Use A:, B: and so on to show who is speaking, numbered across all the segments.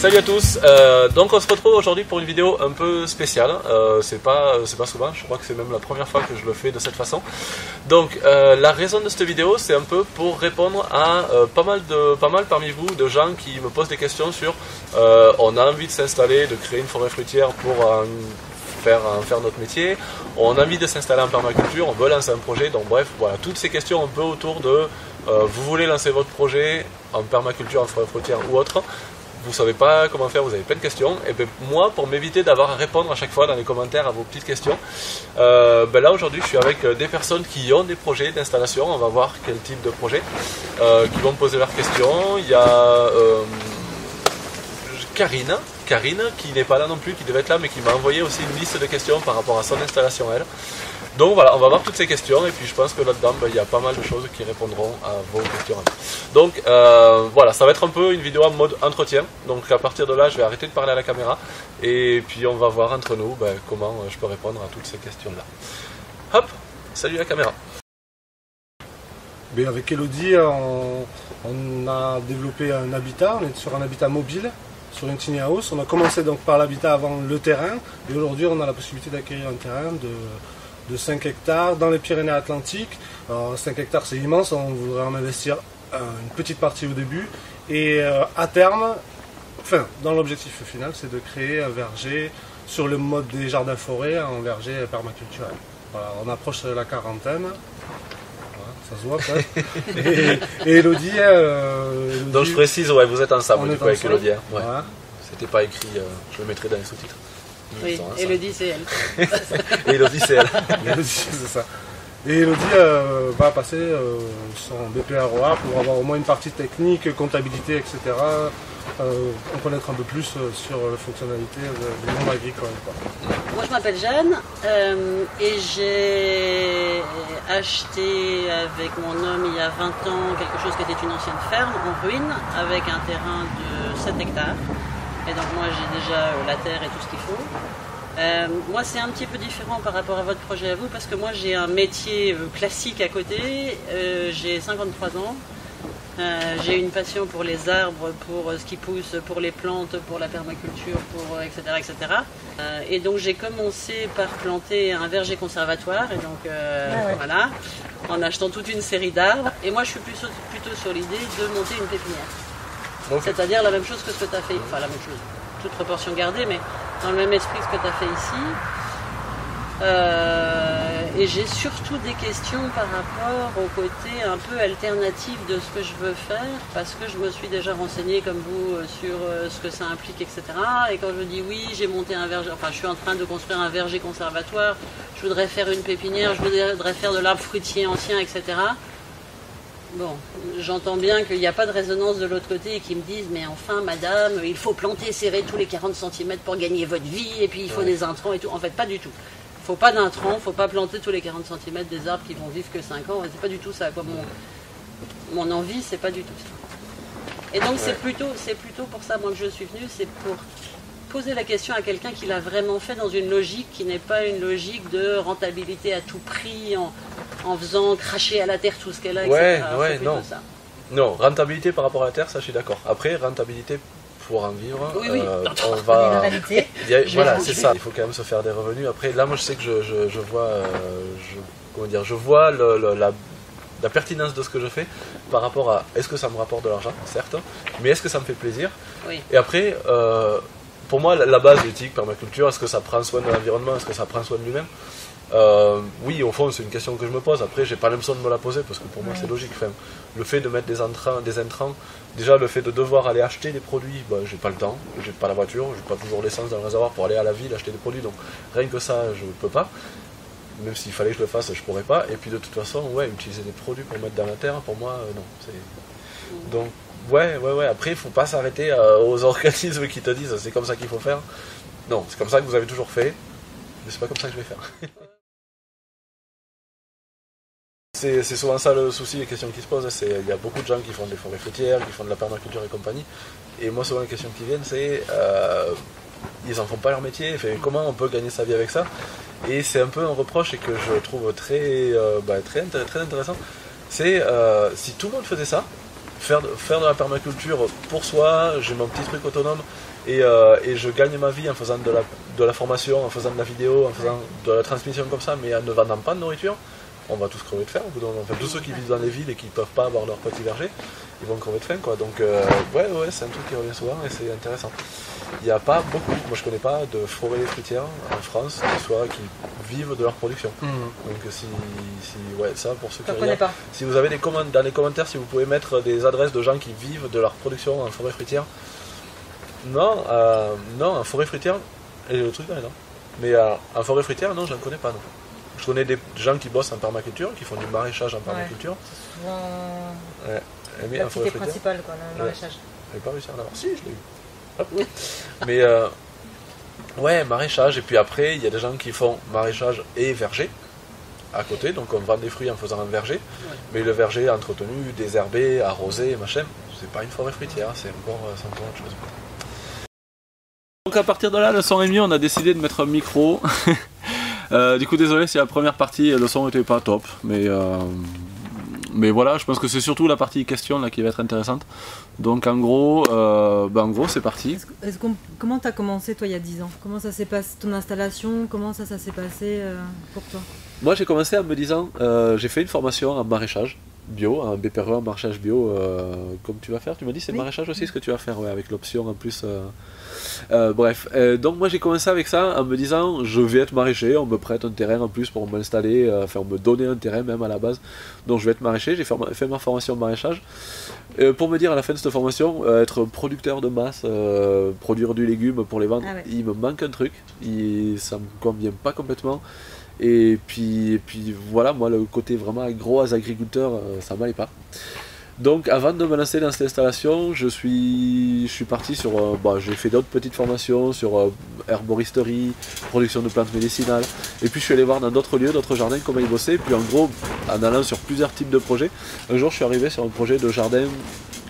A: Salut à tous, donc on se retrouve aujourd'hui pour une vidéo un peu spéciale, c'est pas souvent, je crois que c'est même la première fois que je le fais de cette façon. Donc la raison de cette vidéo, c'est un peu pour répondre à pas mal parmi vous de gens qui me posent des questions sur on a envie de s'installer, de créer une forêt fruitière pour faire notre métier, on a envie de s'installer en permaculture, on veut lancer un projet, donc bref, voilà, toutes ces questions un peu autour de vous voulez lancer votre projet en permaculture, en forêt fruitière ou autre, vous savez pas comment faire, vous avez plein de questions, et bien moi, pour m'éviter d'avoir à répondre à chaque fois dans les commentaires à vos petites questions, là aujourd'hui je suis avec des personnes qui ont des projets d'installation, on va voir quel type de projet, qui vont me poser leurs questions. Il y a Karine, qui n'est pas là non plus, qui devait être là, mais qui m'a envoyé aussi une liste de questions par rapport à son installation elle. Donc voilà, on va voir toutes ces questions, et puis je pense que là-dedans, il y a pas mal de choses qui répondront à vos questions. Donc voilà, ça va être un peu une vidéo en mode entretien, donc à partir de là, je vais arrêter de parler à la caméra, et puis on va voir entre nous comment je peux répondre à toutes ces questions-là. Hop, salut la caméra.
B: Mais avec Elodie, on a développé un habitat, on est sur un habitat mobile, sur une tiny house. On a commencé donc par l'habitat avant le terrain, et aujourd'hui on a la possibilité d'acquérir un terrain de 5 hectares dans les Pyrénées-Atlantiques. 5 hectares c'est immense, on voudrait en investir une petite partie au début, et à terme, enfin dans l'objectif final, c'est de créer un verger sur le mode des jardins-forêts, un verger permaculturel. Voilà, on approche la quarantaine. Ça se voit peut-être. Et Elodie,
A: donc je précise, ouais, vous êtes ensemble du coup avec Elodie. Ouais.
B: Voilà.
A: C'était pas écrit, je le mettrai dans les sous-titres.
C: Oui, Elodie c'est elle.
A: Et Elodie c'est elle.
B: Elodie, c'est ça. Et Elodie va passer son BPROA pour avoir au moins une partie technique, comptabilité, etc. En connaître un peu plus sur la fonctionnalité du monde agricole.
C: Moi je m'appelle Jeanne et j'ai acheté avec mon homme il y a 20 ans quelque chose qui était une ancienne ferme en ruine avec un terrain de 7 hectares. Et donc moi j'ai déjà la terre et tout ce qu'il faut. Moi c'est un petit peu différent par rapport à votre projet à vous, parce que moi j'ai un métier classique à côté, j'ai 53 ans, j'ai une passion pour les arbres, pour ce qui pousse, pour les plantes, pour la permaculture, pour etc. Et donc j'ai commencé par planter un verger conservatoire, et donc voilà, en achetant toute une série d'arbres, et moi je suis plutôt sur l'idée de monter une pépinière. Okay. C'est-à-dire la même chose que ce que tu as fait, enfin la même chose, toute proportion gardée, mais dans le même esprit que ce que tu as fait ici. Et j'ai surtout des questions par rapport au côté un peu alternatif de ce que je veux faire, parce que je me suis déjà renseignée comme vous sur ce que ça implique, etc. Et quand je dis oui, j'ai monté un verger, enfin je suis en train de construire un verger conservatoire, je voudrais faire une pépinière, je voudrais faire de l'arbre fruitier ancien, etc. Bon, j'entends bien qu'il n'y a pas de résonance de l'autre côté et qu'ils me disent mais enfin madame, il faut planter serré tous les 40 cm pour gagner votre vie, et puis il faut des intrants et tout. En fait, pas du tout. Il ne faut pas d'intrants, il ne faut pas planter tous les 40 cm des arbres qui vont vivre que 5 ans. C'est pas du tout ça. Quoi. Mon envie, c'est pas du tout ça. Et donc c'est plutôt pour ça moi que je suis venue, c'est pour poser la question à quelqu'un qui l'a vraiment fait dans une logique qui n'est pas une logique de rentabilité à tout prix, en faisant cracher à la terre tout ce qu'elle a, etc.
A: Ouais, non. Ça. Non, rentabilité par rapport à la terre, ça je suis d'accord. Après, rentabilité pour en vivre,
C: oui.
A: On va... Voilà, c'est ça. Il faut quand même se faire des revenus. Après, là, moi je sais que je vois la pertinence de ce que je fais par rapport à est-ce que ça me rapporte de l'argent, certes, mais est-ce que ça me fait plaisir.
C: Oui.
A: Et après, pour moi, la base de l'éthique, permaculture, est-ce que ça prend soin de l'environnement, est-ce que ça prend soin de lui-même? Oui, au fond, c'est une question que je me pose. Après, j'ai pas l'impression de me la poser parce que pour moi, c'est logique. Enfin, le fait de mettre des intrants, déjà le fait de devoir aller acheter des produits, j'ai pas le temps, j'ai pas la voiture, j'ai pas toujours l'essence dans le réservoir pour aller à la ville acheter des produits, donc rien que ça, je peux pas. Même s'il fallait que je le fasse, je pourrais pas. Et puis de toute façon, utiliser des produits pour mettre dans la terre, pour moi, non. Donc, ouais. Après, il faut pas s'arrêter aux organismes qui te disent c'est comme ça qu'il faut faire. Non, c'est comme ça que vous avez toujours fait, mais c'est pas comme ça que je vais faire. C'est souvent ça le souci, les questions qui se posent, il y a beaucoup de gens qui font des forêts fruitières, qui font de la permaculture et compagnie, et moi souvent les questions qui viennent c'est ils en font pas leur métier, comment on peut gagner sa vie avec ça? Et c'est un peu un reproche et que je trouve très intéressant, c'est si tout le monde faisait ça, faire de la permaculture pour soi, j'ai mon petit truc autonome et je gagne ma vie en faisant de la formation, en faisant de la vidéo, en faisant de la transmission comme ça, mais en ne vendant pas de nourriture, on va tous crever de faim au bout d'un moment. Enfin, tous ceux qui vivent dans les villes et qui ne peuvent pas avoir leur petit verger, ils vont crever de faim, quoi. Donc ouais, c'est un truc qui revient souvent et c'est intéressant. Il n'y a pas beaucoup, moi je connais pas de forêts fruitières en France qui vivent de leur production. Donc ouais, ça pour ceux qui regardent, si vous avez dans les commentaires, si vous pouvez mettre des adresses de gens qui vivent de leur production en forêt fruitière. Non, en forêt fruitière, et le truc là, non. Mais en forêt fruitière, non, j'en connais pas, non. Je connais des gens qui bossent en permaculture, qui font du maraîchage en permaculture.
D: C'est souvent
A: l'activité
D: principale, quoi, le maraîchage.
A: Je n'ai pas réussi à en avoir. Si, je l'ai eu. Mais ouais, maraîchage. Et puis après, il y a des gens qui font maraîchage et verger à côté. Donc on vend des fruits en faisant un verger. Mais le verger entretenu, désherbé, arrosé, machin, c'est pas une forêt fruitière, c'est encore autre chose. Donc à partir de là, le son est mieux, on a décidé de mettre un micro. Du coup désolé si la première partie le son n'était pas top, mais voilà, je pense que c'est surtout la partie question là qui va être intéressante. Donc en gros c'est parti.
D: Comment tu as commencé toi il y a 10 ans? Comment ça s'est passé ton installation? Comment ça s'est passé pour toi?
A: Moi j'ai commencé en me disant, j'ai fait une formation en maraîchage bio, un BPRE en maraîchage bio, comme tu vas faire, tu m'as dit c'est maraîchage aussi ce que tu vas faire, ouais, avec l'option en plus. Bref, donc moi j'ai commencé avec ça en me disant je vais être maraîcher, on me prête un terrain en plus pour m'installer, on me donnait un terrain même à la base, donc je vais être maraîcher, j'ai fait ma formation en maraîchage, pour me dire à la fin de cette formation, être producteur de masse, produire du légume pour les vendre, il me manque un truc, ça me convient pas complètement. Et puis voilà, moi le côté vraiment gros agriculteur, ça m'allait pas. Donc avant de me lancer dans cette installation, je suis parti sur, j'ai fait d'autres petites formations sur herboristerie, production de plantes médicinales, et puis je suis allé voir dans d'autres lieux, d'autres jardins comment ils bossaient, et puis en gros, en allant sur plusieurs types de projets, un jour je suis arrivé sur un projet de jardin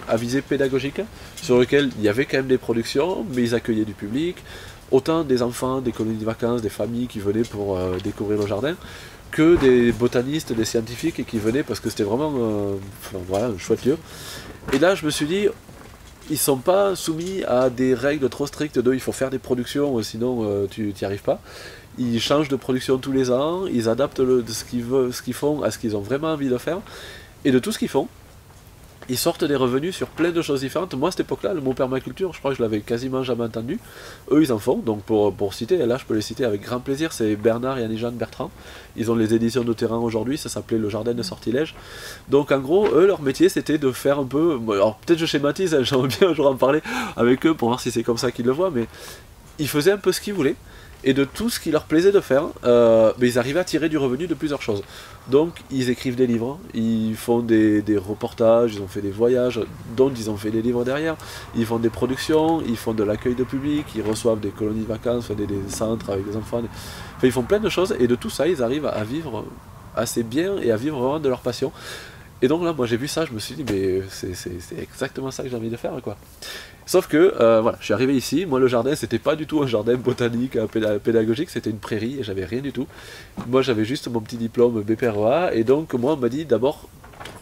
A: à visée pédagogique, sur lequel il y avait quand même des productions, mais ils accueillaient du public, autant des enfants, des colonies de vacances, des familles qui venaient pour découvrir le jardin, que des botanistes, des scientifiques qui venaient parce que c'était vraiment un chouette lieu. Et là je me suis dit, ils sont pas soumis à des règles trop strictes de il faut faire des productions sinon tu n'y arrives pas. Ils changent de production tous les ans, ils adaptent ce qu'ils font à ce qu'ils ont vraiment envie de faire, et de tout ce qu'ils font, ils sortent des revenus sur plein de choses différentes. Moi à cette époque là, le mot permaculture, je crois que je l'avais quasiment jamais entendu. Eux ils en font, donc pour citer, là je peux les citer avec grand plaisir, c'est Bernard et Annie-Jeanne Bertrand. Ils ont les éditions de terrain aujourd'hui, ça s'appelait le jardin de sortilège. Donc en gros, eux leur métier c'était de faire un peu, alors peut-être je schématise, j'aimerais bien un jour en parler avec eux pour voir si c'est comme ça qu'ils le voient, mais ils faisaient un peu ce qu'ils voulaient. Et de tout ce qui leur plaisait de faire, mais ils arrivaient à tirer du revenu de plusieurs choses. Donc ils écrivent des livres, ils font des reportages, ils ont fait des voyages, dont ils ont fait des livres derrière, ils font des productions, ils font de l'accueil de public, ils reçoivent des colonies de vacances, des centres avec des enfants, enfin, ils font plein de choses, et de tout ça ils arrivent à vivre assez bien et à vivre vraiment de leur passion. Et donc là moi j'ai vu ça, je me suis dit mais c'est exactement ça que j'ai envie de faire quoi. Sauf que voilà, je suis arrivé ici, moi le jardin c'était pas du tout un jardin botanique pédagogique, c'était une prairie et j'avais rien du tout. Moi j'avais juste mon petit diplôme BPREA, et donc moi on m'a dit d'abord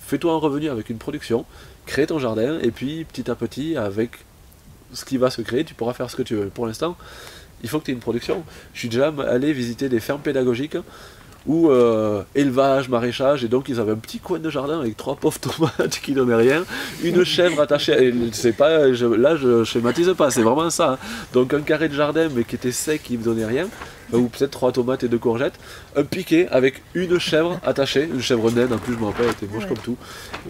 A: fais-toi un revenu avec une production, crée ton jardin, et puis petit à petit avec ce qui va se créer tu pourras faire ce que tu veux. Pour l'instant il faut que tu aies une production. Je suis déjà allé visiter des fermes pédagogiques ou élevage, maraîchage, et donc ils avaient un petit coin de jardin avec 3 pauvres tomates qui donnaient rien, une chèvre attachée, c'est pas, là je schématise pas, c'est vraiment ça, hein. Donc un carré de jardin mais qui était sec, qui ne donnait rien, ou peut-être 3 tomates et 2 courgettes, un piquet avec une chèvre attachée, une chèvre naine en plus, je me rappelle, elle était moche comme tout,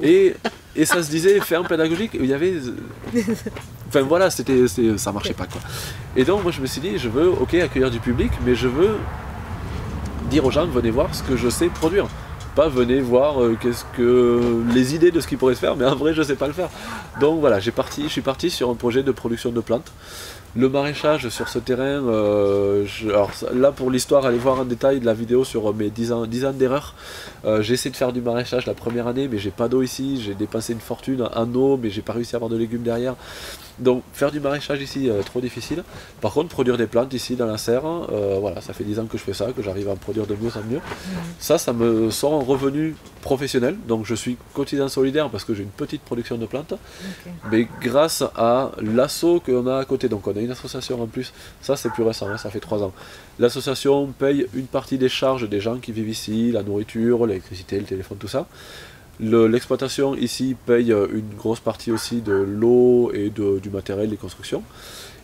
A: et ça se disait ferme pédagogique, il y avait... Enfin voilà, ça marchait pas quoi. Et donc moi je me suis dit, je veux accueillir du public, mais je veux dire aux gens, venez voir ce que je sais produire. Pas venez voir les idées de ce qui pourrait se faire, mais en vrai je sais pas le faire. Donc voilà, je suis parti sur un projet de production de plantes. Le maraîchage sur ce terrain, alors là pour l'histoire, allez voir en détail de la vidéo sur mes 10 ans d'erreurs. J'ai essayé de faire du maraîchage la première année, mais j'ai pas d'eau ici, j'ai dépensé une fortune en eau, mais j'ai pas réussi à avoir de légumes derrière. Donc faire du maraîchage ici, trop difficile. Par contre, produire des plantes ici dans la serre, voilà, ça fait 10 ans que je fais ça, que j'arrive à en produire de mieux en mieux. Ça me sort un revenu professionnel, donc je suis cotisant solidaire parce que j'ai une petite production de plantes, mais grâce à l'asso qu'on a à côté, donc on a une association en plus, ça c'est plus récent, hein, ça fait 3 ans. L'association paye une partie des charges des gens qui vivent ici, la nourriture, l'électricité, le téléphone, tout ça. L'exploitation ici paye une grosse partie aussi de l'eau et du matériel des constructions.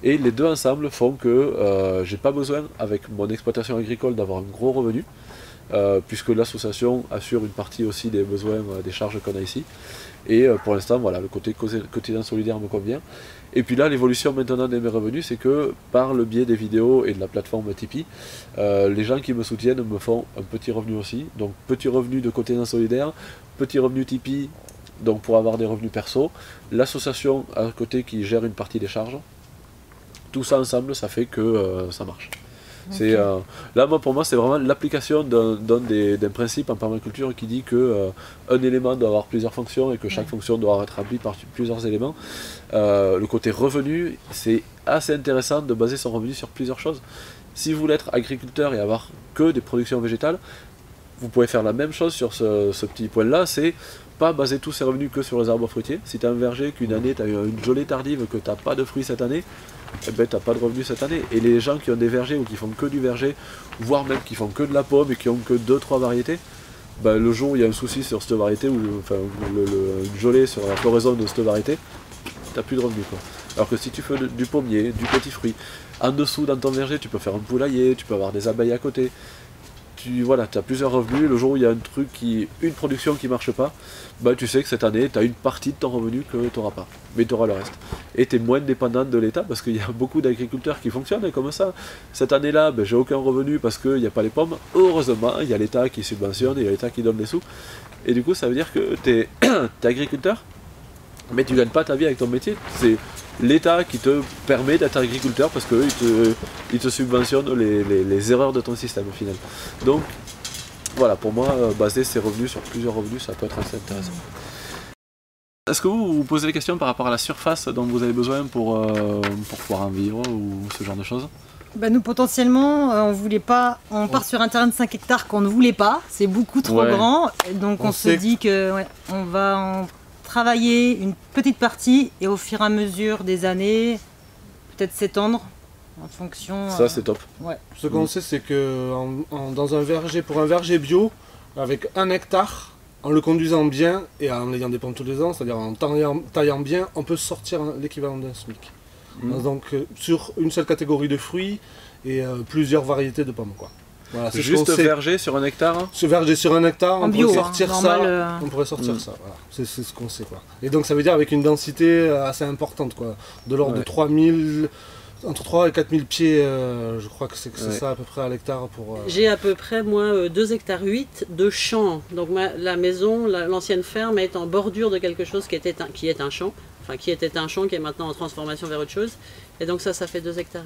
A: Et les deux ensemble font que j'ai pas besoin, avec mon exploitation agricole, d'avoir un gros revenu, puisque l'association assure une partie aussi des besoins, des charges qu'on a ici. Et pour l'instant, voilà, le côté cotisant solidaire me convient. Et puis là, l'évolution maintenant de mes revenus, c'est que par le biais des vidéos et de la plateforme Tipeee, les gens qui me soutiennent me font un petit revenu aussi. Donc petit revenu de cotisant solidaire, petit revenu Tipeee, donc pour avoir des revenus perso, l'association à côté qui gère une partie des charges. Tout ça ensemble, ça fait que ça marche. Okay. Là, pour moi, c'est vraiment l'application d'un principe en permaculture qui dit que un élément doit avoir plusieurs fonctions et que chaque fonction doit être remplie par plusieurs éléments. Le côté revenu, c'est assez intéressant de baser son revenu sur plusieurs choses. Si vous voulez être agriculteur et avoir que des productions végétales, vous pouvez faire la même chose sur ce petit point-là, c'est pas baser tous ses revenus que sur les arbres fruitiers. Si tu as un verger, qu'une année tu as eu une gelée tardive, que tu n'as pas de fruits cette année, eh ben, tu n'as pas de revenus cette année. Et les gens qui ont des vergers ou qui font que du verger, voire même qui font que de la pomme et qui ont que 2-3 variétés, ben, le jour où il y a un souci sur cette variété, ou enfin, une gelée sur la floraison de cette variété, tu n'as plus de revenus, quoi. Alors que si tu fais du pommier, du petit fruit, en dessous dans ton verger, tu peux faire un poulailler, tu peux avoir des abeilles à côté. Voilà, tu as plusieurs revenus. Le jour où il y a une production qui marche pas, bah, tu sais que cette année, tu as une partie de ton revenu que tu n'auras pas, mais tu auras le reste. Et tu es moins dépendant de l'État, parce qu'il y a beaucoup d'agriculteurs qui fonctionnent comme ça. Cette année-là, ben, j'ai aucun revenu parce qu'il n'y a pas les pommes. Heureusement, il y a l'État qui subventionne, il y a l'État qui donne les sous. Et du coup, ça veut dire que tu es agriculteur, mais tu ne gagnes pas ta vie avec ton métier. C'est l'État qui te permet d'être agriculteur parce qu'il te subventionne les erreurs de ton système au final. Donc voilà, pour moi, baser ses revenus sur plusieurs revenus, ça peut être assez intéressant. Est-ce que vous vous posez des questions par rapport à la surface dont vous avez besoin pour pouvoir en vivre ou ce genre de choses?
D: Bah nous potentiellement on voulait pas, on part sur un terrain de 5 hectares qu'on ne voulait pas, c'est beaucoup trop grand, donc on se dit que on va en travailler une petite partie et au fur et à mesure des années, peut-être s'étendre en fonction...
A: Ça c'est top.
B: Ouais. Ce qu'on sait c'est que dans un verger, pour un verger bio, avec 1 hectare, en le conduisant bien et en ayant des pommes tous les ans, c'est-à-dire en taillant bien, on peut sortir l'équivalent d'un SMIC. Donc sur une seule catégorie de fruits et plusieurs variétés de pommes, quoi. Voilà,
A: juste verger sur 1 hectare, hein.
B: Ce verger sur 1 hectare, on
D: bio,
B: pourrait sortir ça. On pourrait sortir ça, voilà. C'est ce qu'on sait, quoi. Et donc ça veut dire avec une densité assez importante, quoi. De l'ordre de 3000, entre 3 et 4000 pieds, je crois que c'est ça à peu près à l'hectare pour...
C: J'ai à peu près, moi, 2,8 hectares de champ. Donc la maison, l'ancienne ferme est en bordure de quelque chose qui est un champ. Enfin, qui était un champ, qui est maintenant en transformation vers autre chose. Et donc ça fait 2,8 hectares.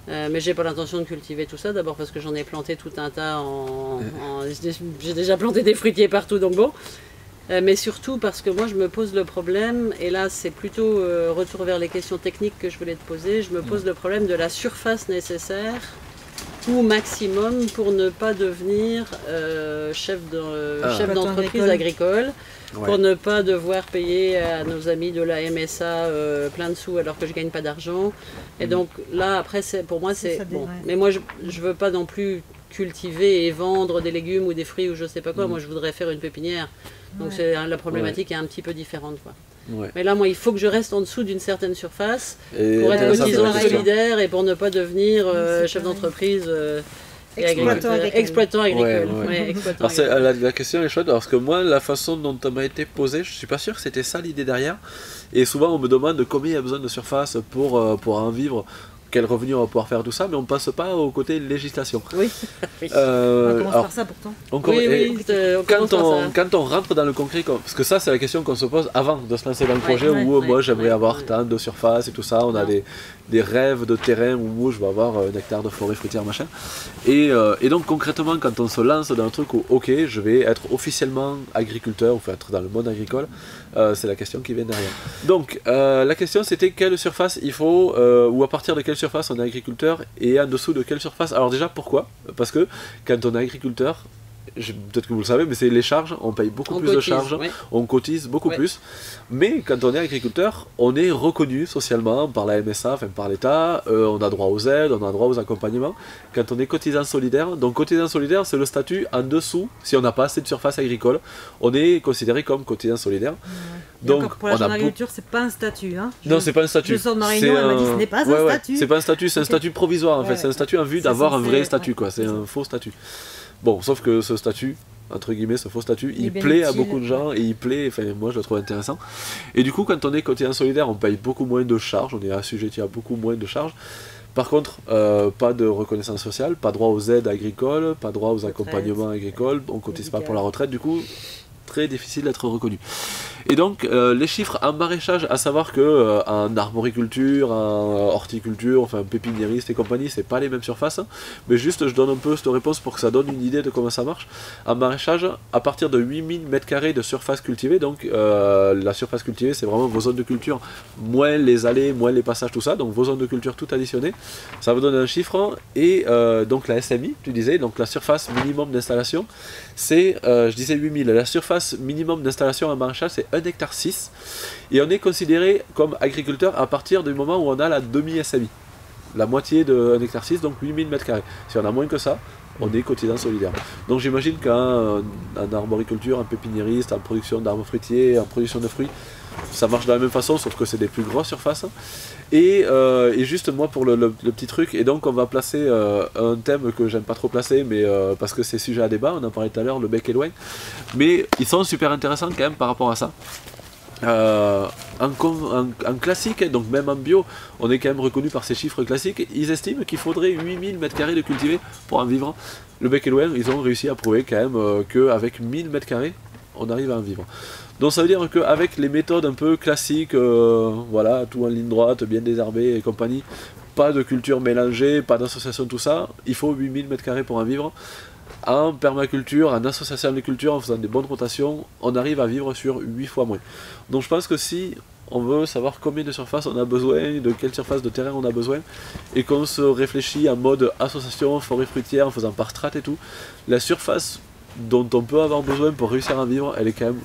C: Mais j'ai pas l'intention de cultiver tout ça, d'abord parce que j'en ai planté tout un tas j'ai déjà planté des fruitiers partout, donc bon. Mais surtout parce que moi je me pose le problème, et là c'est plutôt retour vers les questions techniques que je voulais te poser, je me pose le problème de la surface nécessaire ou maximum pour ne pas devenir chef d'entreprise agricole. Pour ne pas devoir payer à nos amis de la MSA plein de sous alors que je ne gagne pas d'argent. Et donc là, après, pour moi, c'est bon. Mais moi, je ne veux pas non plus cultiver et vendre des légumes ou des fruits ou je ne sais pas quoi. Moi, je voudrais faire une pépinière. Donc la problématique est un petit peu différente, quoi. Mais là, moi, il faut que je reste en dessous d'une certaine surface pour être cotisant solidaire et pour ne pas devenir chef d'entreprise. Exploitant agricole.
A: La question est chouette parce que moi, la façon dont elle m'a été posée, je suis pas sûr que c'était ça l'idée derrière. Et souvent, on me demande combien il y a besoin de surface pour en vivre, quel revenu on va pouvoir faire tout ça, mais on passe pas au côté législation.
D: Oui. On commence par ça pourtant.
A: Quand on rentre dans le concret, parce que ça c'est la question qu'on se pose avant de se lancer dans le projet, où moi j'aimerais avoir tant de surface et tout ça, on a des rêves de terrain où je vais avoir 1 hectare de forêt fruitière machin. Et donc concrètement quand on se lance dans un truc où ok je vais être officiellement agriculteur, ou être dans le monde agricole, c'est la question qui vient derrière. Donc la question c'était quelle surface il faut, ou à partir de quelle surface on est agriculteur et en dessous de quelle surface. Alors déjà pourquoi? Parce que quand on est agriculteur, peut-être que vous le savez, mais c'est les charges, on paye beaucoup plus de charges, on cotise beaucoup plus. Mais quand on est agriculteur, on est reconnu socialement par la MSA, enfin par l'État, on a droit aux aides, on a droit aux accompagnements. Quand on est cotisant solidaire, donc cotisant solidaire, c'est le statut en dessous, si on n'a pas assez de surface agricole, on est considéré comme cotisant solidaire.
D: Donc pour la chambre d'agriculture, c'est pas un statut. Hein.
A: Non, c'est pas un statut.
D: Je sors de ma réunion, elle m'a dit ce n'est pas un statut.
A: C'est pas un statut, c'est un statut provisoire en fait, c'est un statut en vue d'avoir un vrai statut, quoi. C'est un faux statut. Bon, sauf que ce statut, entre guillemets, ce faux statut, il plaît à beaucoup de gens et il plaît, enfin moi je le trouve intéressant. Et du coup, quand on est cotisant solidaire, on paye beaucoup moins de charges, on est assujetti à beaucoup moins de charges. Par contre, pas de reconnaissance sociale, pas droit aux aides agricoles, pas droit aux accompagnements agricoles, on cotise pas pour la retraite, du coup, très difficile d'être reconnu. Et donc, les chiffres en maraîchage, à savoir que en arboriculture, en horticulture, enfin pépiniériste et compagnie, c'est pas les mêmes surfaces, mais juste je donne un peu cette réponse pour que ça donne une idée de comment ça marche. En maraîchage, à partir de 8000 m² de surface cultivée, donc la surface cultivée, c'est vraiment vos zones de culture, moins les allées, moins les passages, tout ça, donc vos zones de culture tout additionné, ça vous donne un chiffre, et donc la SMI, tu disais, donc la surface minimum d'installation, c'est, je disais 8000, la surface minimum d'installation en maraîchage, c'est 1,6 hectare, et on est considéré comme agriculteur à partir du moment où on a la demi-SMI, la moitié de 1,6 hectare, donc 8000 m². Si on a moins que ça, on est cotisant solidaire. Donc j'imagine qu'en arboriculture, en pépiniériste, en production d'arbres fruitiers, en production de fruits, ça marche de la même façon, sauf que c'est des plus grosses surfaces. Et juste moi pour le petit truc, et donc on va placer un thème que j'aime pas trop placer, mais parce que c'est sujet à débat, on en parlait tout à l'heure, le bec et loin, mais ils sont super intéressants quand même par rapport à ça. En classique, donc même en bio, on est quand même reconnu par ces chiffres classiques. Ils estiment qu'il faudrait 8000 m² de cultivé pour en vivre. Le bec et loin, ils ont réussi à prouver quand même qu'avec 1000 m², on arrive à en vivre. Donc ça veut dire qu'avec les méthodes un peu classiques, voilà, tout en ligne droite, bien désherbé et compagnie, pas de culture mélangée, pas d'association, tout ça, il faut 8000 m² pour en vivre. En permaculture, en association de culture, en faisant des bonnes rotations, on arrive à vivre sur 8 fois moins. Donc je pense que si on veut savoir combien de surface on a besoin, de quelle surface de terrain on a besoin, et qu'on se réfléchit en mode association, forêt fruitière, en faisant par strat et tout, la surface dont on peut avoir besoin pour réussir à vivre, elle est quand même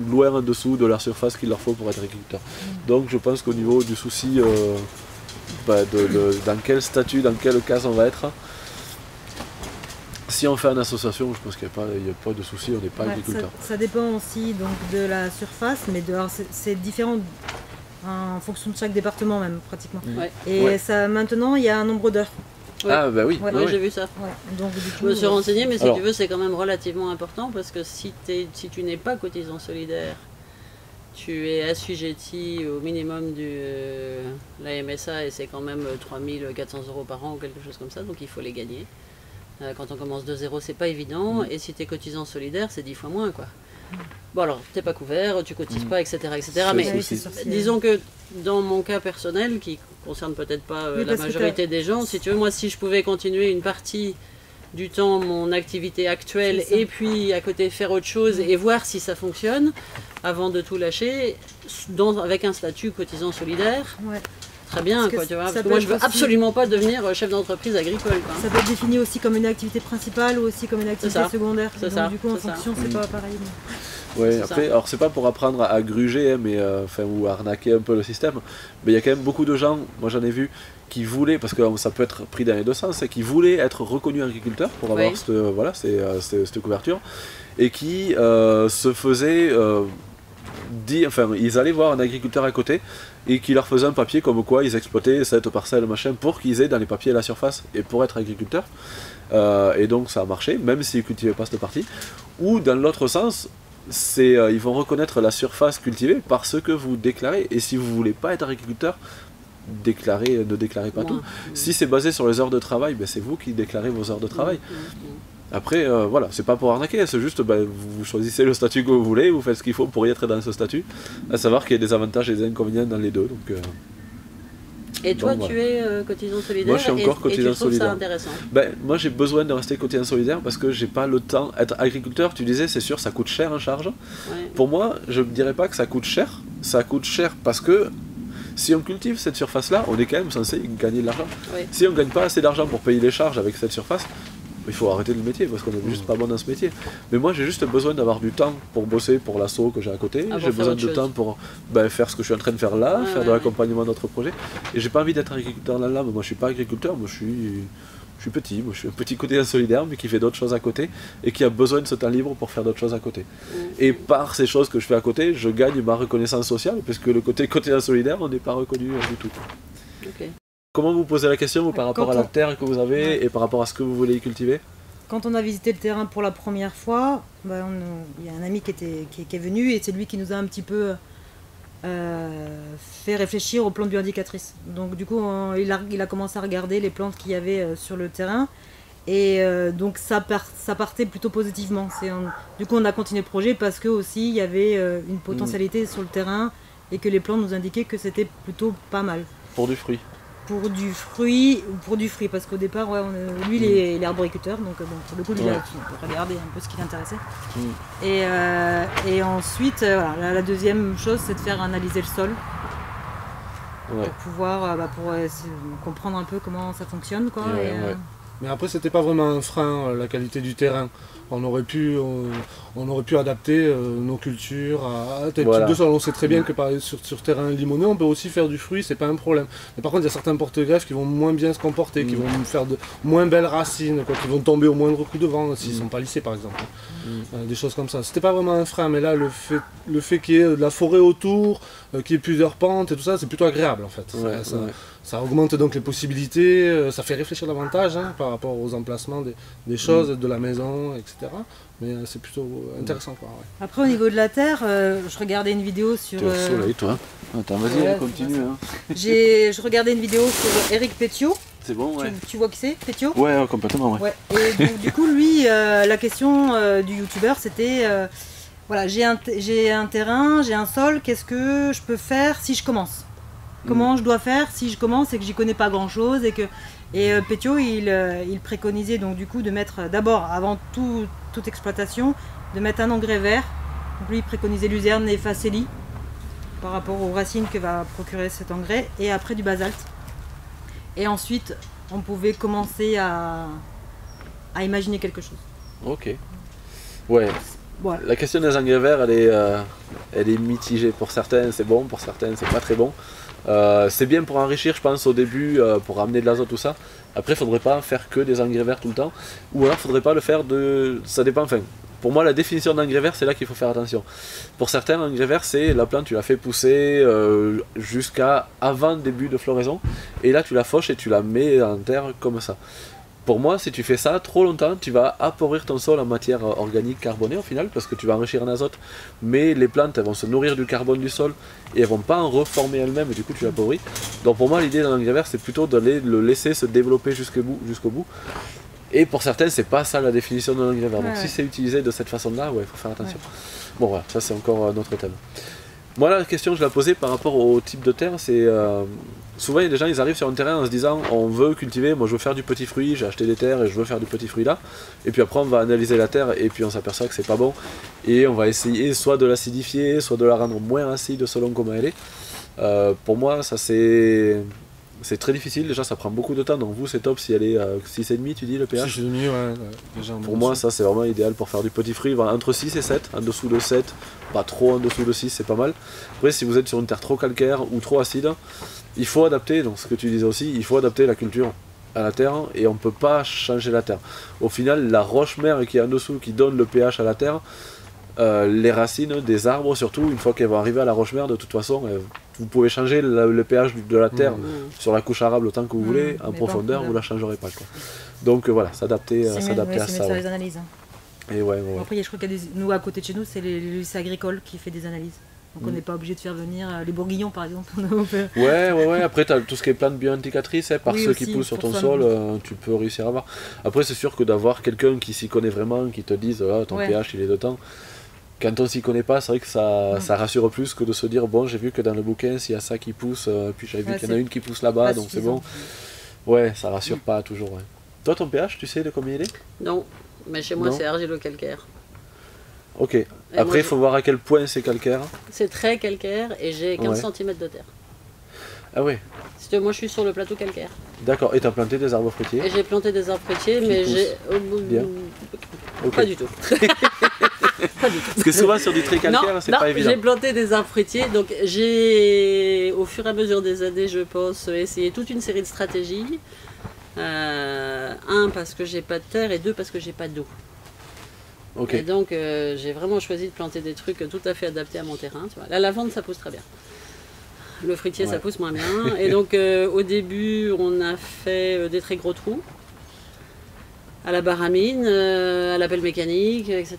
A: loin en dessous de la surface qu'il leur faut pour être agriculteur. Donc je pense qu'au niveau du souci dans quel statut, dans quelle case on va être, si on fait une association, je pense qu'il n'y a pas de souci, on n'est pas agriculteur.
D: Ça dépend aussi donc, de la surface, mais c'est différent en fonction de chaque département même pratiquement. Et ça, maintenant il y a un nombre d'heures.
A: Ah bah oui,
C: j'ai vu ça.
D: Donc,
C: je me suis renseigné, mais si tu veux, c'est quand même relativement important parce que si tu n'es pas cotisant solidaire, tu es assujetti au minimum de la MSA et c'est quand même 3400 € par an ou quelque chose comme ça, donc il faut les gagner. Quand on commence de zéro, c'est pas évident, et si tu es cotisant solidaire, c'est 10 fois moins, quoi. Bon alors, t'es pas couvert, tu cotises pas, etc. Mais disons que dans mon cas personnel, qui concerne peut-être pas la majorité des gens, si tu veux, moi si je pouvais continuer une partie du temps mon activité actuelle et puis à côté faire autre chose et voir si ça fonctionne, avant de tout lâcher, avec un statut cotisant solidaire, très bien, quoi, tu vois, parce que moi je veux absolument pas devenir chef d'entreprise agricole. Quoi.
D: Ça peut être défini aussi comme une activité principale ou aussi comme une activité secondaire. Donc du coup en fonction c'est pas pareil.
A: Ouais, après, alors c'est pas pour apprendre à gruger, mais ou à arnaquer un peu le système, mais il y a quand même beaucoup de gens, moi j'en ai vu, qui voulaient, parce que ça peut être pris dans les deux sens, qui voulaient être reconnus agriculteurs pour avoir cette couverture, et qui se faisaient ils allaient voir un agriculteur à côté et qui leur faisait un papier comme quoi ils exploitaient cette parcelle machin pour qu'ils aient dans les papiers la surface et pour être agriculteur, et donc ça a marché même s'ils ne cultivaient pas cette partie. Ou dans l'autre sens, ils vont reconnaître la surface cultivée parce que vous déclarez, et si vous voulez pas être agriculteur, ne déclarez pas tout. Si c'est basé sur les heures de travail, c'est vous qui déclarez vos heures de travail. Après, voilà, c'est pas pour arnaquer, c'est juste, vous choisissez le statut que vous voulez, vous faites ce qu'il faut pour y être dans ce statut, à savoir qu'il y a des avantages et des inconvénients dans les deux. Donc,
C: et toi, tu es cotisant solidaire.
A: Moi, je suis encore cotisant solidaire.
C: Ça intéressant.
A: Moi, j'ai besoin de rester cotisant solidaire parce que j'ai pas le temps. Être agriculteur, tu disais, c'est sûr, ça coûte cher en charge. Pour moi, je ne dirais pas que ça coûte cher. Ça coûte cher parce que si on cultive cette surface-là, on est quand même censé gagner de l'argent. Si on ne gagne pas assez d'argent pour payer les charges avec cette surface, il faut arrêter le métier parce qu'on est juste pas bon dans ce métier. Mais moi j'ai juste besoin d'avoir du temps pour bosser pour l'asso que j'ai à côté, j'ai besoin de temps pour faire ce que je suis en train de faire là, faire de l'accompagnement d'autres projets. Et j'ai pas envie d'être agriculteur dans l'âme, moi je suis pas agriculteur, moi je suis petit, moi je suis un petit quotidien solidaire mais qui fait d'autres choses à côté et qui a besoin de ce temps libre pour faire d'autres choses à côté. Et par ces choses que je fais à côté, je gagne ma reconnaissance sociale parce que le côté quotidien solidaire on n'est pas reconnu du tout.
C: Okay.
A: Comment vous posez la question par rapport à la terre que vous avez et par rapport à ce que vous voulez y cultiver?
D: Quand on a visité le terrain pour la première fois, il y a un ami qui est venu et c'est lui qui nous a un petit peu fait réfléchir aux plantes bioindicatrices. Donc du coup, il a commencé à regarder les plantes qu'il y avait sur le terrain et donc ça partait plutôt positivement. Du coup, on a continué le projet parce que aussi il y avait une potentialité sur le terrain et que les plantes nous indiquaient que c'était plutôt pas mal.
A: Pour du fruit.
D: Pour du fruit, parce qu'au départ, lui il est arboriculteur, donc bon, pour le coup, il a regardé un peu ce qui l'intéressait. Et ensuite, la deuxième chose, c'est de faire analyser le sol pour pouvoir comprendre un peu comment ça fonctionne, quoi.
B: Mais après, c'était pas vraiment un frein, la qualité du terrain. On aurait pu adapter nos cultures à tel type de sol. On sait très bien que sur terrain limoneux, on peut aussi faire du fruit, c'est pas un problème. Mais par contre, il y a certains porte-greffes qui vont moins bien se comporter, qui vont faire de moins belles racines, qui vont tomber au moindre coup de vent s'ils sont pas lissés, par exemple. Des choses comme ça. C'était pas vraiment un frein, mais là, le fait qu'il y ait de la forêt autour, qu'il y ait plusieurs pentes et tout ça, c'est plutôt agréable en fait. Ça augmente donc les possibilités, ça fait réfléchir davantage par rapport aux emplacements des choses, de la maison, etc. Mais c'est plutôt intéressant. Quoi,
D: Après, au niveau de la terre, je regardais une vidéo sur...
A: Tu es au soleil, toi. Attends, vas-y, continue.
D: Je regardais une vidéo sur Eric Pétiot.
A: C'est bon, ouais.
D: Tu vois qui c'est, Pétiot?
A: Ouais, complètement, ouais.
D: Et donc, du coup, lui, la question du youtubeur, c'était... voilà, j'ai un terrain, j'ai un sol, qu'est-ce que je peux faire si je commence? Comment je dois faire si je commence et que j'y connais pas grand chose et Pétiot il préconisait donc du coup de mettre d'abord avant toute exploitation de mettre un engrais vert. Donc lui il préconisait luzerne et facélie par rapport aux racines que va procurer cet engrais et après du basalte. Et ensuite on pouvait commencer à imaginer quelque chose.
A: Ok. Ouais. Voilà. La question des engrais verts elle est mitigée. Pour certains c'est bon, pour certains c'est pas très bon. C'est bien pour enrichir, je pense, au début, pour ramener de l'azote, tout ça. Après, il faudrait pas faire que des engrais verts tout le temps. Ou alors, il faudrait pas le faire de... Ça dépend, enfin... Pour moi, la définition d'engrais vert, c'est là qu'il faut faire attention. Pour certains, engrais vert, c'est la plante, tu la fais pousser jusqu'à avant le début de floraison. Et là, tu la fauches et tu la mets en terre comme ça. Pour moi, si tu fais ça trop longtemps, tu vas appauvrir ton sol en matière organique carbonée au final, parce que tu vas enrichir en azote, mais les plantes elles vont se nourrir du carbone du sol et elles vont pas en reformer elles-mêmes et du coup tu l'appauvris. Donc pour moi l'idée d'un engrais vert c'est plutôt de le laisser se développer jusqu'au bout. Et pour certains c'est pas ça la définition d'un engrais vert. Donc si c'est utilisé de cette façon-là, il faut faire attention. Bon voilà, ça c'est encore un autre thème. Moi la question je la posais par rapport au type de terre, c'est souvent les gens ils arrivent sur un terrain en se disant on veut cultiver, moi je veux faire du petit fruit, j'ai acheté des terres et je veux faire du petit fruit là, et puis après on va analyser la terre et puis on s'aperçoit que c'est pas bon et on va essayer soit de l'acidifier, soit de la rendre moins acide selon comment elle est. Pour moi ça c'est très difficile, déjà ça prend beaucoup de temps, donc vous c'est top si elle est 6,5 tu dis le pH
B: 6,5 ouais, déjà
A: pour moi ça c'est vraiment idéal pour faire du petit fruit, entre 6 et 7, en dessous de 7, pas trop en dessous de 6 c'est pas mal. Après si vous êtes sur une terre trop calcaire ou trop acide, il faut adapter, donc ce que tu disais aussi, il faut adapter la culture à la terre et on ne peut pas changer la terre. Au final la roche-mère qui est en dessous qui donne le pH à la terre, les racines des arbres surtout, une fois qu'elles vont arriver à la roche-mère, de toute façon, vous pouvez changer le pH de la terre sur la couche arable autant que vous voulez, en profondeur, vous ne la changerez pas. Quoi. Donc voilà, s'adapter à ça.
D: C'est les analyses.
A: Et
D: Après, je crois qu'il y a nous, à côté de chez nous, c'est les lycées agricoles qui fait des analyses. Donc on n'est pas obligé de faire venir les bourguignons par exemple.
A: Ouais, après tu as tout ce qui est plantes bioindicatrices, par ceux qui poussent sur ton sol, tu peux réussir à voir. Après c'est sûr que d'avoir quelqu'un qui s'y connaît vraiment, qui te dise ton pH il est de temps. Quand on s'y connaît pas, c'est vrai que ça rassure plus que de se dire bon j'ai vu que dans le bouquin s'il y a ça qui pousse, puis j'avais vu qu'il y en a une qui pousse là-bas, donc c'est bon. Ouais, ça rassure pas toujours. Ouais. Toi ton pH, tu sais de combien il est?
C: Non, mais chez moi c'est argilo-calcaire.
A: Ok, après il faut voir à quel point c'est calcaire.
C: C'est très calcaire et j'ai 15 cm de terre.
A: Ah ouais.
C: Moi je suis sur le plateau calcaire.
A: D'accord, et tu as planté des arbres fruitiers?
C: Et j'ai planté des arbres fruitiers, mais j'ai... Pas du tout. Pas du tout.
A: Parce que souvent sur du trait calcaire, c'est pas évident.
C: J'ai planté des arbres fruitiers, donc j'ai, au fur et à mesure des années, je pense, essayé toute une série de stratégies. Un, parce que j'ai pas de terre, et deux, parce que j'ai pas d'eau.
A: Okay.
C: Et donc j'ai vraiment choisi de planter des trucs tout à fait adaptés à mon terrain. Tu vois. La lavande, ça pousse très bien. Le fruitier, ça pousse moins bien. Et donc au début, on a fait des très gros trous à la baramine, à la pelle mécanique, etc.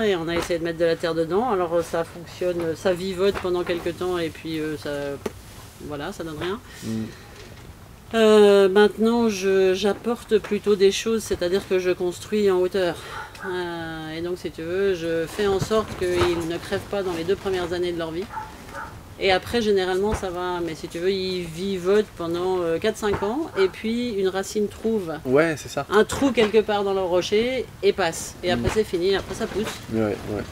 C: Et on a essayé de mettre de la terre dedans. Alors ça fonctionne, ça vivote pendant quelques temps et puis ça, voilà, ça donne rien. Maintenant, j'apporte plutôt des choses, c'est-à-dire que je construis en hauteur. Et donc, si tu veux, je fais en sorte qu'ils ne crèvent pas dans les 2 premières années de leur vie. Et après, généralement, ça va. Mais si tu veux, ils vivotent pendant 4-5 ans. Et puis, une racine trouve
A: c'est ça.
C: un trou quelque part dans le rocher et passe. Et après, c'est fini. Après, ça pousse.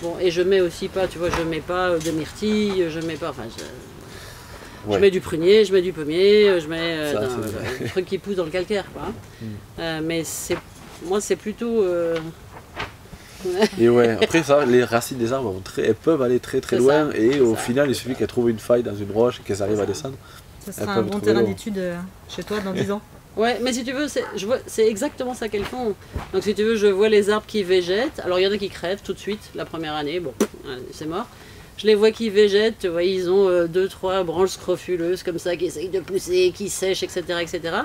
C: Bon, et je mets aussi pas, tu vois, je mets pas de myrtille, je mets pas... Enfin, je mets du prunier, je mets du pommier, je mets des trucs qui poussent dans le calcaire, quoi. Mais moi, c'est plutôt...
A: Et après ça, les racines des arbres elles peuvent aller très très loin et au final il suffit qu'elles trouvent une faille dans une roche et qu'elles arrivent à descendre.
D: Ça sera un bon terrain d'étude chez toi dans 10 ans.
C: Ouais, mais si tu veux, c'est exactement ça qu'elles font. Donc si tu veux, je vois les arbres qui végètent. Alors il y en a qui crèvent tout de suite la première année, bon, c'est mort. Je les vois qui végètent, tu vois, ils ont 2-3 branches scrofuleuses comme ça qui essayent de pousser, qui sèchent, etc., etc.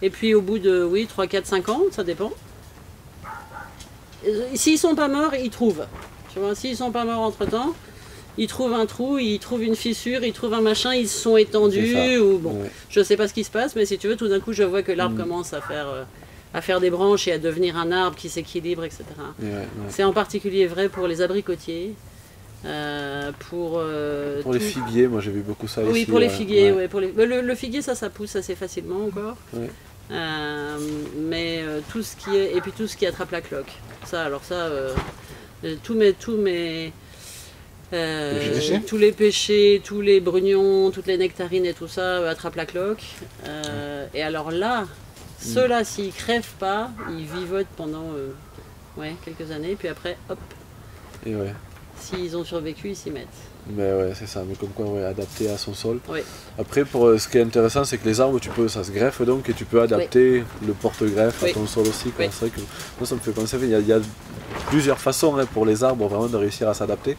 C: Et puis au bout de 3, 4, 5 ans, ça dépend. S'ils sont pas morts, ils trouvent. Tu vois, s'ils sont pas morts entre temps, ils trouvent un trou, ils trouvent une fissure, ils trouvent un machin, ils se sont étendus ou bon, je sais pas ce qui se passe, mais si tu veux, tout d'un coup, je vois que l'arbre commence à faire des branches et à devenir un arbre qui s'équilibre, etc. C'est en particulier vrai pour les abricotiers. Pour
A: les figuiers, moi j'ai vu beaucoup ça ici.
C: Oui, pour les figuiers, le figuier, ça pousse assez facilement encore. Mais tout ce qui est, et puis tout ce qui attrape la cloque. Ça, alors ça, tous les pêchers, tous les brugnons, toutes les nectarines et tout ça attrapent la cloque. Et alors là, ceux-là, s'ils crèvent pas, ils vivotent pendant quelques années, puis après, hop.
A: Et
C: s'ils ont survécu, ils s'y mettent.
A: Mais c'est ça, mais comme quoi adapté à son sol. Après, pour ce qui est intéressant, c'est que les arbres, ça se greffe donc et tu peux adapter le porte-greffe à ton sol aussi. C'est vrai que moi ça me fait penser, il y a plusieurs façons pour les arbres vraiment de réussir à s'adapter.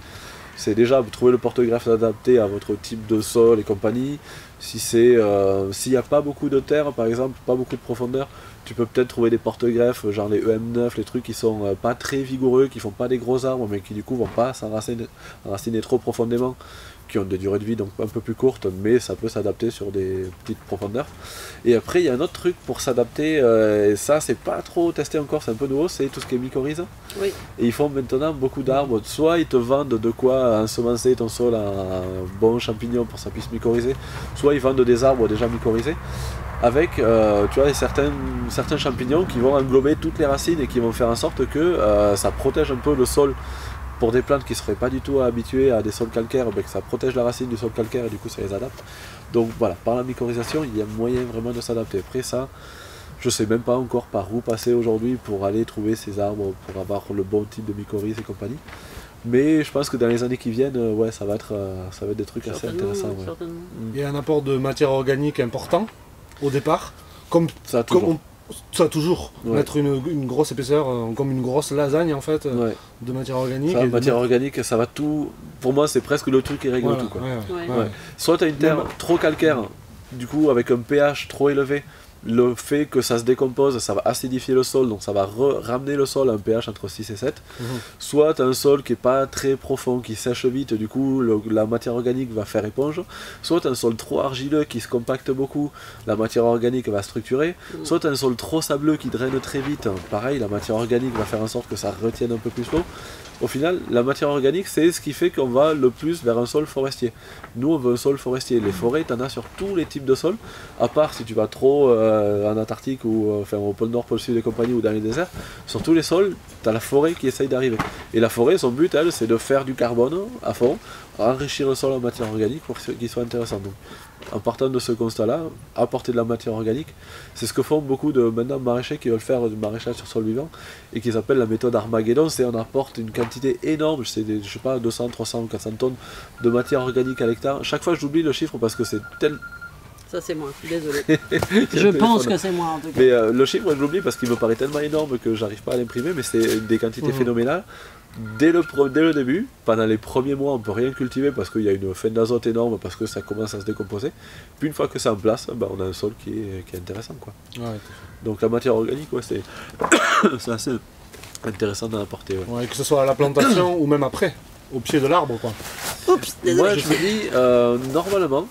A: C'est déjà trouver le porte-greffe adapté à votre type de sol et compagnie. S'il n'y a pas beaucoup de terre, par exemple, pas beaucoup de profondeur, tu peux peut-être trouver des porte-greffes, genre les EM9, les trucs qui sont pas très vigoureux, qui font pas des gros arbres, mais qui du coup vont pas s'enraciner trop profondément, qui ont des durées de vie donc un peu plus courtes, mais ça peut s'adapter sur des petites profondeurs. Et après, il y a un autre truc pour s'adapter, et ça c'est pas trop testé encore, c'est un peu nouveau, c'est tout ce qui est mycorhize. Et ils font maintenant beaucoup d'arbres, soit ils te vendent de quoi ensemencer ton sol en bons champignons pour que ça puisse mycorhizer, soit ils vendent des arbres déjà mycorhizés, avec tu vois, certains champignons qui vont englober toutes les racines et qui vont faire en sorte que ça protège un peu le sol. Pour des plantes qui ne seraient pas du tout habituées à des sols calcaires, que ça protège la racine du sol calcaire et du coup ça les adapte. Donc voilà, par la mycorhisation, il y a moyen vraiment de s'adapter. Après ça, je ne sais même pas encore par où passer aujourd'hui pour aller trouver ces arbres, pour avoir le bon type de mycorhize et compagnie. Mais je pense que dans les années qui viennent, ça va être des trucs assez intéressants.
B: Il y a un apport de matière organique important au départ, comme ça toujours, mettre une grosse épaisseur, comme une grosse lasagne en fait, de matière organique.
A: Ça, matière organique, ça va tout. Pour moi, c'est presque le truc qui règle tout. Quoi. Soit tu as une terre trop calcaire, du coup avec un pH trop élevé, le fait que ça se décompose, ça va acidifier le sol, donc ça va ramener le sol à un pH entre 6 et 7. Soit tu as un sol qui n'est pas très profond, qui sèche vite, du coup la matière organique va faire éponge. Soit tu as un sol trop argileux qui se compacte beaucoup, la matière organique va structurer. Soit tu as un sol trop sableux qui draine très vite, pareil, la matière organique va faire en sorte que ça retienne un peu plus l'eau. Au final, la matière organique, c'est ce qui fait qu'on va le plus vers un sol forestier. Nous, on veut un sol forestier. Les forêts, tu en as sur tous les types de sols, à part si tu vas trop en Antarctique ou au pôle Nord, pôle Sud et compagnie ou dans les déserts. Sur tous les sols, tu as la forêt qui essaye d'arriver. Et la forêt, son but, elle, c'est de faire du carbone à fond, enrichir le sol en matière organique pour qu'il soit intéressant. Donc,
E: en partant de ce constat-là, apporter de la matière organique. C'est ce que font beaucoup de maintenant maraîchers qui veulent faire du maraîchage sur sol vivant et qu'ils appellent la méthode Armageddon. C'est on apporte une quantité énorme, je sais pas, 200, 300, 400 tonnes de matière organique à l'hectare. Chaque fois j'oublie le chiffre parce que c'est tel...
C: Ça c'est moi, désolé. Je pense que c'est moi en tout cas.
E: Mais le chiffre je l'oublie parce qu'il me paraît tellement énorme que j'arrive pas à l'imprimer, mais c'est des quantités phénoménales. Dès le début, pendant les premiers mois, on peut rien cultiver parce qu'il y a une fin d'azote énorme, parce que ça commence à se décomposer. Puis une fois que c'est en place, on a un sol qui est intéressant, quoi. Ouais, donc la matière organique, ouais, c'est assez intéressant d'en apporter. Ouais.
B: Ouais, que ce soit à la plantation ou même après, au pied de l'arbre, quoi.
C: Oups, désolé.
E: Moi, je me dis, normalement,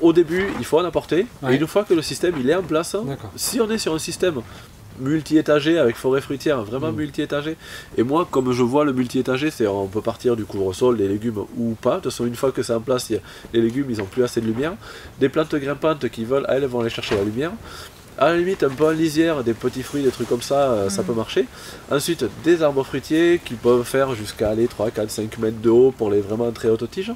E: au début, il faut en apporter. Et une fois que le système il est en place, si on est sur un système multi-étagé avec forêt fruitière, vraiment multi-étagé. Et moi, comme je vois le multi-étagé, c'est on peut partir du couvre-sol, des légumes ou pas. De toute façon, une fois que c'est en place, les légumes, ils n'ont plus assez de lumière. Des plantes grimpantes qui veulent, elles vont aller chercher la lumière. À la limite, un peu en lisière, des petits fruits, des trucs comme ça, ça peut marcher. Ensuite, des arbres fruitiers qui peuvent faire jusqu'à 3, 4, 5 mètres de haut pour les vraiment très hautes tiges.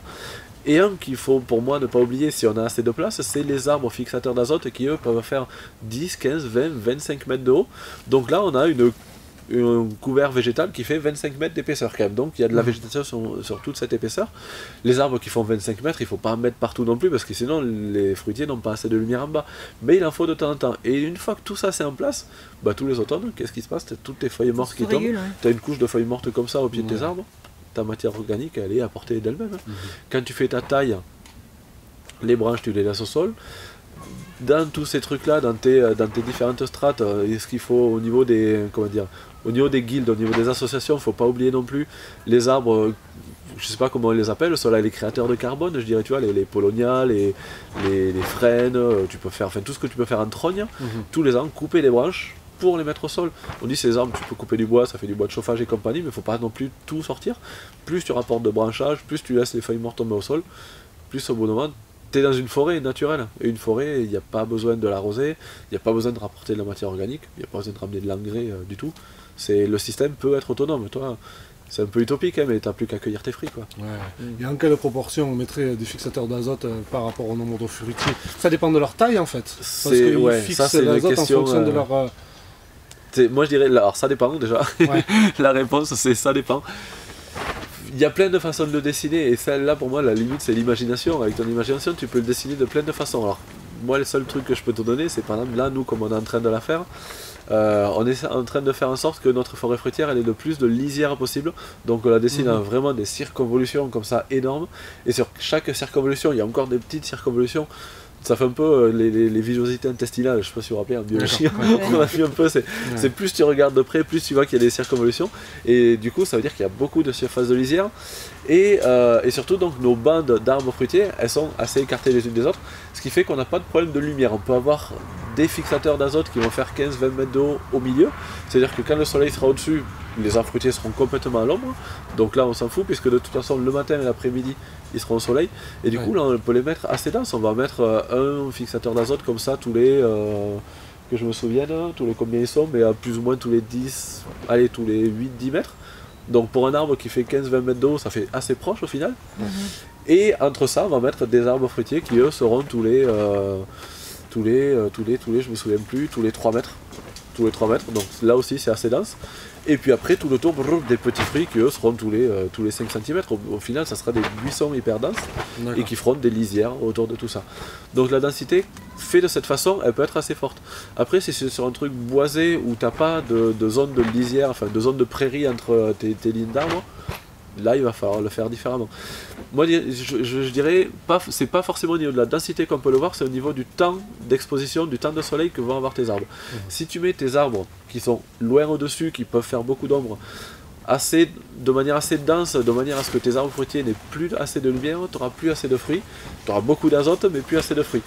E: Et un qu'il faut pour moi ne pas oublier si on a assez de place, c'est les arbres fixateurs d'azote qui eux peuvent faire 10, 15, 20, 25 mètres de haut. Donc là on a un couvert végétal qui fait 25 mètres d'épaisseur quand même. Donc il y a de la végétation sur toute cette épaisseur. Les arbres qui font 25 mètres, il ne faut pas en mettre partout non plus parce que sinon les fruitiers n'ont pas assez de lumière en bas. Mais il en faut de temps en temps. Et une fois que tout ça c'est en place, tous les automnes, qu'est-ce qui se passe? Toutes les feuilles mortes qui tombent. Tu as une couche de feuilles mortes comme ça au pied de tes arbres. Ta matière organique elle est apportée d'elle-même. Quand tu fais ta taille, les branches tu les laisses au sol. Dans tous ces trucs là, dans tes différentes strates, ce qu'il faut au niveau des au niveau des guildes, au niveau des associations, il ne faut pas oublier non plus les arbres, je sais pas comment on les appelle, ceux-là les créateurs de carbone, je dirais, tu vois, les paulownias, les frênes, tu peux faire, tout ce que tu peux faire en trogne, tous les ans, couper les branches pour les mettre au sol. On dit ces arbres, tu peux couper du bois, ça fait du bois de chauffage et compagnie, mais il ne faut pas non plus tout sortir. Plus tu rapportes de branchage, plus tu laisses les feuilles mortes tomber au sol, plus au bout d'un moment, tu es dans une forêt naturelle. Et une forêt, il n'y a pas besoin de l'arroser, il n'y a pas besoin de rapporter de la matière organique, il n'y a pas besoin de ramener de l'engrais du tout. Le système peut être autonome. Toi, c'est un peu utopique, mais tu n'as plus qu'à cueillir tes fruits, quoi.
B: Ouais. Et en quelle proportion on mettrait des fixateurs d'azote par rapport au nombre de fruitiers? Ça dépend de leur taille en fait. Parce qu'ils fixent l'azote en fonction de leur...
E: Moi je dirais, alors ça dépend déjà, la réponse c'est ça dépend. Il y a plein de façons de le dessiner et celle-là pour moi la limite c'est l'imagination. Avec ton imagination tu peux le dessiner de plein de façons. Alors moi le seul truc que je peux te donner c'est par exemple là nous comme on est en train de la faire, on est en train de faire en sorte que notre forêt fruitière elle ait le plus de lisière possible. Donc on la dessine en vraiment des circonvolutions comme ça énormes et sur chaque circonvolution il y a encore des petites circonvolutions. Ça fait un peu les villosités intestinales, je sais pas si vous vous rappelez en biologie, on a vu un peu, c'est plus tu regardes de près, plus tu vois qu'il y a des circonvolutions, et du coup ça veut dire qu'il y a beaucoup de surface de lisière, et surtout donc nos bandes d'arbres fruitiers, elles sont assez écartées les unes des autres, ce qui fait qu'on n'a pas de problème de lumière. On peut avoir des fixateurs d'azote qui vont faire 15-20 mètres de haut au milieu, c'est-à-dire que quand le soleil sera au-dessus, les arbres fruitiers seront complètement à l'ombre, donc là on s'en fout puisque de toute façon le matin et l'après-midi ils seront au soleil, et du coup là on peut les mettre assez denses. On va mettre un fixateur d'azote comme ça tous les, que je me souvienne, tous les combien ils sont, mais plus ou moins tous les 10, allez tous les 8-10 mètres. Donc pour un arbre qui fait 15-20 mètres de haut, ça fait assez proche au final. Et entre ça on va mettre des arbres fruitiers qui eux seront tous les, je me souviens plus, tous les 3 mètres. Tous les 3 mètres, donc là aussi c'est assez dense. Et puis après tout le tour des petits fruits qui eux seront tous les 5 cm. Au final ça sera des buissons hyper denses et qui feront des lisières autour de tout ça. Donc la densité fait de cette façon elle peut être assez forte. Après si c'est sur un truc boisé où t'as pas de zone de lisière, enfin de zone de prairie entre tes lignes d'arbres, là il va falloir le faire différemment. Moi je dirais, c'est pas forcément au niveau de la densité qu'on peut le voir, c'est au niveau du temps d'exposition, du temps de soleil que vont avoir tes arbres. Si tu mets tes arbres qui sont loin au-dessus, qui peuvent faire beaucoup d'ombre, de manière assez dense, de manière à ce que tes arbres fruitiers n'aient plus assez de lumière, tu n'auras plus assez de fruits, tu auras beaucoup d'azote mais plus assez de fruits.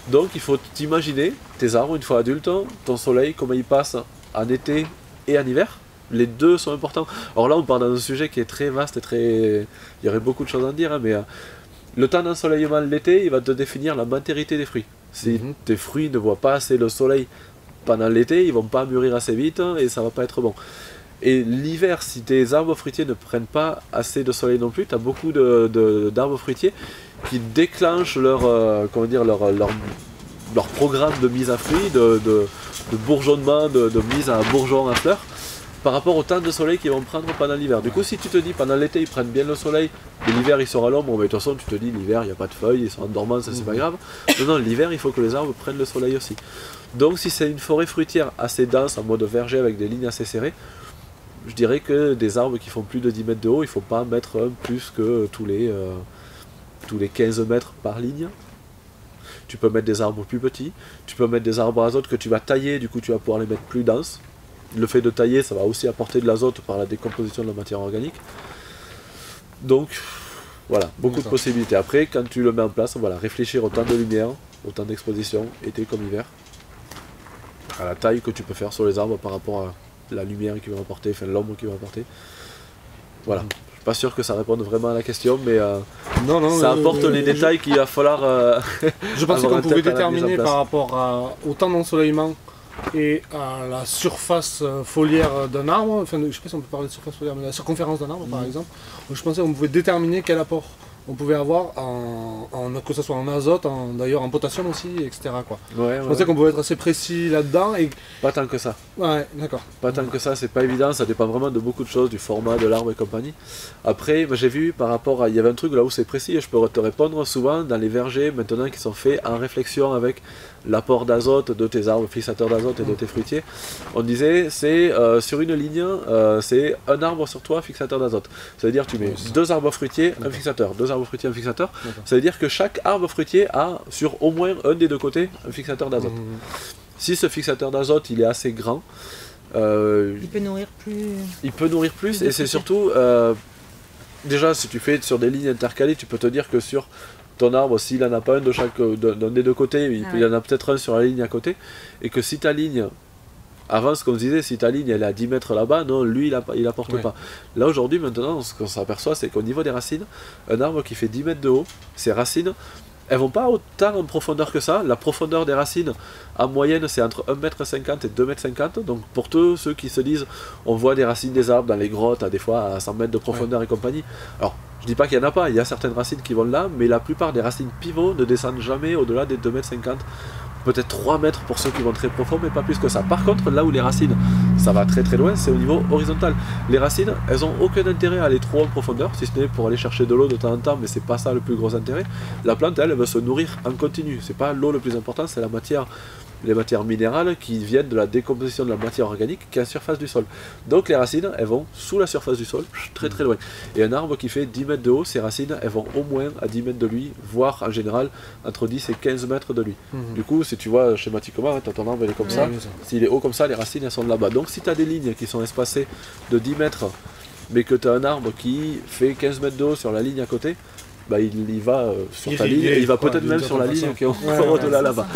E: Donc il faut t'imaginer tes arbres une fois adultes, ton soleil, comment il passe en été et en hiver. Les deux sont importants. Alors là on part dans un sujet qui est très vaste et il y aurait beaucoup de choses à en dire, mais le temps d'ensoleillement l'été il va te définir la matérité des fruits. Si tes fruits ne voient pas assez le soleil pendant l'été, ils vont pas mûrir assez vite et ça va pas être bon. Et l'hiver, si tes arbres fruitiers ne prennent pas assez de soleil non plus, tu as beaucoup d'arbres fruitiers qui déclenchent leur programme de mise à fruit, de bourgeonnement, de mise à bourgeon à fleurs, par rapport au temps de soleil qu'ils vont prendre pendant l'hiver. Du coup, si tu te dis pendant l'été ils prennent bien le soleil, et l'hiver ils sont à l'ombre, bon, mais de toute façon tu te dis l'hiver il n'y a pas de feuilles, ils sont en dormance, c'est pas grave. Non, l'hiver il faut que les arbres prennent le soleil aussi. Donc si c'est une forêt fruitière assez dense, en mode verger avec des lignes assez serrées, je dirais que des arbres qui font plus de 10 mètres de haut, il ne faut pas mettre un plus que tous les 15 mètres par ligne. Tu peux mettre des arbres plus petits, tu peux mettre des arbres à azote que tu vas tailler, du coup tu vas pouvoir les mettre plus denses. Le fait de tailler, ça va aussi apporter de l'azote par la décomposition de la matière organique. Donc, voilà, beaucoup de possibilités. Après, quand tu le mets en place, voilà, réfléchir au temps de lumière, au temps d'exposition, été comme hiver, à la taille que tu peux faire sur les arbres par rapport à la lumière qu'ils vont apporter, enfin l'ombre qu'ils vont apporter. Voilà. Je suis pas sûr que ça réponde vraiment à la question, mais ça apporte les détails qu'il va falloir.
B: Je pensais qu'on pouvait déterminer par rapport au temps d'ensoleillement et à la surface foliaire d'un arbre, enfin je ne sais pas si on peut parler de surface foliaire, mais la circonférence d'un arbre par exemple. Donc, je pensais qu'on pouvait déterminer quel apport on pouvait avoir, que ce soit en azote, d'ailleurs en potassium aussi, etc. Quoi. Je pensais qu'on pouvait être assez précis là-dedans. Et...
E: Pas tant que ça.
B: Ouais, d'accord.
E: Pas tant que ça, c'est pas évident, ça dépend vraiment de beaucoup de choses, du format de l'arbre et compagnie. Après, j'ai vu par rapport à... Il y avait un truc là où c'est précis et je peux te répondre souvent dans les vergers maintenant qui sont faits en réflexion avec l'apport d'azote de tes arbres fixateurs d'azote et de tes fruitiers. On disait, c'est sur une ligne, c'est un arbre sur toi fixateur d'azote. Ça veut dire tu mets deux arbres fruitiers, un fixateur, deux arbres fruitiers, un fixateur. Ça veut dire que chaque arbre fruitier a sur au moins un des deux côtés un fixateur d'azote. Si ce fixateur d'azote il est assez grand,
D: il peut nourrir plus.
E: Il peut nourrir plus et c'est surtout, déjà si tu fais sur des lignes intercalées, tu peux te dire que sur ton arbre, s'il n'en a pas un d'un des deux côtés, il en a peut-être un sur la ligne à côté, et que si ta ligne, avant ce qu'on disait, si ta ligne elle est à 10 mètres là-bas, non, lui il apporte pas. Là aujourd'hui, maintenant, ce qu'on s'aperçoit, c'est qu'au niveau des racines, un arbre qui fait 10 mètres de haut, ses racines, elles vont pas autant en profondeur que ça. La profondeur des racines, en moyenne, c'est entre 1,50 m et 2,50 m. Donc pour tous ceux qui se disent, on voit des racines des arbres dans les grottes, des fois à 100 mètres de profondeur et compagnie. Alors, je dis pas qu'il n'y en a pas, il y a certaines racines qui vont là, mais la plupart des racines pivots ne descendent jamais au-delà des 2,50 m. Peut-être 3 mètres pour ceux qui vont très profond, mais pas plus que ça. Par contre, là où les racines, ça va très très loin, c'est au niveau horizontal. Les racines, elles n'ont aucun intérêt à aller trop en profondeur, si ce n'est pour aller chercher de l'eau de temps en temps, mais c'est pas ça le plus gros intérêt. La plante, elle veut se nourrir en continu. C'est pas l'eau le plus important, c'est la matière, les matières minérales qui viennent de la décomposition de la matière organique qui est à la surface du sol. Donc les racines, elles vont sous la surface du sol, très très loin. Et un arbre qui fait 10 mètres de haut, ses racines, elles vont au moins à 10 mètres de lui, voire en général entre 10 et 15 mètres de lui. Du coup, si tu vois schématiquement, ton arbre il est comme ça, s'il est haut comme ça, les racines elles sont là-bas. Donc si tu as des lignes qui sont espacées de 10 mètres, mais que tu as un arbre qui fait 15 mètres de haut sur la ligne à côté, bah, il va sur ta ligne, et il va peut-être même sur la ligne qui est encore au-delà là-bas.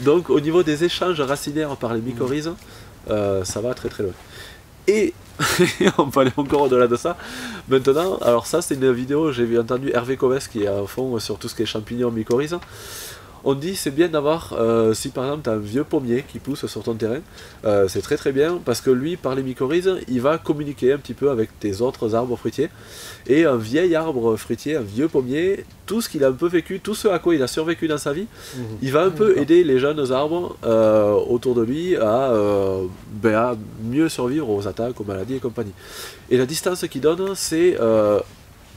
E: Donc au niveau des échanges racinaires par les mycorhizes, ça va très très loin. Et on peut aller encore au-delà de ça. Maintenant, alors ça c'est une vidéo, j'ai entendu Hervé Coves qui est à fond sur tout ce qui est champignons, mycorhizes. On dit c'est bien d'avoir, si par exemple tu as un vieux pommier qui pousse sur ton terrain, c'est très très bien parce que lui, par les mycorhizes, il va communiquer un petit peu avec tes autres arbres fruitiers. Et un vieil arbre fruitier, un vieux pommier, tout ce qu'il a un peu vécu, tout ce à quoi il a survécu dans sa vie, il va un peu aider les jeunes arbres autour de lui à mieux survivre aux attaques, aux maladies et compagnie. Et la distance qu'il donne, c'est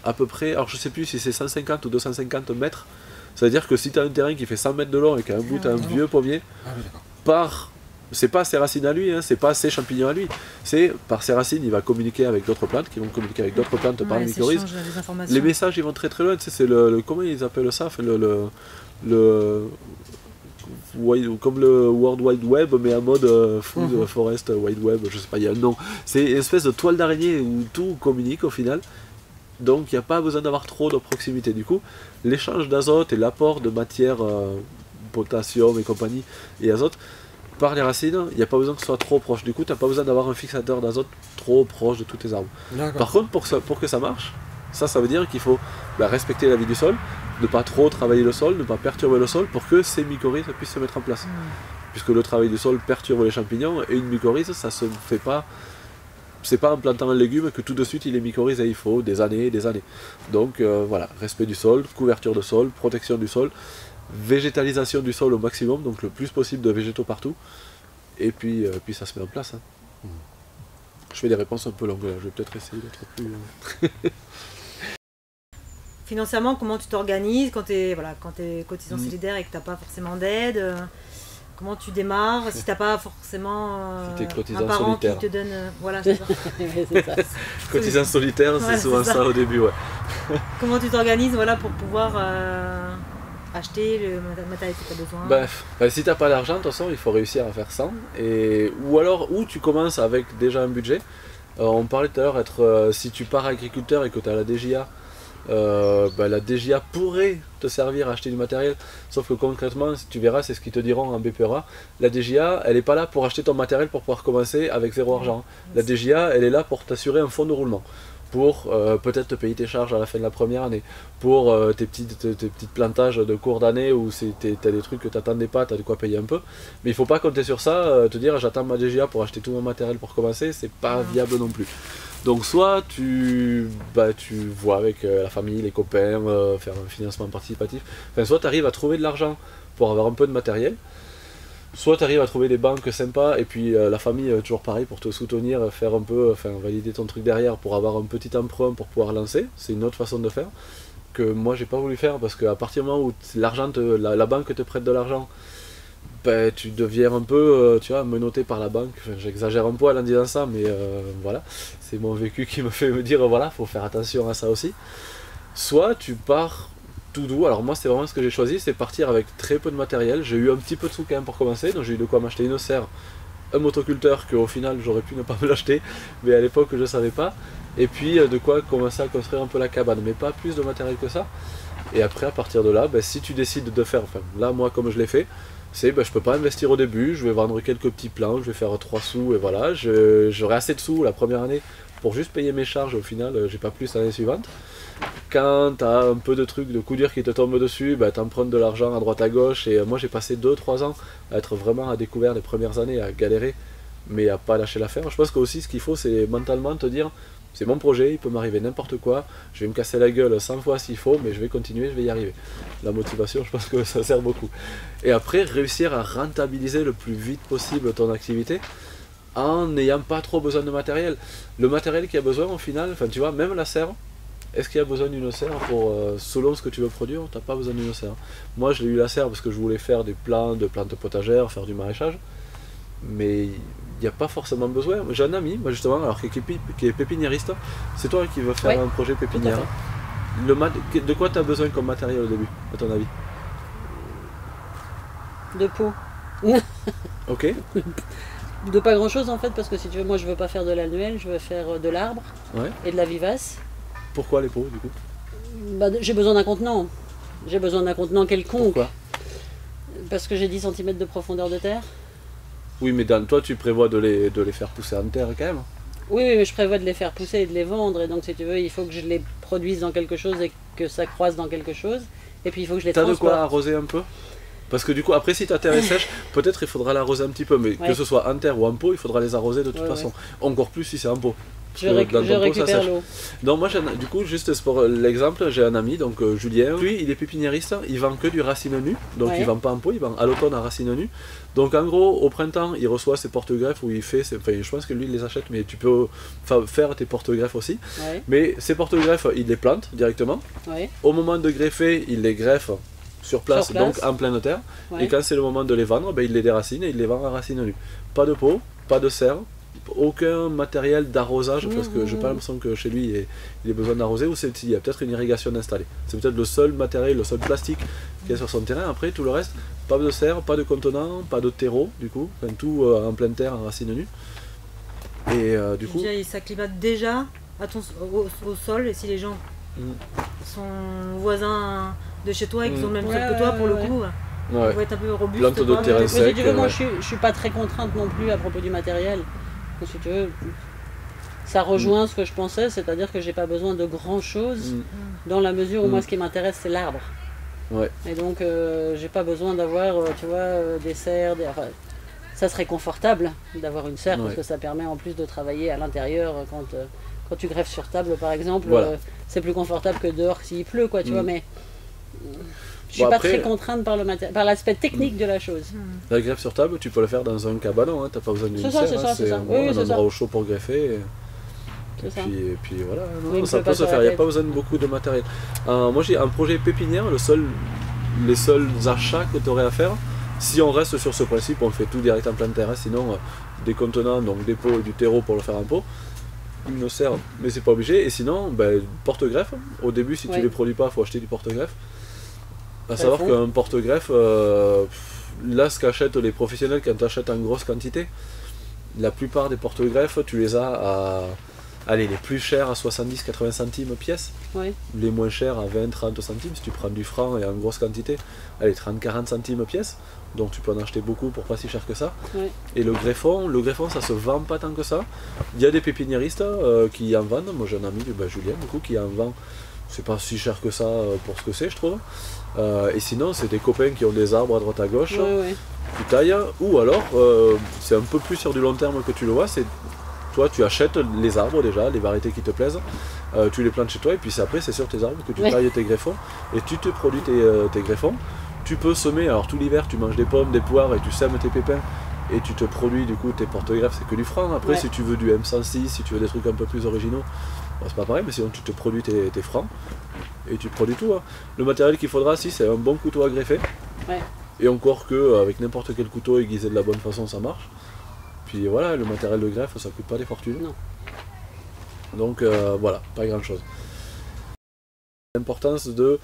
E: à peu près, alors je sais plus si c'est 150 ou 250 mètres. C'est-à-dire que si tu as un terrain qui fait 100 mètres de long et qu'à un bout tu as un vieux pommier, c'est pas ses racines à lui, hein, c'est pas ses champignons à lui, c'est par ses racines il va communiquer avec d'autres plantes qui vont communiquer avec d'autres plantes par les mycorhizes. Les messages ils vont très très loin, tu sais, c'est comment ils appellent ça, enfin, comme le World Wide Web mais en mode Food Forest Wide Web, je sais pas, il y a un nom. C'est une espèce de toile d'araignée où tout communique au final. Donc il n'y a pas besoin d'avoir trop de proximité. Du coup, l'échange d'azote et l'apport de matière, potassium et compagnie, et azote, par les racines, il n'y a pas besoin que ce soit trop proche. Du coup, tu n'as pas besoin d'avoir un fixateur d'azote trop proche de tous tes arbres. Par contre, pour que ça marche, ça veut dire qu'il faut respecter la vie du sol, ne pas trop travailler le sol, ne pas perturber le sol pour que ces mycorhizes puissent se mettre en place. Puisque le travail du sol perturbe les champignons, et une mycorhize, ça se fait pas c'est pas en plantant un légume que tout de suite il est mycorhize, il faut des années et des années. Donc voilà, respect du sol, couverture de sol, protection du sol, végétalisation du sol au maximum, donc le plus possible de végétaux partout, et puis ça se met en place. Hein. Je fais des réponses un peu longues là, je vais peut-être essayer d'être plus...
D: Financièrement, comment tu t'organises quand tu es cotisant solidaire et que tu n'as pas forcément d'aide comment tu démarres si tu n'as pas forcément un parent
E: solitaire.
D: Qui te donne... voilà, c'est ça.
E: Cotisant solitaire, c'est souvent ça au début, ouais.
D: Comment tu t'organises pour pouvoir acheter le matériel que tu as besoin
E: si tu n'as pas d'argent, de toute façon, il faut réussir à faire ça. Ou tu commences avec déjà un budget. On parlait tout à l'heure, si tu pars agriculteur et que tu as la DJA, la DJA pourrait te servir à acheter du matériel, sauf que concrètement, tu verras, c'est ce qu'ils te diront en BPRA, la DJA, elle n'est pas là pour acheter ton matériel pour pouvoir commencer avec zéro argent. La DJA, elle est là pour t'assurer un fonds de roulement, pour peut-être te payer tes charges à la fin de la première année, pour tes petites plantages de cours d'année où tu as des trucs que tu n'attendais pas, tu as de quoi payer un peu, mais il ne faut pas compter sur ça, te dire j'attends ma DJA pour acheter tout mon matériel pour commencer, c'est pas viable non plus. Donc soit tu vois avec la famille, les copains, faire un financement participatif, soit tu arrives à trouver de l'argent pour avoir un peu de matériel, soit tu arrives à trouver des banques sympas et puis la famille toujours pareil pour te soutenir, faire un peu, valider ton truc derrière pour avoir un petit emprunt pour pouvoir lancer, c'est une autre façon de faire que moi j'ai pas voulu faire parce qu'à partir du moment où l'argent la banque te prête de l'argent, tu deviens un peu menotté par la banque, j'exagère un poil en disant ça mais voilà, c'est mon vécu qui me fait me dire voilà, faut faire attention à ça aussi. Soit tu pars tout doux, alors moi c'est vraiment ce que j'ai choisi, c'est partir avec très peu de matériel, j'ai eu un petit peu de sous quand même pour commencer, donc j'ai eu de quoi m'acheter une serre, un motoculteur qu'au final j'aurais pu ne pas me l'acheter, mais à l'époque je savais pas, et puis de quoi commencer à construire un peu la cabane, mais pas plus de matériel que ça. Et après à partir de là, si tu décides de faire, là moi comme je l'ai fait, c'est je peux pas investir au début, je vais vendre quelques petits plans, je vais faire 3 sous et voilà, j'aurai assez de sous la première année pour juste payer mes charges, au final j'ai pas plus l'année suivante. Quand tu as un peu de trucs de coups durs qui te tombent dessus, tu empruntes de l'argent à droite à gauche, et moi j'ai passé 2-3 ans à être vraiment à découvert les premières années, à galérer, mais à pas lâcher l'affaire. Je pense que aussi ce qu'il faut c'est mentalement te dire c'est mon projet, il peut m'arriver n'importe quoi, je vais me casser la gueule 100 fois s'il faut, mais je vais continuer, je vais y arriver. La motivation, je pense que ça sert beaucoup. Et après, réussir à rentabiliser le plus vite possible ton activité en n'ayant pas trop besoin de matériel. Le matériel qu'il y a besoin au final, tu vois, même la serre, est-ce qu'il y a besoin d'une serre pour, selon ce que tu veux produire, tu n'as pas besoin d'une serre. Moi je l'ai eu la serre parce que je voulais faire des plants de plantes potagères, faire du maraîchage, mais il n'y a pas forcément besoin. J'ai un ami, moi justement, alors, qui est pépiniériste. C'est toi qui veux faire un projet pépinière. De quoi tu as besoin comme matériel au début, à ton avis?
C: De peau.
E: Ok.
C: De pas grand chose en fait, parce que si tu veux, moi je veux pas faire de l'annuel, je veux faire de l'arbre et de la vivace.
E: Pourquoi les peaux du coup?
C: J'ai besoin d'un contenant. J'ai besoin d'un contenant quelconque.
E: Pourquoi?
C: Parce que j'ai 10 cm de profondeur de terre.
E: Oui, mais toi tu prévois de les faire pousser en terre quand même?
C: Oui, mais je prévois de les faire pousser et de les vendre, et donc si tu veux, il faut que je les produise dans quelque chose et que ça croise dans quelque chose, et puis il faut que je les transporte.
E: T'as de quoi arroser un peu? Parce que du coup, après si ta terre est sèche, peut-être il faudra l'arroser un petit peu, mais que ce soit en terre ou en pot, il faudra les arroser de toute façon. Encore plus si c'est en pot.
C: Je récupère l'eau.
E: Donc moi, du coup, juste pour l'exemple, j'ai un ami, donc Julien, lui il est pépiniériste, il vend que du racine nue, donc il vend pas en pot, il vend à l'automne en racine nue. Donc en gros, au printemps, il reçoit ses porte-greffes où il fait, je pense que lui il les achète, mais tu peux faire tes porte-greffes aussi. Mais ces porte-greffes, il les plante directement. Au moment de greffer, il les greffe sur place, donc en pleine terre. Et quand c'est le moment de les vendre, il les déracine et il les vend en racine nue. Pas de pot, pas de serre, aucun matériel d'arrosage, parce que j'ai pas l'impression que chez lui il ait besoin d'arroser, ou il y a peut-être une irrigation installée. C'est peut-être le seul matériel, le seul plastique qu'il y a sur son terrain. Après tout le reste, pas de serre, pas de contenant, pas de terreau du coup, tout en pleine terre en racine nue. Et du coup...
D: il s'acclimate déjà au sol, et si les gens sont voisins de chez toi et qu'ils ont le même sol que toi, pour le coup... On va être un peu robuste.
E: Plante de terrain sec.
C: Mais si tu veux, moi je suis pas très contrainte non plus à propos du matériel. Si tu veux, ça rejoint ce que je pensais, c'est-à-dire que j'ai pas besoin de grand chose dans la mesure où moi ce qui m'intéresse c'est l'arbre. Et donc j'ai pas besoin d'avoir des serres, ça serait confortable d'avoir une serre, parce
E: Ouais.
C: que ça permet en plus de travailler à l'intérieur quand tu greffes sur table par exemple,
E: Voilà.
C: c'est plus confortable que dehors s'il pleut, quoi, tu vois, mais je suis
E: Bon,
C: pas
E: après,
C: très contrainte par l'aspect technique de la chose.
E: La greffe sur table, tu peux le faire dans un cabanon, hein, t'as pas besoin d'une
C: C'est ça,
E: serre,
C: c'est ça,
E: hein,
C: c'est ça.
E: un,
C: Oui,
E: un
C: c'est
E: endroit
C: ça.
E: au chaud pour greffer.
C: C'est ça.
E: Et puis voilà, non,
C: Oui, il me
E: ça
C: fait
E: peut
C: pas
E: se
C: sur la
E: faire, il n'y a
C: tête.
E: pas besoin de beaucoup de matériel. Moi j'ai un projet pépinière, les seuls achats que tu aurais à faire, si on reste sur ce principe, on fait tout direct en plein terrain, sinon des contenants, donc des pots et du terreau pour le faire en pot, une serre, mais c'est pas obligé, et sinon, porte-greffe, au début si tu
C: Oui.
E: les produis pas, il faut acheter du porte-greffe. À
C: Ça
E: savoir
C: fond.
E: qu'un porte-greffe, là ce qu'achètent les professionnels quand tu achètes en grosse quantité, la plupart des porte-greffes, tu les as à... Allez, les plus chers à 70-80 centimes pièce,
C: Oui.
E: les moins chers à 20-30 centimes si tu prends du franc et en grosse quantité, allez, 30-40 centimes pièce, donc tu peux en acheter beaucoup pour pas si cher que ça.
C: Oui.
E: Et le greffon ça se vend pas tant que ça. Il y a des pépiniéristes qui en vendent, moi j'ai un ami, Julien, du coup, qui en vend, c'est pas si cher que ça pour ce que c'est, je trouve. Et sinon, c'est des copains qui ont des arbres à droite à gauche,
C: Oui.
E: tu tailles, ou alors, c'est un peu plus sur du long terme que tu le vois, c'est toi tu achètes les arbres déjà, les variétés qui te plaisent, tu les plantes chez toi et puis après c'est sur tes arbres que tu
C: Oui.
E: tailles tes greffons et tu te produis tes greffons. Tu peux semer, alors tout l'hiver tu manges des pommes, des poires et tu sèmes tes pépins et tu te produis du coup tes porte-greffes, c'est que du franc. Après
C: Ouais.
E: si tu veux du M106, si tu veux des trucs un peu plus originaux, c'est pas pareil, mais sinon tu te produis tes francs et tu produis tout. Hein. Le matériel qu'il faudra, si c'est un bon couteau à greffer.
C: Ouais.
E: Et encore que avec n'importe quel couteau aiguisé de la bonne façon ça marche. Puis voilà, le matériel de greffe ça coûte pas des fortunes.
C: Non.
E: Donc voilà, pas grand chose. L'importance de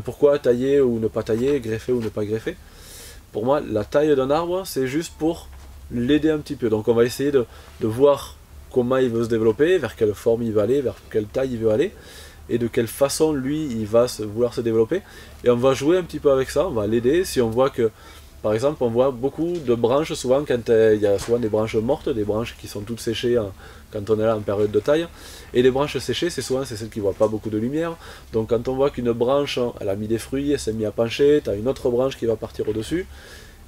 E: pourquoi tailler ou ne pas tailler, greffer ou ne pas greffer. Pour moi, la taille d'un arbre, c'est juste pour l'aider un petit peu. Donc on va essayer de voir comment il veut se développer, vers quelle forme il va aller, vers quelle taille il veut aller, et de quelle façon lui il va vouloir se développer. Et on va jouer un petit peu avec ça, on va l'aider. Si on voit que, par exemple, on voit beaucoup de branches, souvent quand il y a souvent des branches mortes, des branches qui sont toutes séchées quand on est là en période de taille. Et les branches séchées, c'est celles qui ne voient pas beaucoup de lumière. Donc quand on voit qu'une branche, elle a mis des fruits, elle s'est mise à pencher, tu as une autre branche qui va partir au-dessus.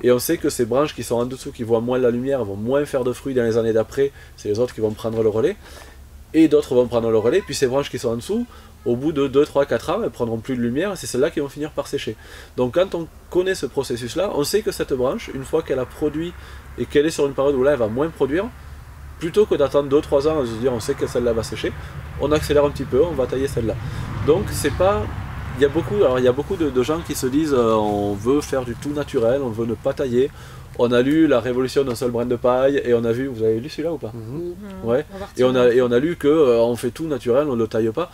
E: Et on sait que ces branches qui sont en dessous, qui voient moins la lumière, vont moins faire de fruits dans les années d'après, c'est les autres qui vont prendre le relais. Et d'autres vont prendre le relais, puis ces branches qui sont en dessous, au bout de 2, 3, 4 ans, elles ne prendront plus de lumière et c'est celles-là qui vont finir par sécher. Donc quand on connaît ce processus-là, on sait que cette branche, une fois qu'elle a produit et qu'elle est sur une période où là elle va moins produire, plutôt que d'attendre 2-3 ans et de se dire on sait que celle-là va sécher, on accélère un petit peu, on va tailler celle-là. Donc c'est pas... Il y a beaucoup de gens qui se disent on veut faire du tout naturel, on veut ne pas tailler. On a lu La Révolution d'un seul brin de paille et on a vu, vous avez lu celui-là ou pas? Ouais. Et on a lu que on fait tout naturel, on ne le taille pas.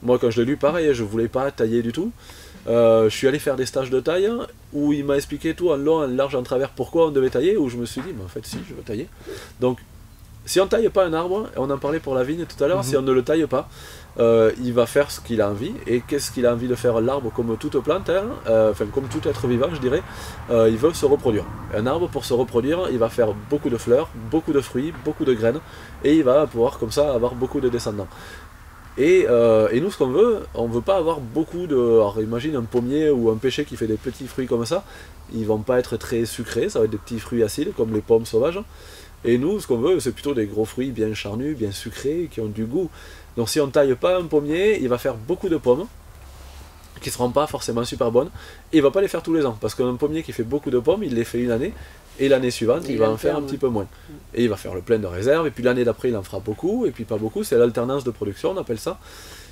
E: Moi quand je l'ai lu pareil, je voulais pas tailler du tout. Je suis allé faire des stages de taille où il m'a expliqué tout en long, en large, en travers pourquoi on devait tailler, où je me suis dit mais en fait si je veux tailler. Donc si on ne taille pas un arbre, et on en parlait pour la vigne tout à l'heure, si on ne le taille pas, il va faire ce qu'il a envie. Et qu'est-ce qu'il a envie de faire l'arbre comme toute plante, comme tout être vivant je dirais, il veut se reproduire. Un arbre pour se reproduire, il va faire beaucoup de fleurs, beaucoup de fruits, beaucoup de graines, et il va pouvoir comme ça avoir beaucoup de descendants. Et nous ce qu'on veut, on ne veut pas avoir beaucoup de... Alors imagine un pommier ou un pêcher qui fait des petits fruits comme ça, ils vont pas être très sucrés, ça va être des petits fruits acides comme les pommes sauvages. Et nous, ce qu'on veut, c'est plutôt des gros fruits bien charnus, bien sucrés, qui ont du goût. Donc si on ne taille pas un pommier, il va faire beaucoup de pommes, qui ne seront pas forcément super bonnes, et il ne va pas les faire tous les ans. Parce qu'un pommier qui fait beaucoup de pommes, il les fait une année, et l'année suivante, il va en faire un petit peu moins. Et il va faire le plein de réserves, et puis l'année d'après, il en fera beaucoup, et puis pas beaucoup. C'est l'alternance de production, on appelle ça.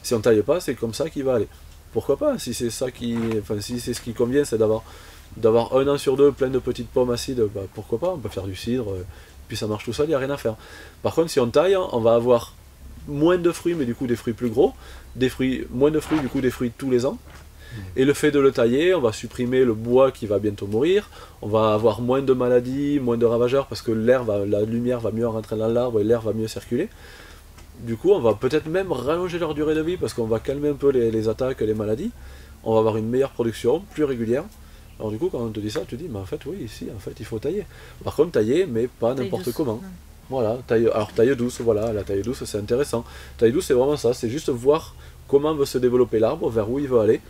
E: Si on ne taille pas, c'est comme ça qu'il va aller. Pourquoi pas? Si c'est ça si c'est ce qui convient, c'est d'avoir un an sur deux plein de petites pommes acides, pourquoi pas? On peut faire du cidre. Puis ça marche tout seul, il n'y a rien à faire. Par contre, si on taille, on va avoir moins de fruits, mais du coup des fruits plus gros, moins de fruits, du coup des fruits tous les ans. Et le fait de le tailler, on va supprimer le bois qui va bientôt mourir, on va avoir moins de maladies, moins de ravageurs, parce que la lumière va mieux rentrer dans l'arbre et l'air va mieux circuler. Du coup, on va peut-être même rallonger leur durée de vie, parce qu'on va calmer un peu les attaques, les maladies. On va avoir une meilleure production, plus régulière. Alors du coup, quand on te dit ça, tu te dis, mais en fait, oui, ici, en fait, il faut tailler. Par contre, tailler, mais pas n'importe comment. Voilà, taille douce, voilà, la taille douce, c'est intéressant. Taille douce, c'est vraiment ça, c'est juste voir comment veut se développer l'arbre, vers où il veut aller.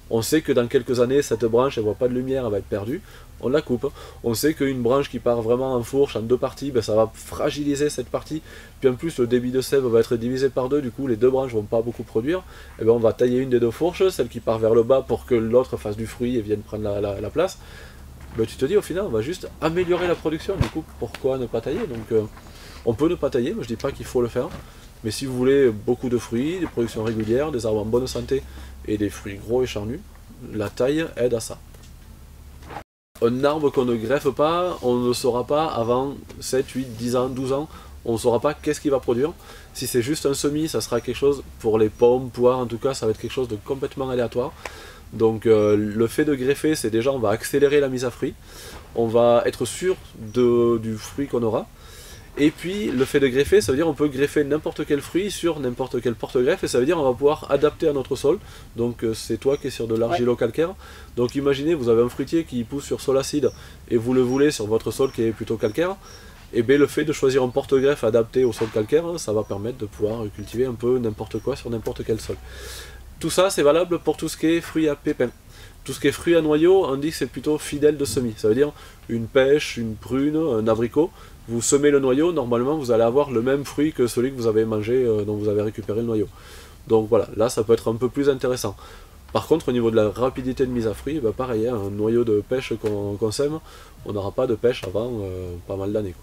E: On sait que dans quelques années, cette branche, elle ne voit pas de lumière, elle va être perdue. On la coupe. On sait qu'une branche qui part vraiment en fourche, en 2 parties, ben, ça va fragiliser cette partie. Puis en plus, le débit de sève va être divisé par 2, du coup, les 2 branches ne vont pas beaucoup produire. Et ben, on va tailler une des 2 fourches, celle qui part vers le bas pour que l'autre fasse du fruit et vienne prendre la place. Ben, tu te dis, au final, on va juste améliorer la production. Du coup, pourquoi ne pas tailler? Donc, on peut ne pas tailler, mais je ne dis pas qu'il faut le faire. Mais si vous voulez beaucoup de fruits, des productions régulières, des arbres en bonne santé et des fruits gros et charnus, la taille aide à ça. Un arbre qu'on ne greffe pas, on ne saura pas avant 7, 8, 10 ans, 12 ans, on ne saura pas qu'est-ce qu'il va produire. Si c'est juste un semis, ça sera quelque chose, pour les pommes, poires en tout cas, ça va être quelque chose de complètement aléatoire. Donc le fait de greffer, c'est déjà, on va accélérer la mise à fruit, on va être sûr du fruit qu'on aura. Et puis le fait de greffer, ça veut dire on peut greffer n'importe quel fruit sur n'importe quel porte-greffe, et ça veut dire on va pouvoir adapter à notre sol. Donc c'est toi qui es sur de l'argilo-calcaire. Donc imaginez, vous avez un fruitier qui pousse sur sol acide et vous le voulez sur votre sol qui est plutôt calcaire. Et bien le fait de choisir un porte-greffe adapté au sol calcaire, ça va permettre de pouvoir cultiver un peu n'importe quoi sur n'importe quel sol. Tout ça c'est valable pour tout ce qui est fruits à pépins. Tout ce qui est fruits à noyaux, on dit que c'est plutôt fidèle de semis. Ça veut dire une pêche, une prune, un abricot. Vous semez le noyau, normalement vous allez avoir le même fruit que celui que vous avez mangé, dont vous avez récupéré le noyau. Donc voilà, là ça peut être un peu plus intéressant. Par contre au niveau de la rapidité de mise à fruit, bah pareil, hein, un noyau de pêche qu'on sème, on n'aura pas de pêche avant pas mal d'années.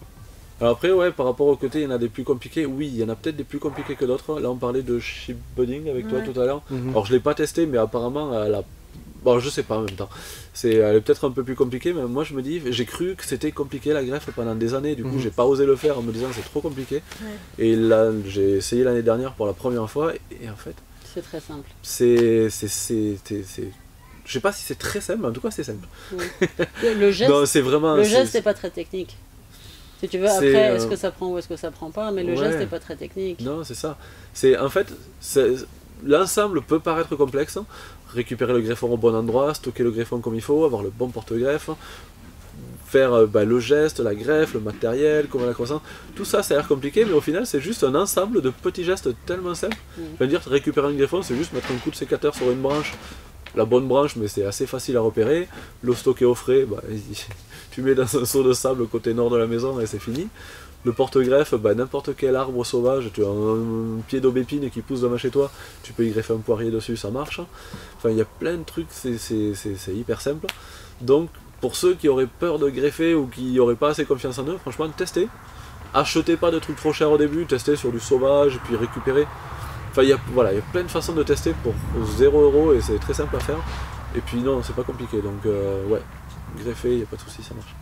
E: Alors après, ouais, par rapport au côté, il y en a des plus compliqués. Oui, il y en a peut-être des plus compliqués que d'autres. Là on parlait de chip budding avec toi tout à l'heure. Alors je ne l'ai pas testé, mais apparemment elle a... Bon, je sais pas en même temps. Elle est peut-être un peu plus compliquée, mais moi je me dis, j'ai cru que c'était compliqué la greffe pendant des années, du coup j'ai pas osé le faire en me disant c'est trop compliqué. Et là j'ai essayé l'année dernière pour la première fois, et en fait...
C: C'est très simple.
E: Je sais pas si c'est très simple, mais en tout cas c'est simple.
C: Le geste,
E: non, c'est vraiment...
C: Le geste n'est pas très technique. Si tu veux, après, est-ce que ça prend ou est-ce que ça prend pas, mais le geste n'est pas très technique.
E: Non, c'est ça. En fait, l'ensemble peut paraître complexe. Récupérer le greffon au bon endroit, stocker le greffon comme il faut, avoir le bon porte-greffe, faire le geste, la greffe, le matériel, comment la croissance, tout ça ça a l'air compliqué, mais au final c'est juste un ensemble de petits gestes tellement simples. Dire récupérer un greffon, c'est juste mettre un coup de sécateur sur une branche, la bonne branche, mais c'est assez facile à repérer. L'eau stockée au frais, tu mets dans un seau de sable côté nord de la maison et c'est fini. Le porte-greffe, n'importe quel arbre sauvage, tu as un pied d'aubépine qui pousse devant chez toi, tu peux y greffer un poirier dessus, ça marche. Enfin, il y a plein de trucs, c'est hyper simple. Donc, pour ceux qui auraient peur de greffer ou qui n'auraient pas assez confiance en eux, franchement, testez. Achetez pas de trucs trop chers au début, testez sur du sauvage, puis récupérez. Enfin, il y a plein de façons de tester pour 0 € et c'est très simple à faire. Et puis non, c'est pas compliqué, donc ouais, greffer, il n'y a pas de souci, ça marche.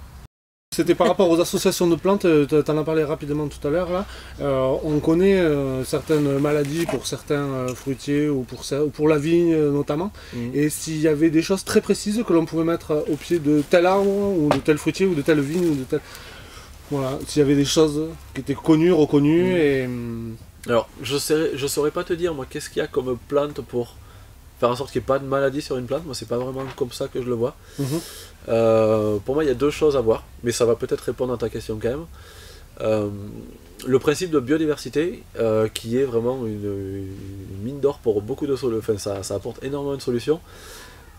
B: C'était par rapport aux associations de plantes, tu en as parlé rapidement tout à l'heure. On connaît certaines maladies pour certains fruitiers ou pour la vigne notamment. Et s'il y avait des choses très précises que l'on pouvait mettre au pied de tel arbre ou de tel fruitier ou de telle vigne ou de tel... Voilà, s'il y avait des choses qui étaient connues, reconnues et...
E: Alors, je saurais pas te dire, moi, qu'est-ce qu'il y a comme plante pour faire en sorte qu'il n'y ait pas de maladie sur une plante. Moi, c'est pas vraiment comme ça que je le vois. Pour moi, il y a 2 choses à voir, mais ça va peut-être répondre à ta question quand même. Le principe de biodiversité, qui est vraiment une mine d'or pour beaucoup de solutions, enfin, ça apporte énormément de solutions.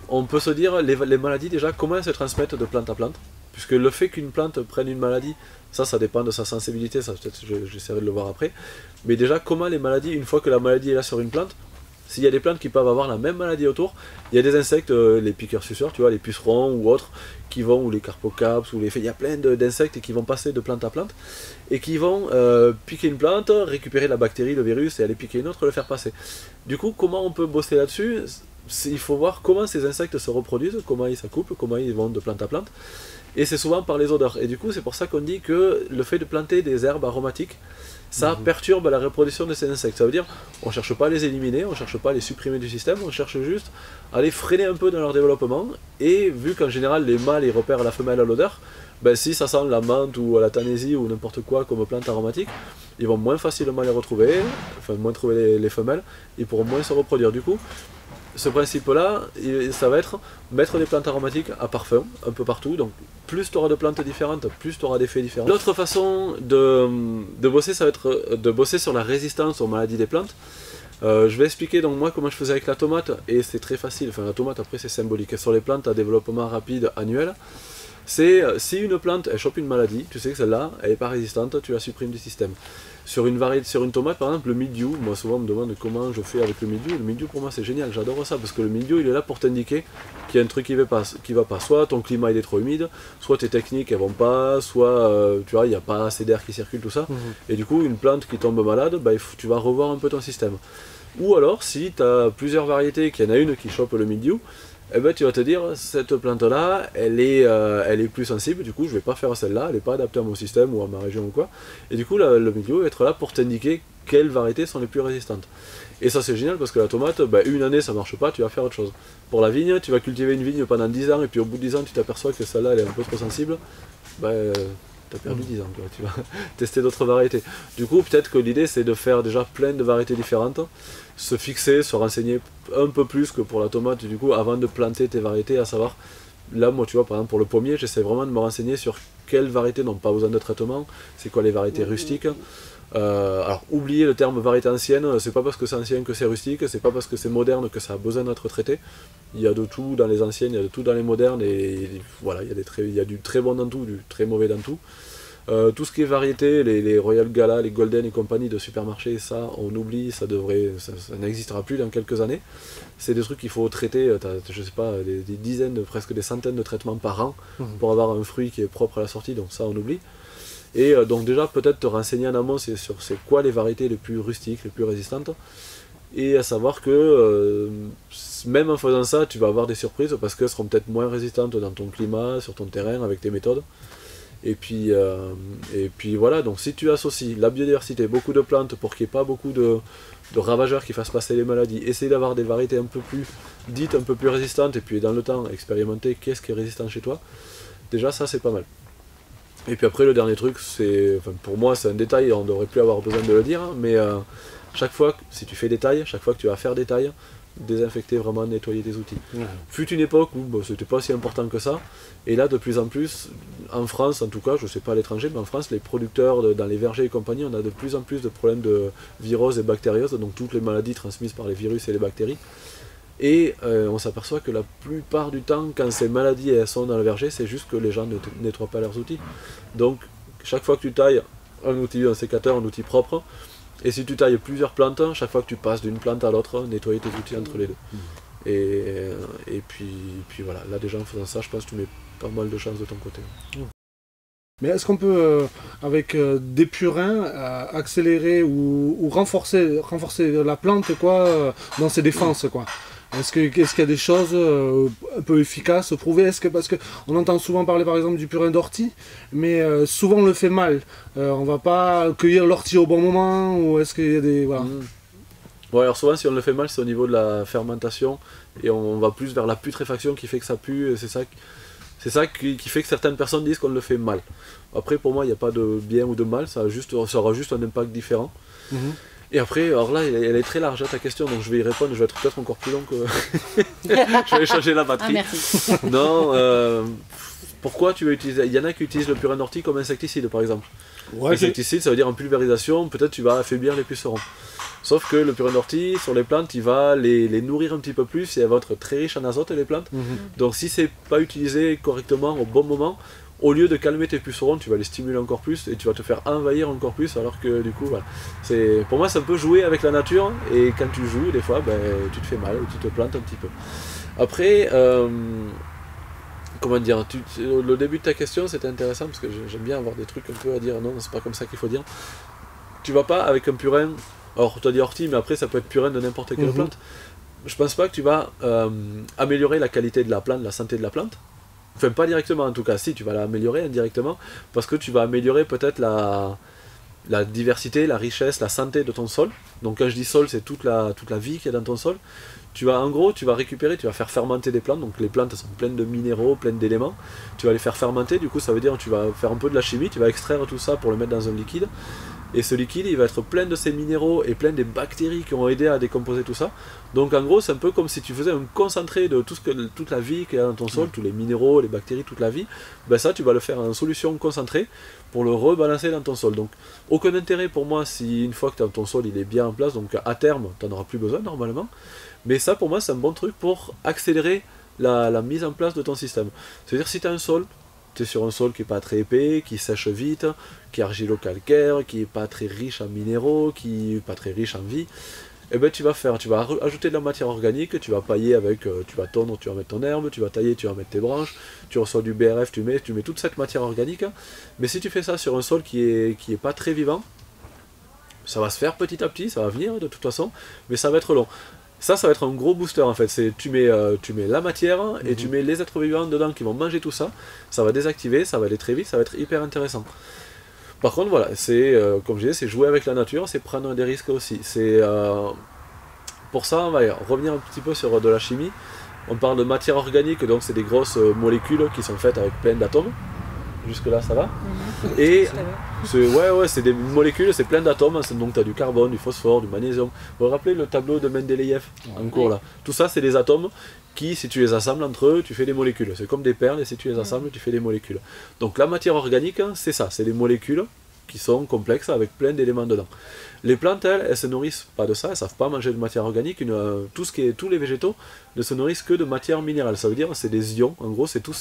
E: On peut se dire, les maladies, déjà, comment elles se transmettent de plante à plante, puisque le fait qu'une plante prenne une maladie, ça dépend de sa sensibilité, ça peut-être j'essaierai de le voir après. Mais déjà, comment les maladies, une fois que la maladie est là sur une plante, s'il y a des plantes qui peuvent avoir la même maladie autour, il y a des insectes, les piqueurs suceurs, tu vois, les pucerons ou autres, qui vont, ou les carpocaps, ou il y a plein d'insectes qui vont passer de plante à plante, et qui vont piquer une plante, récupérer la bactérie, le virus, et aller piquer une autre, le faire passer. Du coup, comment on peut bosser là-dessus? Il faut voir comment ces insectes se reproduisent, comment ils s'accouplent, comment ils vont de plante à plante, et c'est souvent par les odeurs. Et du coup, c'est pour ça qu'on dit que le fait de planter des herbes aromatiques, ça perturbe la reproduction de ces insectes. Ça veut dire, on ne cherche pas à les éliminer, on ne cherche pas à les supprimer du système, on cherche juste à les freiner un peu dans leur développement. Et vu qu'en général, les mâles ils repèrent la femelle à l'odeur, si ça sent la menthe ou la tanésie ou n'importe quoi comme plante aromatique, ils vont moins facilement les retrouver, enfin moins trouver les femelles, ils pourront moins se reproduire. Du coup, ce principe-là, ça va être mettre des plantes aromatiques à parfum un peu partout. Donc plus tu auras de plantes différentes, plus tu auras d'effets différents. L'autre façon de bosser, ça va être de bosser sur la résistance aux maladies des plantes. Je vais expliquer donc moi comment je faisais avec la tomate, et c'est très facile, enfin la tomate après c'est symbolique. Et sur les plantes à développement rapide annuel, c'est si une plante elle chope une maladie, tu sais que celle-là elle n'est pas résistante, tu la supprimes du système. Sur une tomate par exemple, le mildiou, moi souvent on me demande comment je fais avec le mildiou pour moi c'est génial, j'adore ça, parce que le mildiou il est là pour t'indiquer qu'il y a un truc qui va pas, soit ton climat il est trop humide, soit tes techniques elles vont pas, soit tu vois il n'y a pas assez d'air qui circule, tout ça, et du coup une plante qui tombe malade, bah, tu vas revoir un peu ton système. Ou alors si tu as plusieurs variétés, qu'il y en a une qui chope le mildiou, eh ben, tu vas te dire, cette plante-là, elle est plus sensible, du coup je vais pas faire celle-là, elle n'est pas adaptée à mon système ou à ma région ou quoi. Et du coup, le mildiou va être là pour t'indiquer quelles variétés sont les plus résistantes. Et ça c'est génial parce que la tomate, une année ça marche pas, tu vas faire autre chose. Pour la vigne, tu vas cultiver une vigne pendant 10 ans et puis au bout de 10 ans tu t'aperçois que celle-là elle est un peu trop sensible. Tu as perdu 10 ans, quoi. Tu vas tester d'autres variétés. Du coup, peut-être que l'idée c'est de faire déjà plein de variétés différentes, se fixer, se renseigner un peu plus que pour la tomate, du coup, avant de planter tes variétés, à savoir, là, moi, tu vois, par exemple, pour le pommier, j'essaie vraiment de me renseigner sur quelles variétés n'ont pas besoin de traitement, c'est quoi les variétés rustiques. Alors, oubliez le terme variété ancienne, c'est pas parce que c'est ancien que c'est rustique, c'est pas parce que c'est moderne que ça a besoin d'être traité. Il y a de tout dans les anciennes, il y a de tout dans les modernes, et voilà, il y a du très bon dans tout, du très mauvais dans tout. Tout ce qui est variété, les Royal Gala, les Golden et compagnie de supermarché, ça on oublie, ça n'existera plus dans quelques années. C'est des trucs qu'il faut traiter, je sais pas, des dizaines, presque des centaines de traitements par an pour avoir un fruit qui est propre à la sortie, donc ça on oublie. Et donc déjà peut-être te renseigner en amont sur c'est quoi les variétés les plus rustiques, les plus résistantes, et à savoir que même en faisant ça tu vas avoir des surprises parce qu'elles seront peut-être moins résistantes dans ton climat, sur ton terrain, avec tes méthodes. Et puis voilà, donc si tu associes la biodiversité, beaucoup de plantes pour qu'il n'y ait pas beaucoup de ravageurs qui fassent passer les maladies, essayer d'avoir des variétés un peu plus résistantes, et puis dans le temps expérimenter qu'est-ce qui est résistant chez toi, déjà ça c'est pas mal. Et puis après le dernier truc, pour moi c'est un détail, on ne devrait plus avoir besoin de le dire, mais chaque fois, si tu fais des tailles, chaque fois que tu vas faire des tailles, désinfecter, vraiment nettoyer tes outils. Fut une époque où c'était pas si important que ça, et là de plus en plus, en France en tout cas, je sais pas à l'étranger, mais en France les producteurs dans les vergers et compagnie, on a de plus en plus de problèmes de viroses et bactérioses, donc toutes les maladies transmises par les virus et les bactéries, et on s'aperçoit que la plupart du temps quand ces maladies elles sont dans le verger, c'est juste que les gens ne nettoient pas leurs outils. Donc chaque fois que tu tailles un outil, un sécateur, un outil propre, et si tu tailles plusieurs plantes, chaque fois que tu passes d'une plante à l'autre, nettoyer tes outils entre les deux. Et puis voilà, là déjà en faisant ça, je pense que tu mets pas mal de chances de ton côté.
B: Mais est-ce qu'on peut, avec des purins, accélérer ou renforcer la plante dans ses défenses quoi? Est-ce qu'il y a des choses un peu efficaces, prouvées? Parce qu'on entend souvent parler par exemple du purin d'ortie, mais souvent on le fait mal. On va pas cueillir l'ortie au bon moment, ou est-ce qu'il y a des... Voilà.
E: Bon, alors souvent si on le fait mal, c'est au niveau de la fermentation, et on va plus vers la putréfaction qui fait que ça pue, et c'est ça qui fait que certaines personnes disent qu'on le fait mal. Après pour moi il n'y a pas de bien ou de mal, ça aura juste un impact différent. Et après, alors là, elle est très large ta question, donc je vais y répondre, je vais être peut-être encore plus long que... je vais changer la batterie.
D: Ah, merci.
E: Non, pourquoi tu veux utiliser... Il y en a qui utilisent le purin d'ortie comme insecticide, par exemple. Ouais, insecticide, ça veut dire en pulvérisation, peut-être tu vas affaiblir les pucerons. Sauf que le purin d'ortie, sur les plantes, il va les nourrir un petit peu plus, et elle va être très riche en azote, les plantes. Donc si c'est pas utilisé correctement au bon moment, au lieu de calmer tes pucerons, tu vas les stimuler encore plus et tu vas te faire envahir encore plus, alors que du coup, voilà. Pour moi, c'est un peu jouer avec la nature, et quand tu joues, des fois, tu te fais mal ou tu te plantes un petit peu. Après, comment dire, le début de ta question, c'était intéressant, parce que j'aime bien avoir des trucs un peu à dire, non, c'est pas comme ça qu'il faut dire. Tu vas pas avec un purin, alors tu as dit ortie, mais après ça peut être purin de n'importe quelle plante. Je pense pas que tu vas améliorer la qualité de la plante, la santé de la plante. Enfin, pas directement en tout cas, si tu vas l'améliorer indirectement, parce que tu vas améliorer peut-être la diversité, la richesse, la santé de ton sol. Donc quand je dis sol, c'est toute la vie qu'il y a dans ton sol. En gros, tu vas récupérer, tu vas faire fermenter des plantes, donc les plantes sont pleines de minéraux, pleines d'éléments. Tu vas les faire fermenter, du coup ça veut dire que tu vas faire un peu de la chimie, tu vas extraire tout ça pour le mettre dans un liquide. et ce liquide il va être plein de ces minéraux et plein des bactéries qui ont aidé à décomposer tout ça. Donc en gros c'est un peu comme si tu faisais un concentré de toute la vie qu'il y a dans ton sol, tous les minéraux, les bactéries, toute la vie. Ben ça tu vas le faire en solution concentrée pour le rebalancer dans ton sol. Donc aucun intérêt pour moi si une fois que ton sol il est bien en place, donc à terme tu n'en auras plus besoin normalement. Mais ça pour moi c'est un bon truc pour accélérer la mise en place de ton système. C'est-à-dire si tu as un sol, tu es sur un sol qui n'est pas très épais, qui sèche vite, qui est argilo-calcaire, qui n'est pas très riche en minéraux, qui n'est pas très riche en vie, et ben tu vas ajouter de la matière organique, tu vas pailler avec, tu vas tondre, tu vas mettre ton herbe, tu vas tailler, tu vas mettre tes branches, tu reçois du BRF, tu mets toute cette matière organique. Mais si tu fais ça sur un sol qui est pas très vivant, ça va se faire petit à petit, ça va venir de toute façon, mais ça va être long. Ça va être un gros booster en fait. Tu mets la matière et tu mets les êtres vivants dedans qui vont manger tout ça. Ça va désactiver, ça va aller très vite, ça va être hyper intéressant. Par contre, voilà, c'est comme je disais, c'est jouer avec la nature, c'est prendre des risques aussi. Pour ça, on va revenir un petit peu sur de la chimie. On parle de matière organique, donc c'est des grosses molécules qui sont faites avec plein d'atomes. Jusque là ça va. Et c'est des molécules, c'est plein d'atomes, donc tu as du carbone, du phosphore, du magnésium. Vous vous rappelez le tableau de Mendeleïev en cours là? Tout ça c'est des atomes qui, si tu les assembles entre eux, tu fais des molécules. C'est comme des perles et si tu les assembles, tu fais des molécules. Donc la matière organique, c'est ça, c'est des molécules qui sont complexes avec plein d'éléments dedans. Les plantes, elles se nourrissent pas de ça, elles ne savent pas manger de matière organique. Tous les végétaux ne se nourrissent que de matière minérale. Ça veut dire c'est des ions, en gros c'est tous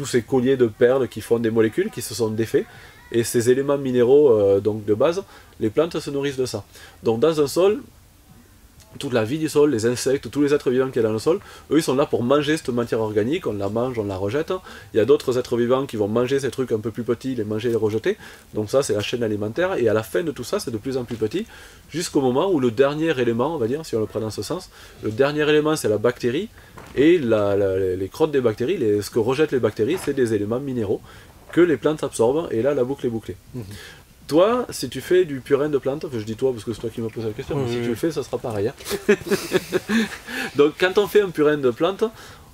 E: ces colliers de perles qui font des molécules qui se sont défaits, et ces éléments minéraux donc de base, les plantes se nourrissent de ça. Donc dans un sol, toute la vie du sol, les insectes, tous les êtres vivants qu'il y a dans le sol, eux ils sont là pour manger cette matière organique, on la mange, on la rejette. Il y a d'autres êtres vivants qui vont manger ces trucs un peu plus petits, les manger et les rejeter. Donc ça c'est la chaîne alimentaire, et à la fin de tout ça c'est de plus en plus petit, jusqu'au moment où le dernier élément, on va dire, si on le prend dans ce sens, le dernier élément c'est la bactérie, et les crottes des bactéries, ce que rejettent les bactéries, c'est des éléments minéraux que les plantes absorbent, et là la boucle est bouclée. Toi, si tu fais du purin de plantes, enfin je dis toi parce que c'est toi qui m'as posé la question, mais si tu le fais, ça sera pareil. Hein. Donc quand on fait un purin de plantes,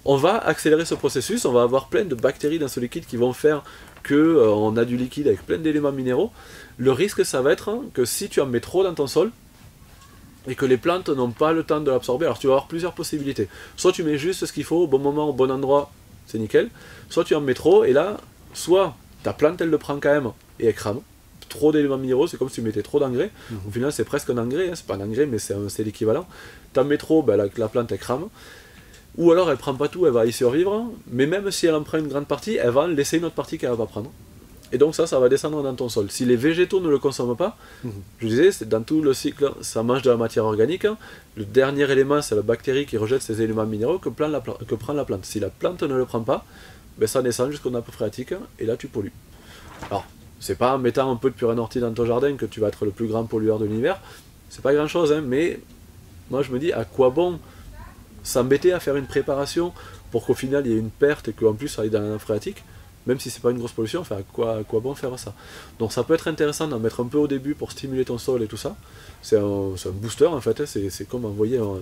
E: on va accélérer ce processus, on va avoir plein de bactéries dans ce liquide qui vont faire qu'on a du liquide avec plein d'éléments minéraux. Le risque, ça va être que si tu en mets trop dans ton sol, et que les plantes n'ont pas le temps de l'absorber, alors tu vas avoir plusieurs possibilités. Soit tu mets juste ce qu'il faut, au bon moment, au bon endroit, c'est nickel. Soit tu en mets trop, et là, soit ta plante, elle le prend quand même, et elle crame. Trop d'éléments minéraux, c'est comme si tu mettais trop d'engrais. Au final, c'est presque un engrais, hein. C'est pas un engrais, mais c'est l'équivalent. T'en mets trop, ben, la plante, elle crame. Ou alors, elle prend pas tout, elle va y survivre, mais même si elle en prend une grande partie, elle va laisser une autre partie qu'elle va pas prendre. Et donc ça va descendre dans ton sol. Si les végétaux ne le consomment pas, je disais, c'est dans tout le cycle, ça mange de la matière organique. Le dernier élément, c'est la bactérie qui rejette ces éléments minéraux que prend la plante. Si la plante ne le prend pas, ben ça descend jusqu'au nappe phréatique, et là tu pollues. Alors, c'est pas en mettant un peu de purin d'ortie dans ton jardin que tu vas être le plus grand pollueur de l'univers. C'est pas grand chose, hein, mais moi je me dis à quoi bon s'embêter à faire une préparation pour qu'au final il y ait une perte et qu'en plus ça aille dans la nappe phréatique, même si c'est pas une grosse pollution, enfin à quoi bon faire ça. Donc ça peut être intéressant d'en mettre un peu au début pour stimuler ton sol et tout ça. C'est un booster en fait, hein, c'est comme envoyer un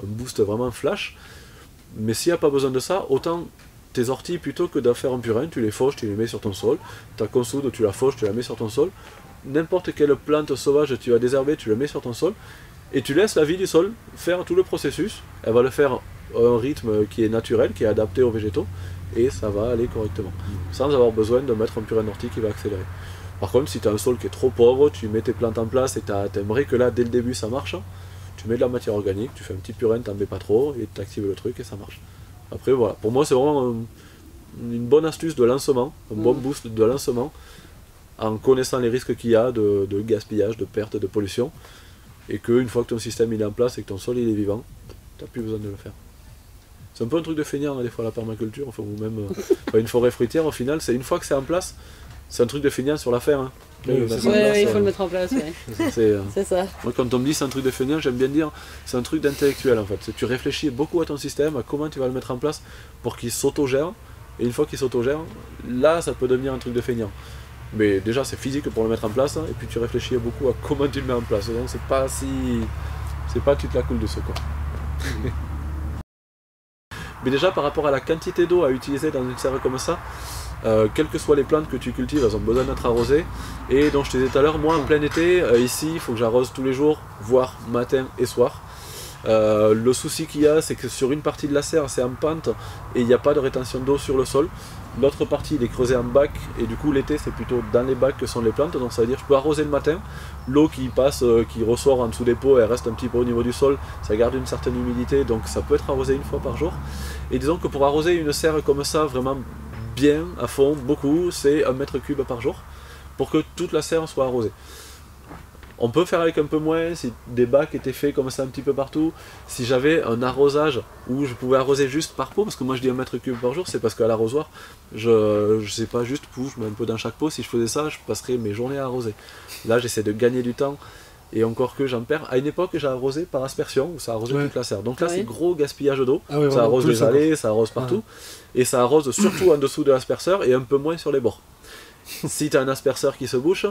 E: boost vraiment flash. Mais s'il n'y a pas besoin de ça, autant tes orties, plutôt que d'en faire un purin, tu les fauches, tu les mets sur ton sol. Ta consoude, tu la fauches, tu la mets sur ton sol. N'importe quelle plante sauvage, tu vas désherber, tu la mets sur ton sol. Et tu laisses la vie du sol faire tout le processus. Elle va le faire à un rythme qui est naturel, qui est adapté aux végétaux. Et ça va aller correctement. Sans avoir besoin de mettre un purin d'ortie qui va accélérer. Par contre, si tu as un sol qui est trop pauvre, tu mets tes plantes en place et tu aimerais que là, dès le début, ça marche. Tu mets de la matière organique, tu fais un petit purin, t'en mets pas trop, et tu actives le truc et ça marche. Après voilà, pour moi c'est vraiment une bonne astuce de lancement, un bon boost de lancement, en connaissant les risques qu'il y a de gaspillage, de perte, de pollution, et qu'une fois que ton système il est en place et que ton sol il est vivant, tu n'as plus besoin de le faire. C'est un peu un truc de feignant des fois la permaculture, enfin, ou même une forêt fruitière au final, c'est une fois que c'est en place, c'est un truc de feignant sur la faire. Hein.
C: Il faut le mettre en place, c'est ça.
E: Moi, quand on me dit c'est un truc de feignant, j'aime bien dire c'est un truc d'intellectuel en fait. Tu réfléchis beaucoup à ton système, à comment tu vas le mettre en place pour qu'il s'autogère, et une fois qu'il s'autogère, là ça peut devenir un truc de feignant. Mais déjà c'est physique pour le mettre en place, et puis tu réfléchis beaucoup à comment tu le mets en place, donc c'est pas tu te la coules dessus quoi. Mais déjà par rapport à la quantité d'eau à utiliser dans une serre comme ça, quelles que soient les plantes que tu cultives, elles ont besoin d'être arrosées. Et donc je te disais tout à l'heure, moi en plein été, ici, il faut que j'arrose tous les jours, voire matin et soir. Le souci qu'il y a, c'est que sur une partie de la serre, c'est en pente et il n'y a pas de rétention d'eau sur le sol. L'autre partie, il est creusé en bac et du coup l'été, c'est plutôt dans les bacs que sont les plantes. Donc ça veut dire que je peux arroser le matin, l'eau qui passe, qui ressort en dessous des pots, elle reste un petit peu au niveau du sol, ça garde une certaine humidité, donc ça peut être arrosé une fois par jour. Et disons que pour arroser une serre comme ça, vraiment bien, à fond, beaucoup, c'est 1 mètre cube par jour pour que toute la serre soit arrosée. On peut faire avec un peu moins, si des bacs étaient faits comme ça un petit peu partout. Si j'avais un arrosage où je pouvais arroser juste par pot, parce que moi je dis 1 mètre cube par jour, c'est parce qu'à l'arrosoir, je sais pas juste, je mets un peu dans chaque pot. Si je faisais ça, je passerais mes journées à arroser. Là j'essaie de gagner du temps, et encore que j'en perds. À une époque j'ai arrosé par aspersion, où ça arrosait toute la serre. Donc là c'est gros gaspillage d'eau, ça arrose les allées, ça arrose partout, et ça arrose surtout en dessous de l'asperceur et un peu moins sur les bords. Si tu as un asperceur qui se bouche,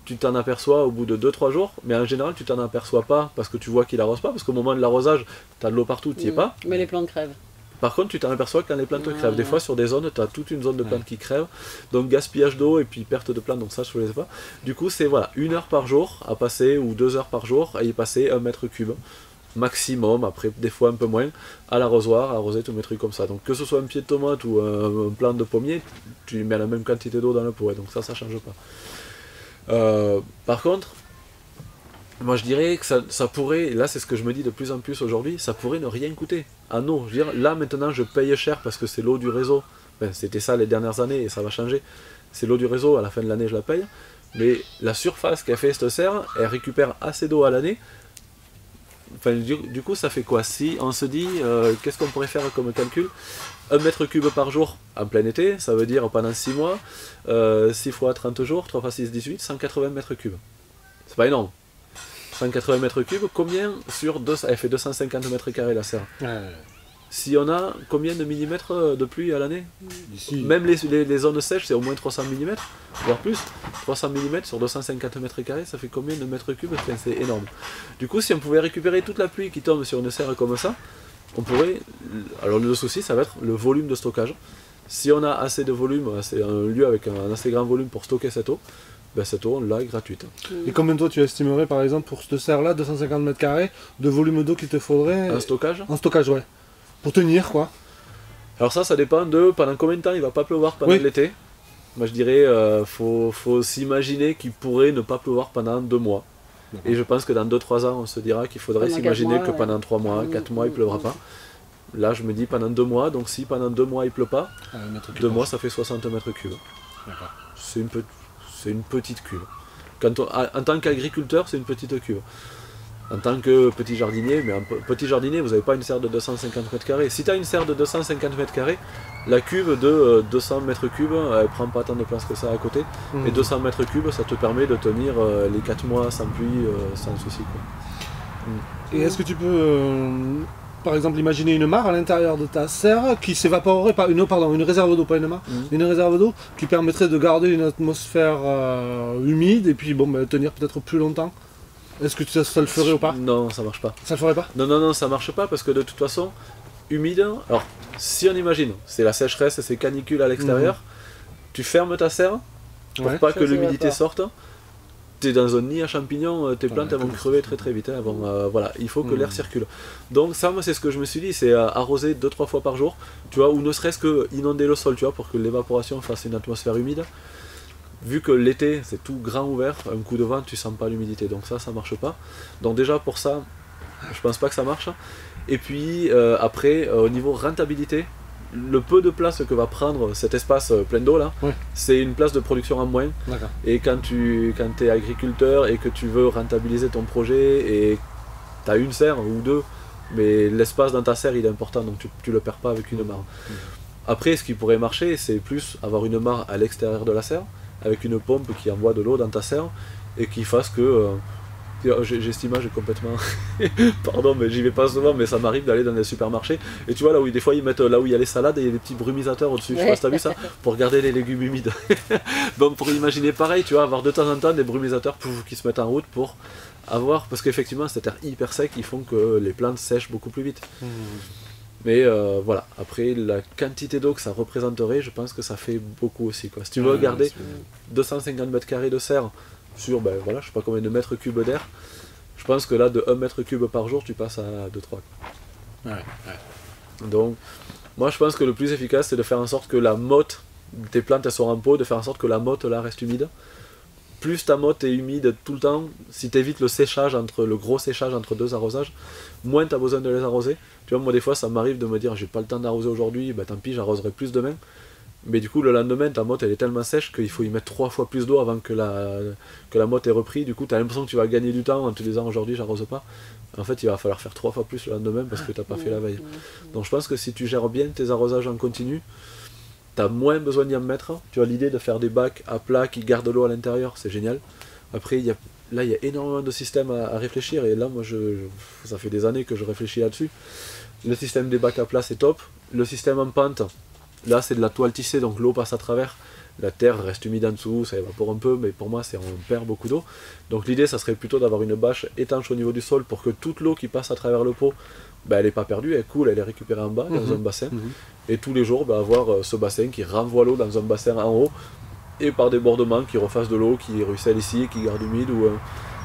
E: tu t'en aperçois au bout de 2-3 jours, mais en général tu t'en aperçois pas parce que tu vois qu'il arrose pas, parce qu'au moment de l'arrosage, tu as de l'eau partout, tu n'y es pas.
C: Mais les plantes crèvent.
E: Par contre, tu t'en aperçois quand les plantes crèvent. Des fois, sur des zones, tu as toute une zone de plantes qui crèvent, donc gaspillage d'eau et puis perte de plantes, donc ça je ne le sais pas. Du coup, c'est voilà, 1 heure par jour à passer, ou 2 heures par jour à y passer 1 mètre cube maximum, après des fois un peu moins, à l'arrosoir, à arroser tous mes trucs comme ça. Donc que ce soit un pied de tomate ou un plant de pommier, tu mets la même quantité d'eau dans le pot, donc ça change pas. Par contre, moi je dirais que ça pourrait, et là c'est ce que je me dis de plus en plus aujourd'hui, ça pourrait ne rien coûter en eau. Je veux dire, là maintenant je paye cher parce que c'est l'eau du réseau, enfin, c'était ça les dernières années et ça va changer, c'est l'eau du réseau, à la fin de l'année je la paye, mais la surface qu'a fait cette serre, elle récupère assez d'eau à l'année. Enfin, du coup ça fait quoi? Si on se dit, qu'est-ce qu'on pourrait faire comme calcul? 1 mètre cube par jour en plein été, ça veut dire pendant 6 mois, 6 fois 30 jours, 3 fois 6, 18, 180 mètres cubes. C'est pas énorme. 180 mètres cubes, combien sur 2, elle fait 250 mètres carrés la serre. Si on a combien de millimètres de pluie à l'année? Même les zones sèches, c'est au moins 300 mm, voire plus. 300 mm sur 250 mètres carrés, ça fait combien de mètres cubes? Enfin, c'est énorme. Du coup, si on pouvait récupérer toute la pluie qui tombe sur une serre comme ça, on pourrait... Alors le souci, ça va être le volume de stockage. Si on a assez de volume, c'est un lieu avec un assez grand volume pour stocker cette eau, ben cette eau, on l'a gratuite.
B: Et combien de toi tu estimerais par exemple pour cette serre-là, 250 mètres carrés, de volume d'eau qu'il te faudrait?
E: Un stockage?
B: En stockage, ouais. Pour tenir, quoi.
E: Alors ça dépend de pendant combien de temps il va pas pleuvoir pendant l'été. Moi je dirais, faut s'imaginer qu'il pourrait ne pas pleuvoir pendant 2 mois. Et je pense que dans 2-3 ans, on se dira qu'il faudrait s'imaginer que pendant 3 mois, 4 mois, il ne pleuvra pas. Là, je me dis pendant 2 mois, donc si pendant 2 mois il ne pleut pas, 2 mois ça fait 60 mètres cubes. C'est une petite cuve. En tant qu'agriculteur, c'est une petite cuve. En tant que petit jardinier, mais un petit jardinier, vous n'avez pas une serre de 250 mètres carrés. Si tu as une serre de 250 mètres carrés, la cuve de 200 mètres cubes, elle prend pas tant de place que ça à côté. Et 200 mètres cubes, ça te permet de tenir les 4 mois sans pluie, sans souci, quoi.
B: Et est-ce que tu peux, par exemple, imaginer une mare à l'intérieur de ta serre qui s'évaporerait, une réserve d'eau, pas une mare, une réserve d'eau qui permettrait de garder une atmosphère humide et puis tenir peut-être plus longtemps? Est-ce que ça le ferait ou pas?
E: Non, ça marche pas.
B: Ça le ferait pas?
E: Non, ça marche pas parce que de toute façon, humide, alors si on imagine, c'est la sécheresse, c'est canicule à l'extérieur, tu fermes ta serre pour pas que l'humidité sorte, tu es dans un nid à champignons, tes plantes elles vont crever très très vite, voilà, il faut que l'air circule. Donc ça, moi c'est ce que je me suis dit, c'est arroser 2-3 fois par jour, tu vois, ou ne serait-ce que inonder le sol, tu vois, pour que l'évaporation fasse une atmosphère humide. Vu que l'été c'est tout grand ouvert, un coup de vent tu sens pas l'humidité, donc ça marche pas. Donc déjà pour ça, je pense pas que ça marche. Et puis après, au niveau rentabilité, le peu de place que va prendre cet espace plein d'eau là, c'est une place de production en moins. Et quand tu es agriculteur et que tu veux rentabiliser ton projet et tu as une serre ou 2, mais l'espace dans ta serre il est important, donc tu le perds pas avec une mare. Après, ce qui pourrait marcher, c'est plus avoir une mare à l'extérieur de la serre, avec une pompe qui envoie de l'eau dans ta serre et qui fasse que... j'ai cette image complètement... Pardon, mais j'y vais pas souvent, mais ça m'arrive d'aller dans les supermarchés. Et tu vois, là où des fois ils mettent là où il y a les salades et il y a des petits brumisateurs au-dessus. Je sais pas si t'as vu ça, pour garder les légumes humides. Donc pour imaginer pareil, tu vois, avoir de temps en temps des brumisateurs qui se mettent en route pour avoir... Parce qu'effectivement, cet air hyper sec, ils font que les plantes sèchent beaucoup plus vite. Mais voilà, après la quantité d'eau que ça représenterait, je pense que ça fait beaucoup aussi, quoi. Si tu veux garder 250 mètres carrés de serre sur, ben voilà, je sais pas combien de mètres cubes d'air, je pense que là, de 1 mètre cube par jour, tu passes à 2-3. Donc, moi je pense que le plus efficace, c'est de faire en sorte que la motte, tes plantes elles sont en pot, de faire en sorte que la motte là reste humide. Plus ta motte est humide tout le temps, si tu évites le gros séchage entre 2 arrosages, moins tu as besoin de les arroser. Tu vois, moi des fois ça m'arrive de me dire j'ai pas le temps d'arroser aujourd'hui, bah tant pis, j'arroserai plus demain. Mais du coup le lendemain ta motte elle est tellement sèche qu'il faut y mettre 3 fois plus d'eau avant que la motte ait repris. Du coup tu as l'impression que tu vas gagner du temps en te disant aujourd'hui j'arrose pas. En fait il va falloir faire 3 fois plus le lendemain parce que tu n'as pas fait la veille. Donc je pense que si tu gères bien tes arrosages en continu, tu as moins besoin d'y en mettre. Tu as l'idée de faire des bacs à plat qui gardent l'eau à l'intérieur, c'est génial. Après, il y a énormément de systèmes à réfléchir, et là, moi, ça fait des années que je réfléchis là-dessus. Le système des bacs à plat, c'est top. Le système en pente, là, c'est de la toile tissée, donc l'eau passe à travers. La terre reste humide en dessous, ça évapore un peu, mais pour moi, on perd beaucoup d'eau. Donc l'idée, ça serait plutôt d'avoir une bâche étanche au niveau du sol pour que toute l'eau qui passe à travers le pot, ben, elle n'est pas perdue, elle coule, elle est récupérée en bas, dans un bassin. Et tous les jours, ben, avoir ce bassin qui renvoie l'eau dans un bassin en haut, et par débordement qui refasse de l'eau, qui ruisselle ici, qui garde humide,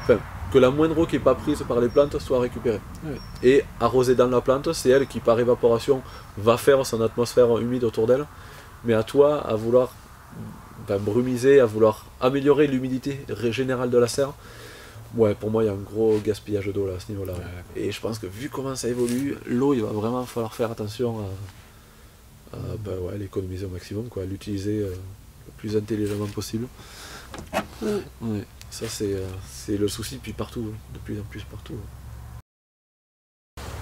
E: enfin, que la moindre eau qui n'est pas prise par les plantes soit récupérée. Et arroser dans la plante, c'est elle qui par évaporation va faire son atmosphère humide autour d'elle, mais à toi à vouloir brumiser, à vouloir améliorer l'humidité générale de la serre. Ouais, pour moi, il y a un gros gaspillage d'eau là, à ce niveau-là. Et je pense que vu comment ça évolue, l'eau, il va vraiment falloir faire attention à l'économiser au maximum, quoi, à l'utiliser le plus intelligemment possible. Ouais, ça, c'est le souci depuis partout, de plus en plus partout.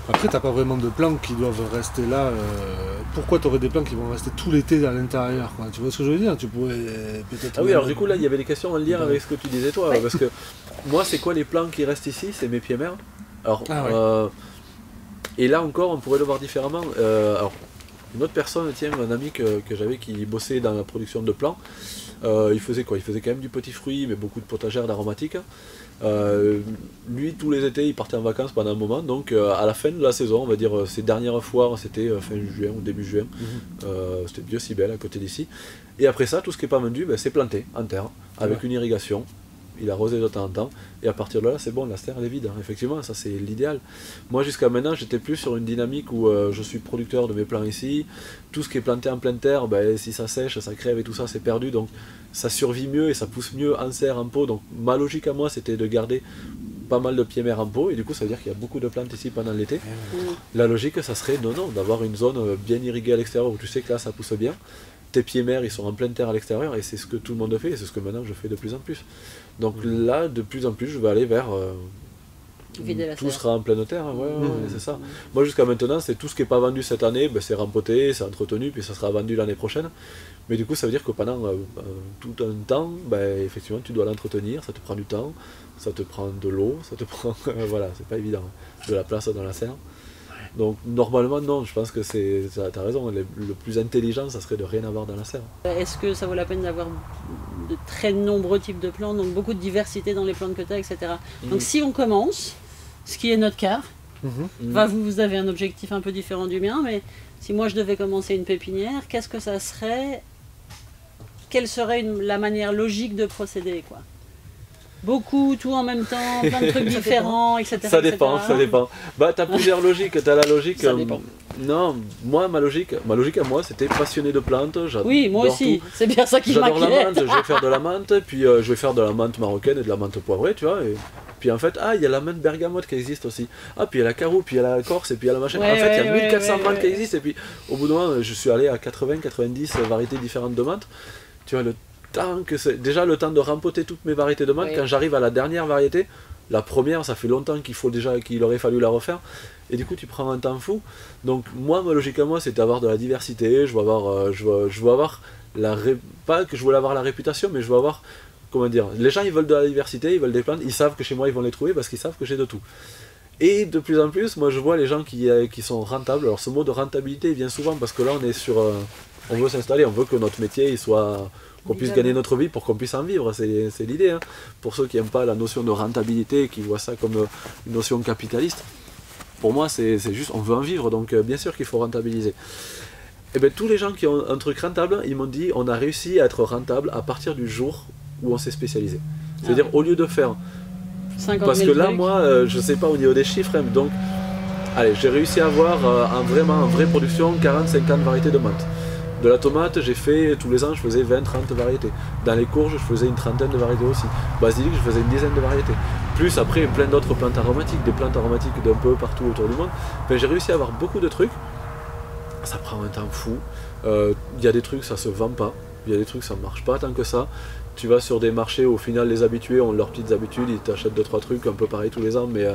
B: Après, t'as pas vraiment de plants qui doivent rester là. Pourquoi tu aurais des plants qui vont rester tout l'été à l'intérieur, quoi? Tu vois ce que je veux dire? Tu pourrais peut-être...
E: Ah oui, alors du coup, là, il y avait des questions en lien avec ce que tu disais, toi. Parce que moi, c'est quoi les plants qui restent ici? C'est mes pieds mères. Alors, et là encore, on pourrait le voir différemment. Alors, une autre personne, tiens, un ami que j'avais qui bossait dans la production de plants, il faisait quoi? Il faisait quand même du petit fruit, mais beaucoup de potagères d'aromatiques. Lui, tous les étés, il partait en vacances pendant un moment, donc à la fin de la saison, on va dire ses dernières foires, c'était fin juin ou début juin, c'était Biocibel à côté d'ici. Et après ça, tout ce qui n'est pas vendu, c'est planté en terre, avec une irrigation. Il arrosait de temps en temps, et à partir de là, c'est bon, la terre elle est vide, hein. Effectivement, ça c'est l'idéal. Moi, jusqu'à maintenant, j'étais plus sur une dynamique où je suis producteur de mes plants ici. Tout ce qui est planté en pleine terre, si ça sèche, ça crève et tout ça, c'est perdu, donc ça survit mieux et ça pousse mieux en serre, en pot. Donc ma logique à moi, c'était de garder pas mal de pieds mères en pot, et du coup, ça veut dire qu'il y a beaucoup de plantes ici pendant l'été. La logique, ça serait non, d'avoir une zone bien irriguée à l'extérieur où tu sais que là, ça pousse bien. Tes pieds mères, ils sont en pleine terre à l'extérieur, et c'est ce que tout le monde fait, et c'est ce que maintenant je fais de plus en plus. Donc là, de plus en plus, je vais aller vers... tout sera en pleine terre, c'est ça. Moi, jusqu'à maintenant, c'est tout ce qui n'est pas vendu cette année, c'est rempoté, c'est entretenu, puis ça sera vendu l'année prochaine. Mais du coup, ça veut dire que pendant tout un temps, effectivement, tu dois l'entretenir, ça te prend du temps, ça te prend de l'eau, ça te prend... voilà, c'est pas évident, de la place dans la serre. Donc normalement non, je pense que t'as raison, le plus intelligent ça serait de rien avoir dans la serre.
C: Est-ce que ça vaut la peine d'avoir de très nombreux types de plantes, donc beaucoup de diversité dans les plantes que tu as, etc. Donc si on commence, ce qui est notre cas, vous avez un objectif un peu différent du mien, mais si moi je devais commencer une pépinière, qu'est-ce que ça serait? Quelle serait la manière logique de procéder, quoi? Beaucoup, tout en même temps, plein de trucs différents, etc.
E: Ça dépend, ça dépend. T'as plusieurs logiques, t'as la logique...
C: Ça dépend.
E: Non, moi, ma logique à moi, c'était passionné de plantes.
C: Oui, moi aussi, c'est bien ça qui m'inquiète.
E: J'adore la menthe, je vais faire de la menthe, puis je vais faire de la menthe marocaine et de la menthe poivrée, tu vois. Et puis en fait, il y a la menthe bergamote qui existe aussi. Puis il y a la carou, puis il y a la corse, et puis il y a la machin. En fait, il y a 1400 menthes qui existent, et puis au bout d'un moment, je suis allé à 80-90 variétés différentes de menthe. Tu vois, déjà le temps de rempoter toutes mes variétés de menthe, quand j'arrive à la dernière variété, la première, ça fait longtemps qu'il aurait fallu la refaire, et du coup tu prends un temps fou. Donc moi, ma logique à moi, c'est d'avoir de la diversité. Je veux avoir pas que je voulais avoir la réputation, mais je veux avoir, comment dire, les gens ils veulent de la diversité, ils veulent des plantes, ils savent que chez moi ils vont les trouver parce qu'ils savent que j'ai de tout. Et de plus en plus, moi je vois les gens qui sont rentables. Alors ce mot de rentabilité il vient souvent parce que là on est sur... on veut s'installer, on veut que notre métier il soit... qu'on puisse gagner notre vie pour qu'on puisse en vivre, c'est l'idée. Hein. Pour ceux qui n'aiment pas la notion de rentabilité, qui voient ça comme une notion capitaliste, Pour moi, c'est juste, on veut en vivre, donc bien sûr qu'il faut rentabiliser. Et bien tous les gens qui ont un truc rentable, ils m'ont dit, on a réussi à être rentable à partir du jour où on s'est spécialisé. C'est-à-dire, au lieu de faire... Parce que là, moi, je sais pas au niveau des chiffres, hein, donc, allez, j'ai réussi à avoir en vraie production 40-50 variétés de menthe. De la tomate, j'ai fait, tous les ans, je faisais 20-30 variétés. Dans les courges, je faisais une trentaine de variétés aussi. Basilic, je faisais une dizaine de variétés. Plus après, plein d'autres plantes aromatiques, des plantes aromatiques d'un peu partout autour du monde. Ben, j'ai réussi à avoir beaucoup de trucs. Ça prend un temps fou. Il y a des trucs, ça se vend pas. Il y a des trucs, ça marche pas tant que ça. Tu vas sur des marchés, au final, les habitués ont leurs petites habitudes. Ils t'achètent 2-3 trucs un peu pareil tous les ans. Mais,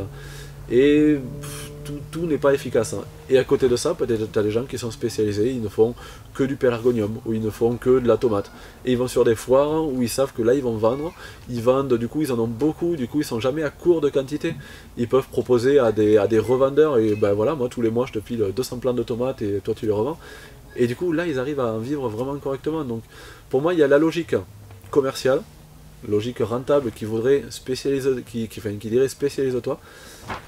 E: tout n'est pas efficace. Hein. Et à côté de ça, peut-être tu as des gens qui sont spécialisés, ils ne font que du pélargonium, ou ils ne font que de la tomate. Et ils vont sur des foires où ils savent que là ils vont vendre, ils vendent, du coup ils en ont beaucoup, du coup ils sont jamais à court de quantité. Ils peuvent proposer à des revendeurs, et ben voilà, moi tous les mois je te file 200 plants de tomates et toi tu les revends. Et du coup là ils arrivent à en vivre vraiment correctement. Donc pour moi il y a la logique commerciale, logique rentable qui voudrait spécialiser, qui dirait spécialise-toi,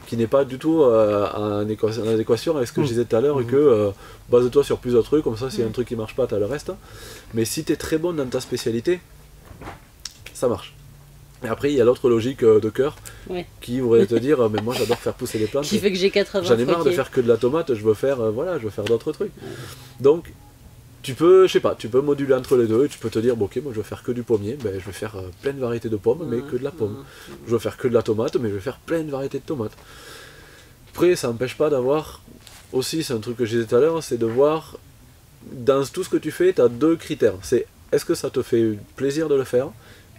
E: qui n'est pas du tout en adéquation avec ce que je disais tout à l'heure, et que base-toi sur plusieurs trucs, comme ça s'il y a un truc qui marche pas, tu as le reste. Mais si tu es très bon dans ta spécialité, ça marche. Et après il y a l'autre logique de cœur, qui voudrait te dire mais moi j'adore faire pousser des plantes,
C: qui fait que j'ai 80
E: j'en ai marre de faire que de la tomate, je veux faire d'autres trucs. Donc tu peux, je sais pas, tu peux moduler entre les deux, et tu peux te dire, bon, ok, moi je veux faire que du pommier, ben, je vais faire plein de variétés de pommes, mais que de la pomme. Je veux faire que de la tomate, mais je vais faire plein de variétés de tomates. Après, ça n'empêche pas d'avoir, aussi, c'est un truc que je disais tout à l'heure, c'est de voir, dans tout ce que tu fais, tu as 2 critères. C'est, est-ce que ça te fait plaisir de le faire,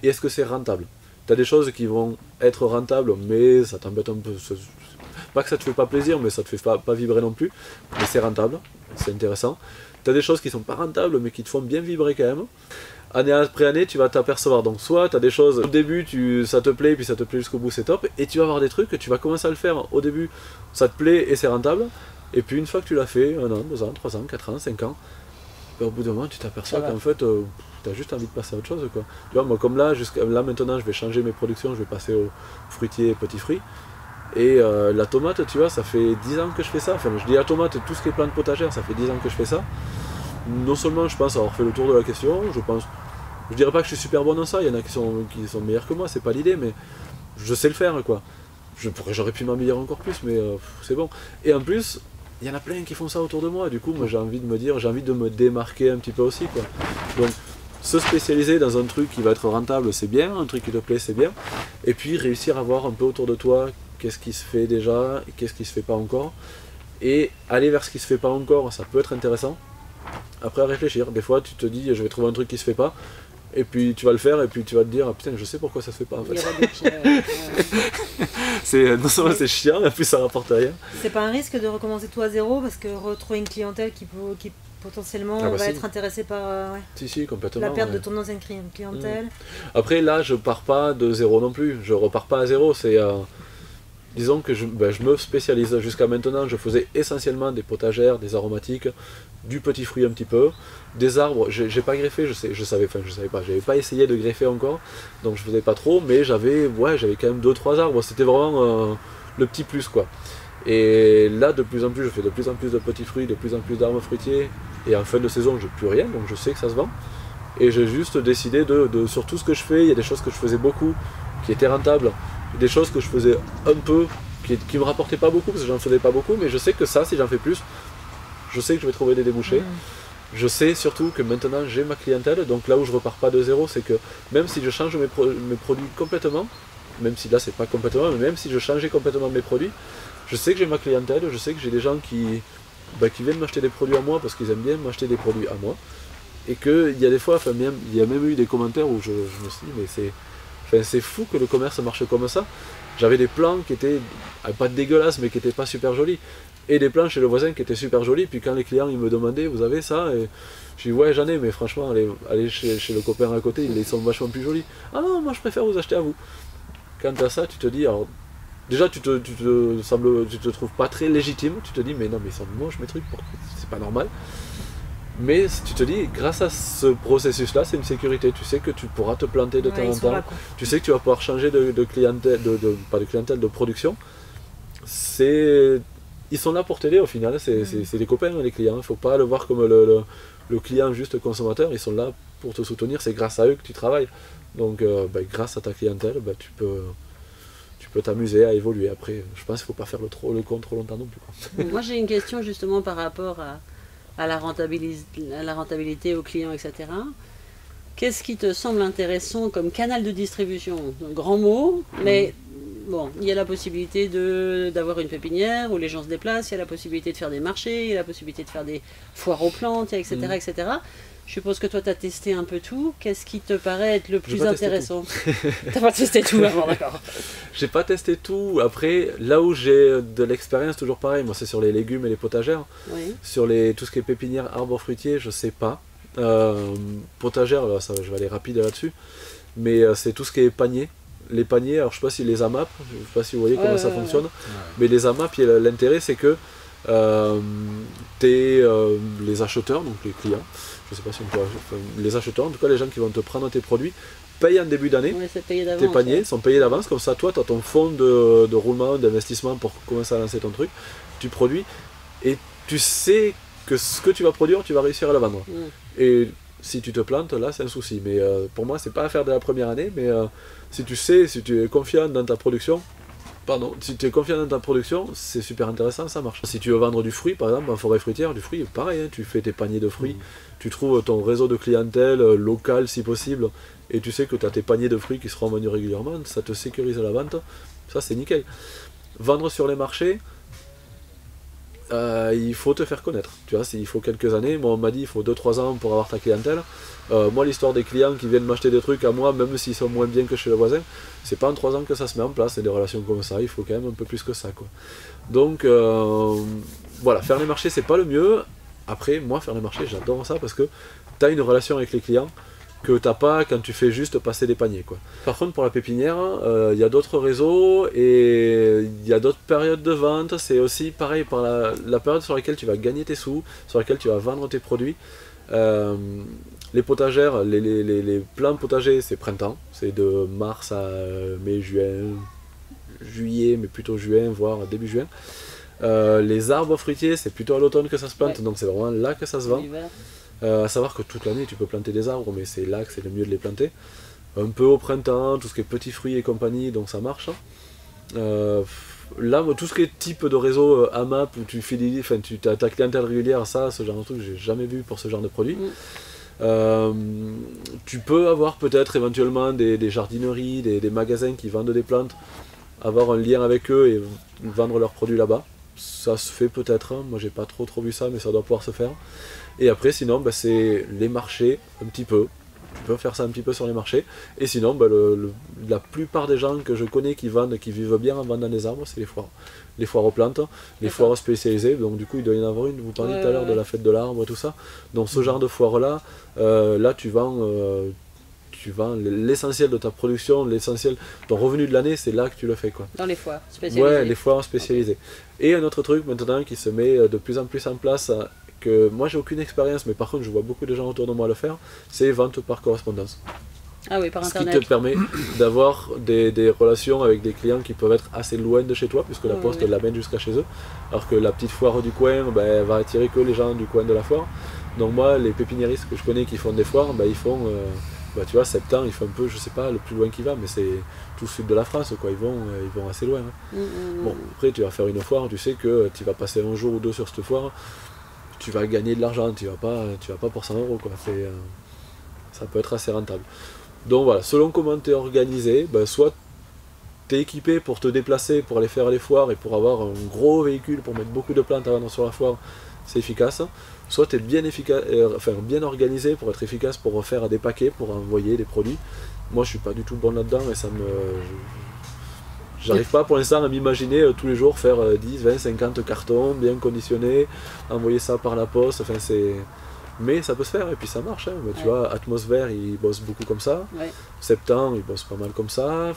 E: et est-ce que c'est rentable. Tu as des choses qui vont être rentables, mais ça t'embête un peu. Pas que ça te fait pas plaisir, mais ça te fait pas vibrer non plus, mais c'est rentable, c'est intéressant. Tu as des choses qui sont pas rentables mais qui te font bien vibrer quand même. Année après année, tu vas t'apercevoir. Donc soit tu as des choses, au début ça te plaît, puis ça te plaît jusqu'au bout, c'est top. Et tu vas avoir des trucs que tu vas commencer à le faire. Au début, ça te plaît et c'est rentable. Et puis une fois que tu l'as fait, 1 an, 2 ans, 3 ans, 4 ans, 5 ans, ben, au bout d'un moment, tu t'aperçois qu'en fait, tu as juste envie de passer à autre chose, quoi. Tu vois, moi comme là maintenant, je vais changer mes productions, je vais passer aux fruitiers et petits fruits. Et la tomate, tu vois, ça fait 10 ans que je fais ça. Enfin, je dis la tomate, tout ce qui est plantes potagères, ça fait 10 ans que je fais ça. Non seulement je pense avoir fait le tour de la question, je dirais pas que je suis super bon dans ça, il y en a qui sont meilleurs que moi, c'est pas l'idée, mais je sais le faire, quoi. J'aurais pu m'améliorer encore plus, mais c'est bon. Et en plus, il y en a plein qui font ça autour de moi, du coup, moi j'ai envie de me démarquer un petit peu aussi, quoi. Donc, se spécialiser dans un truc qui va être rentable, c'est bien, un truc qui te plaît, c'est bien. Et puis réussir à voir un peu autour de toi qu'est-ce qui se fait déjà, et qu'est-ce qui se fait pas encore. Et aller vers ce qui se fait pas encore, ça peut être intéressant. Après à réfléchir, des fois tu te dis je vais trouver un truc qui se fait pas, et puis tu vas le faire, et puis tu vas te dire ah, putain je sais pourquoi ça se fait pas en fait. Non seulement c'est chiant, et puis ça rapporte rien.
D: C'est pas un risque de recommencer tout à zéro, parce que retrouver une clientèle qui potentiellement va être intéressée par
E: si, complètement,
D: la perte de ton ancienne clientèle.
E: Après là je pars pas de zéro non plus, je repars pas à zéro, c'est disons que je me spécialise. Jusqu'à maintenant, je faisais essentiellement des potagères, des aromatiques, du petit fruit un petit peu, des arbres. J'ai pas greffé, je savais pas, j'avais pas essayé de greffer encore, donc je faisais pas trop, mais j'avais quand même 2-3 arbres. C'était vraiment le petit plus, quoi. Et là, de plus en plus, je fais de plus en plus de petits fruits, de plus en plus d'arbres fruitiers, et en fin de saison, j'ai plus rien, donc je sais que ça se vend. Et j'ai juste décidé sur tout ce que je fais, il y a des choses que je faisais beaucoup, qui étaient rentables, des choses que je faisais un peu, qui me rapportaient pas beaucoup, parce que j'en faisais pas beaucoup, mais je sais que ça, si j'en fais plus, je sais que je vais trouver des débouchés. Je sais surtout que maintenant j'ai ma clientèle, donc là où je repars pas de zéro, c'est que même si je change mes produits complètement, même si là c'est pas complètement, mais même si je changeais complètement mes produits, je sais que j'ai ma clientèle, je sais que j'ai des gens qui viennent m'acheter des produits à moi parce qu'ils aiment bien m'acheter des produits à moi, et qu'il y a des fois, il y a même eu des commentaires où je me suis dit mais c'est fou que le commerce marche comme ça. J'avais des plans qui étaient pas dégueulasses mais qui étaient pas super jolis, et des plans chez le voisin qui étaient super jolis, puis quand les clients ils me demandaient vous avez ça, et je dis ouais j'en ai, mais franchement allez chez le copain à côté, ils sont vachement plus jolis. Ah non, moi je préfère vous acheter à vous. Quant à ça, tu te dis, alors déjà tu te trouves pas très légitime, tu te dis mais non mais ils sont moches mes trucs, c'est pas normal. Mais tu te dis, grâce à ce processus-là, c'est une sécurité. Tu sais que tu pourras te planter de temps en temps. Tu sais que tu vas pouvoir changer de clientèle, pas de clientèle, de production. C'est ils sont là pour t'aider au final, c'est des copains les clients, il ne faut pas le voir comme le client juste consommateur, ils sont là pour te soutenir, c'est grâce à eux que tu travailles. Donc grâce à ta clientèle, tu peux t'amuser à évoluer. Après, je pense qu'il ne faut pas faire le con trop longtemps non plus, quoi.
C: Moi j'ai une question justement par rapport à la rentabilité aux clients, etc. Qu'est-ce qui te semble intéressant comme canal de distribution? Un grand mot, mais bon, il y a la possibilité d'avoir une pépinière où les gens se déplacent, il y a la possibilité de faire des marchés, il y a la possibilité de faire des foires aux plantes, etc. etc. Je suppose que toi, tu as testé un peu tout. Qu'est-ce qui te paraît être le plus intéressant? T'as pas testé tout avant, d'accord.
E: J'ai pas testé tout. Après, là où j'ai de l'expérience, toujours pareil, moi c'est sur les légumes et les potagères.
C: Oui.
E: Sur tout ce qui est pépinière, arbres fruitiers, je sais pas. Potagère, là, je vais aller rapide là-dessus. Mais c'est tout ce qui est panier. Les paniers, alors je sais pas si les AMAP, je sais pas si vous voyez comment ça fonctionne. Mais les AMAP, l'intérêt c'est que les acheteurs, donc les clients, je sais pas si on peut, les acheteurs, en tout cas les gens qui vont te prendre tes produits, payent en début d'année. Tes paniers sont payés d'avance, comme ça toi tu as ton fonds de roulement, d'investissement pour commencer à lancer ton truc, tu produis et tu sais que ce que tu vas produire, tu vas réussir à le vendre. Et si tu te plantes, là c'est un souci. Mais pour moi, c'est pas à faire dès la première année, mais si tu es confiant dans ta production, si tu es confiant dans ta production, c'est super intéressant, ça marche. Si tu veux vendre du fruit, par exemple, en forêt fruitière, du fruit, pareil, hein, tu fais tes paniers de fruits, tu trouves ton réseau de clientèle local si possible, et tu sais que tu as tes paniers de fruits qui seront vendus régulièrement, ça te sécurise la vente, ça c'est nickel. Vendre sur les marchés, il faut te faire connaître, tu vois, il faut quelques années. Moi on m'a dit il faut 2-3 ans pour avoir ta clientèle. Moi l'histoire des clients qui viennent m'acheter des trucs à moi, même s'ils sont moins bien que chez le voisin, c'est pas en 3 ans que ça se met en place, c'est des relations comme ça, il faut quand même un peu plus que ça, quoi. Donc voilà, faire les marchés c'est pas le mieux. Après moi faire les marchés j'adore ça parce que tu as une relation avec les clients que t'as pas quand tu fais juste passer des paniers, quoi. Par contre pour la pépinière, il y a d'autres réseaux et il y a d'autres périodes de vente, c'est aussi pareil par la période sur laquelle tu vas gagner tes sous, sur laquelle tu vas vendre tes produits. Les potagères, les plants potagers c'est printemps, c'est de mars à mai, juillet, mais plutôt juin, voire début juin. Les arbres fruitiers c'est plutôt à l'automne que ça se plante, donc c'est vraiment là que ça se vend. À savoir que toute l'année tu peux planter des arbres, mais c'est là que c'est le mieux de les planter. Un peu au printemps, tout ce qui est petits fruits et compagnie, donc ça marche. Là, tout ce qui est type de réseau AMAP, où tu fidélises, tu as ta clientèle régulière, ce genre de truc, j'ai jamais vu pour ce genre de produit. Tu peux avoir peut-être éventuellement des jardineries, des magasins qui vendent des plantes, avoir un lien avec eux et vendre leurs produits là-bas. Ça se fait peut-être, moi j'ai pas trop vu ça, mais ça doit pouvoir se faire. Et après sinon c'est les marchés un petit peu, tu peux faire ça un petit peu sur les marchés. Et sinon la plupart des gens que je connais qui vivent bien en vendant des arbres, c'est les foires. Les foires aux plantes, les foires spécialisées, donc du coup il doit y en avoir une, vous parliez tout à l'heure de la fête de l'arbre et tout ça. Donc ce genre de foire là, là tu vends l'essentiel de ta production, l'essentiel, ton revenu de l'année, c'est là que tu le fais, quoi.
C: Dans les foires spécialisées.
E: Ouais, les foires spécialisées. Okay. Et un autre truc maintenant qui se met de plus en plus en place, que moi j'ai aucune expérience, mais par contre je vois beaucoup de gens autour de moi le faire, c'est vente par correspondance.
C: Ah oui, par internet.
E: Ce qui te permet d'avoir des relations avec des clients qui peuvent être assez loin de chez toi, puisque la poste l'amène jusqu'à chez eux, alors que la petite foire du coin elle va attirer que les gens du coin de la foire. Donc moi, les pépiniéristes que je connais qui font des foires, ils font... tu vois, septembre, il fait un peu, je sais pas, le plus loin qu'il va, mais c'est tout le sud de la France, quoi. Ils vont assez loin. Hein. Bon, après, tu vas faire une foire, tu sais que tu vas passer un jour ou deux sur cette foire, tu vas gagner de l'argent, tu vas pas pour 100 €, quoi. Ça peut être assez rentable. Donc voilà, selon comment tu es organisé, soit tu es équipé pour te déplacer, pour aller faire les foires et pour avoir un gros véhicule pour mettre beaucoup de plantes à vendre sur la foire, c'est efficace. Soit tu es bien organisé pour être efficace, pour faire des paquets, pour envoyer des produits. Moi je suis pas du tout bon là-dedans et j'arrive pas pour l'instant à m'imaginer tous les jours faire 10, 20, 50 cartons bien conditionnés, envoyer ça par la poste, mais ça peut se faire et puis ça marche, hein. Tu vois, Atmosphère il bosse beaucoup comme ça, Septembre il bosse pas mal comme ça,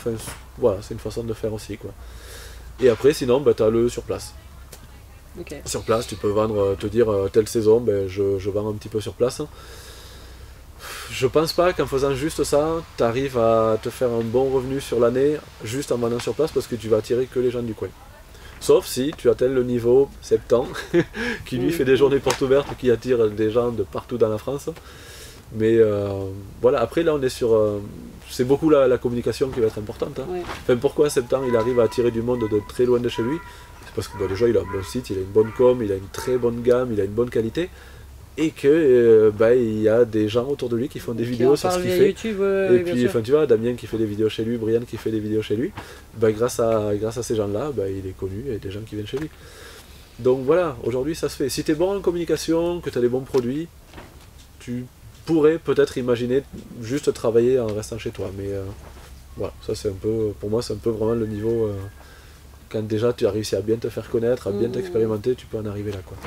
E: voilà, c'est une façon de faire aussi, quoi. Et après sinon tu as le sur place.
C: Okay.
E: Sur place, tu peux vendre, te dire telle saison, je vends un petit peu sur place. Je pense pas qu'en faisant juste ça, tu arrives à te faire un bon revenu sur l'année juste en vendant sur place parce que tu vas attirer que les gens du coin. Sauf si tu atteins le niveau 70, qui lui fait des journées portes ouvertes, qui attire des gens de partout dans la France. Mais voilà, après là on est sur... c'est beaucoup la communication qui va être importante. Hein.
C: Oui.
E: Enfin, pourquoi Septembre il arrive à attirer du monde de très loin de chez lui? C'est parce que déjà il a un bon site, il a une bonne com, il a une très bonne gamme, il a une bonne qualité. Et que il y a des gens autour de lui qui font des vidéos sur ce qu'il fait.
C: YouTube,
E: et puis enfin, tu vois, Damien qui fait des vidéos chez lui, Brian qui fait des vidéos chez lui, grâce à ces gens-là, il est connu et des gens qui viennent chez lui. Donc voilà, aujourd'hui ça se fait. Si tu es bon en communication, que tu as des bons produits, tu pourrais peut-être imaginer juste travailler en restant chez toi. Mais voilà, ça c'est un peu, pour moi c'est un peu vraiment le niveau, quand déjà tu as réussi à bien te faire connaître, à bien t'expérimenter, tu peux en arriver là, quoi.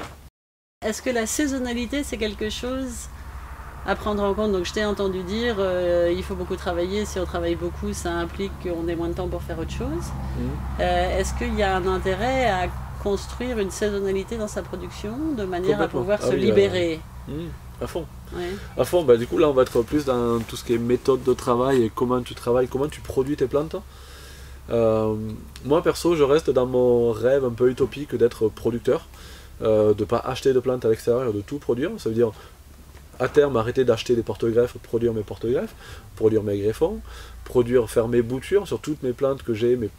C: Est-ce que la saisonnalité, c'est quelque chose à prendre en compte? Donc je t'ai entendu dire, il faut beaucoup travailler, si on travaille beaucoup, ça implique qu'on ait moins de temps pour faire autre chose. Est-ce qu'il y a un intérêt à construire une saisonnalité dans sa production, de manière à pouvoir se libérer?
E: À fond.
C: Ouais.
E: À fond, du coup là on va être plus dans tout ce qui est méthode de travail et comment tu travailles, comment tu produis tes plantes. Moi perso, je reste dans mon rêve un peu utopique d'être producteur. De ne pas acheter de plantes à l'extérieur, de tout produire. Ça veut dire, à terme, arrêter d'acheter des porte-greffes, produire mes porte-greffes, produire mes greffons, faire mes boutures sur toutes mes plantes que j'ai, mes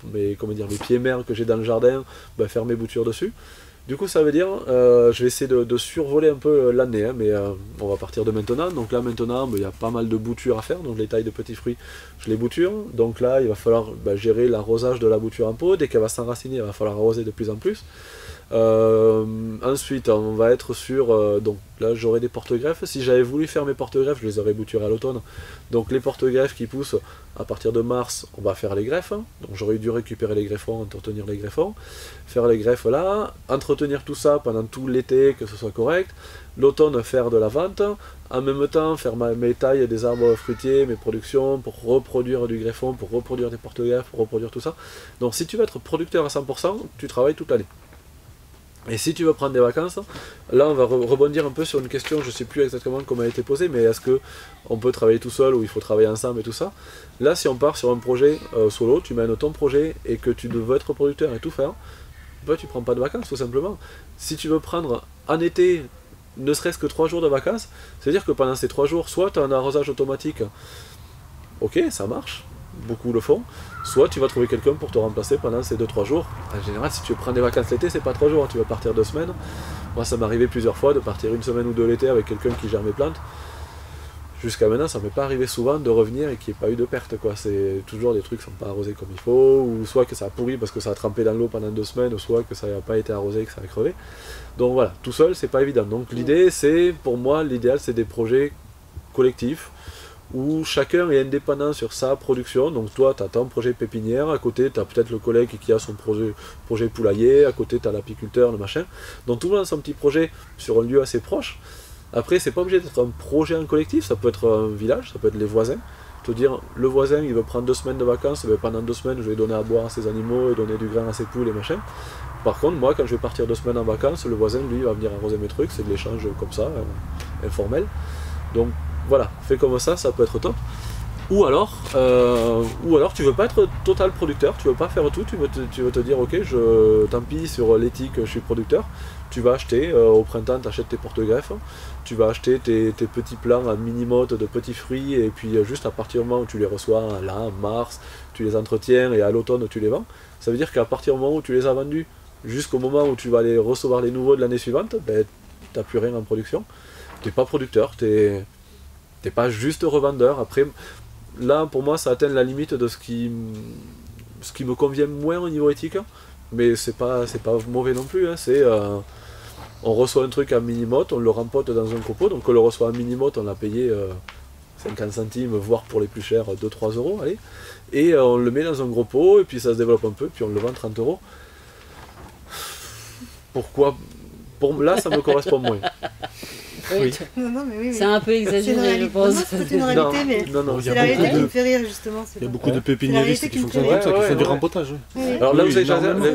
E: pieds mères que j'ai dans le jardin, faire mes boutures dessus. Du coup, ça veut dire, je vais essayer de survoler un peu l'année, hein, mais on va partir de maintenant. Donc là, maintenant, il y a pas mal de boutures à faire, donc les tailles de petits fruits, je les bouture. Donc là, il va falloir gérer l'arrosage de la bouture en pot. Dès qu'elle va s'enraciner, il va falloir arroser de plus en plus. Ensuite on va être sur donc là j'aurai des porte-greffes. Si j'avais voulu faire mes porte-greffes, je les aurais bouturés à l'automne. Donc les porte-greffes qui poussent à partir de mars, on va faire les greffes. Donc j'aurais dû récupérer les greffons, entretenir les greffons, faire les greffes là, entretenir tout ça pendant tout l'été, que ce soit correct. L'automne, faire de la vente, en même temps faire mes tailles des arbres fruitiers, mes productions, pour reproduire du greffon, pour reproduire des porte-greffes, pour reproduire tout ça. Donc si tu veux être producteur à 100%, tu travailles toute l'année. Et si tu veux prendre des vacances, là on va rebondir un peu sur une question, je ne sais plus exactement comment elle a été posée, mais est-ce qu'on peut travailler tout seul ou il faut travailler ensemble et tout ça. Là si on part sur un projet solo, tu mènes ton projet et que tu veux être producteur et tout faire, tu prends pas de vacances tout simplement. Si tu veux prendre en été ne serait-ce que 3 jours de vacances, c'est-à-dire que pendant ces 3 jours, soit tu as un arrosage automatique, ok ça marche, beaucoup le font, soit tu vas trouver quelqu'un pour te remplacer pendant ces 2-3 jours. En général, si tu prends des vacances l'été, c'est pas 3 jours, tu vas partir 2 semaines. Moi, ça m'est arrivé plusieurs fois de partir 1 semaine ou 2 l'été avec quelqu'un qui gère mes plantes. Jusqu'à maintenant, ça m'est pas arrivé souvent de revenir et qu'il n'y ait pas eu de perte, quoi. C'est toujours des trucs qui sont pas arrosés comme il faut, ou soit que ça a pourri parce que ça a trempé dans l'eau pendant 2 semaines, ou soit que ça n'a pas été arrosé et que ça a crevé. Donc voilà, tout seul, c'est pas évident. Donc l'idée, c'est, pour moi, l'idéal, c'est des projets collectifs, où chacun est indépendant sur sa production. Donc toi tu as ton projet pépinière, à côté tu as peut-être le collègue qui a son projet poulailler, à côté tu as l'apiculteur, le machin. Donc tout le monde a son petit projet sur un lieu assez proche. Après c'est pas obligé d'être un projet en collectif, ça peut être un village, ça peut être les voisins. Te dire le voisin il veut prendre 2 semaines de vacances, pendant 2 semaines je vais donner à boire à ses animaux et donner du grain à ses poules et machin. Par contre moi quand je vais partir 2 semaines en vacances, le voisin lui va venir arroser mes trucs, c'est de l'échange comme ça, informel. Donc voilà, fais comme ça peut être top. Ou alors tu veux pas être total producteur, tu veux pas faire tout, tu veux te dire ok, tant pis sur l'éthique, je suis producteur. Tu vas acheter, au printemps tu achètes tes porte-greffes, tu vas acheter tes petits plants à mini-motte de petits fruits, et puis juste à partir du moment où tu les reçois, là, en mars, tu les entretiens et à l'automne tu les vends. Ça veut dire qu'à partir du moment où tu les as vendus, jusqu'au moment où tu vas les recevoir les nouveaux de l'année suivante, t'as plus rien en production. T'es pas producteur, t'es pas juste revendeur. Après, là, pour moi, ça atteint la limite de ce qui me convient moins au niveau éthique. Mais c'est pas mauvais non plus. Hein. On reçoit un truc à mini-motte, on le rempote dans un copeau. Donc, on le reçoit à mini-motte, on l'a payé 50 centimes, voire pour les plus chers, 2-3 euros. Allez. Et on le met dans un gros pot, et puis ça se développe un peu, puis on le vend 30 euros. Pourquoi là, ça me correspond moins.
C: Oui.
D: Non, mais oui.
C: C'est un peu exagéré, je pense.
D: Non, c'est une réalité, mais c'est la réalité qui me fait rire, justement.
B: Il y a beaucoup de pépiniéristes qui fonctionnent comme ça, qui font du rempotage.
D: Oui.
E: Alors là où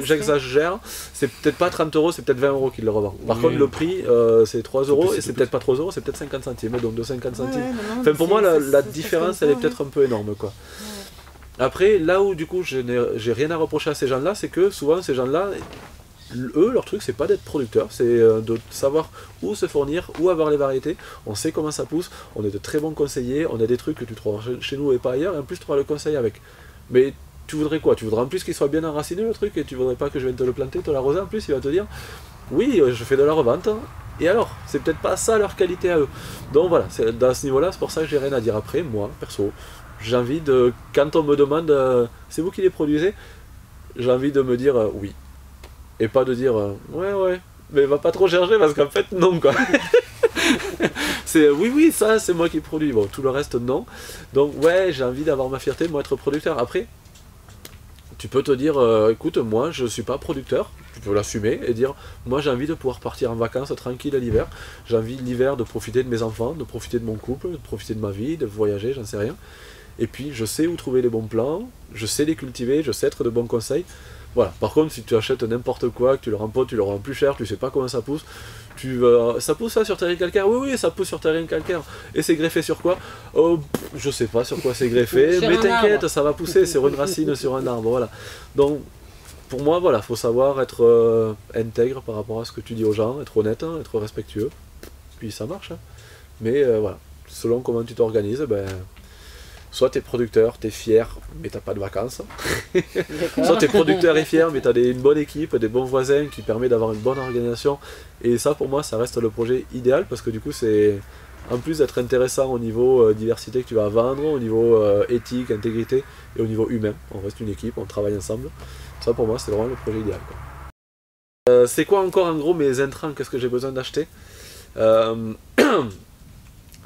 E: j'exagère, c'est peut-être pas 30 euros, c'est peut-être 20 euros qu'ils le revendent. Par contre, le prix, c'est 3 euros, et c'est peut-être pas 3 euros, c'est peut-être 50 centimes. Donc de 50 centimes. Enfin, pour moi, la différence, elle est peut-être un peu énorme, quoi. Après, là où du coup j'ai rien à reprocher à ces gens-là, c'est que souvent ces gens-là, eux, leur truc, c'est pas d'être producteur, c'est de savoir où se fournir, où avoir les variétés. On sait comment ça pousse, on est de très bons conseillers, on a des trucs que tu trouveras chez nous et pas ailleurs, et en plus tu auras le conseil avec. Mais tu voudrais quoi? Tu voudrais en plus qu'il soit bien enraciné le truc, et tu voudrais pas que je vienne te le planter, te l'arroser en plus, il va te dire oui, je fais de la revente, et alors, c'est peut-être pas ça leur qualité à eux. Donc voilà, dans ce niveau-là, c'est pour ça que j'ai rien à dire après, moi, perso. J'ai envie de, quand on me demande, c'est vous qui les produisez, j'ai envie de me dire oui. Et pas de dire ouais, mais va pas trop chercher parce qu'en fait, non quoi. C'est oui, ça c'est moi qui produis. Bon, tout le reste, non. Donc, ouais, j'ai envie d'avoir ma fierté, moi, être producteur. Après, tu peux te dire écoute, moi, je suis pas producteur. Tu peux l'assumer et dire moi, j'ai envie de pouvoir partir en vacances tranquille à l'hiver. J'ai envie l'hiver de profiter de mes enfants, de profiter de mon couple, de profiter de ma vie, de voyager, j'en sais rien. Et puis, je sais où trouver les bons plants, je sais les cultiver, je sais être de bons conseils. Voilà. Par contre, si tu achètes n'importe quoi, que tu le rempotes, tu le rends plus cher, tu sais pas comment ça pousse, ça pousse ça sur terrain calcaire? Oui, ça pousse sur terrain calcaire. Et c'est greffé sur quoi? Je sais pas sur quoi c'est greffé, mais t'inquiète, ça va pousser sur une racine, sur un arbre, voilà. Donc, pour moi, voilà, faut savoir être intègre par rapport à ce que tu dis aux gens, être honnête, hein, être respectueux, puis ça marche. Hein. Mais voilà, selon comment tu t'organises, ben... Soit tu es producteur, tu es fier, mais t'as pas de vacances. Soit tu es producteur et fier, mais tu as une bonne équipe, des bons voisins qui permettent d'avoir une bonne organisation. Et ça, pour moi, ça reste le projet idéal parce que du coup, c'est en plus d'être intéressant au niveau diversité que tu vas vendre, au niveau éthique, intégrité et au niveau humain. On reste une équipe, on travaille ensemble. Ça, pour moi, c'est vraiment le projet idéal. C'est quoi encore en gros mes intrants? Qu'est-ce que j'ai besoin d'acheter?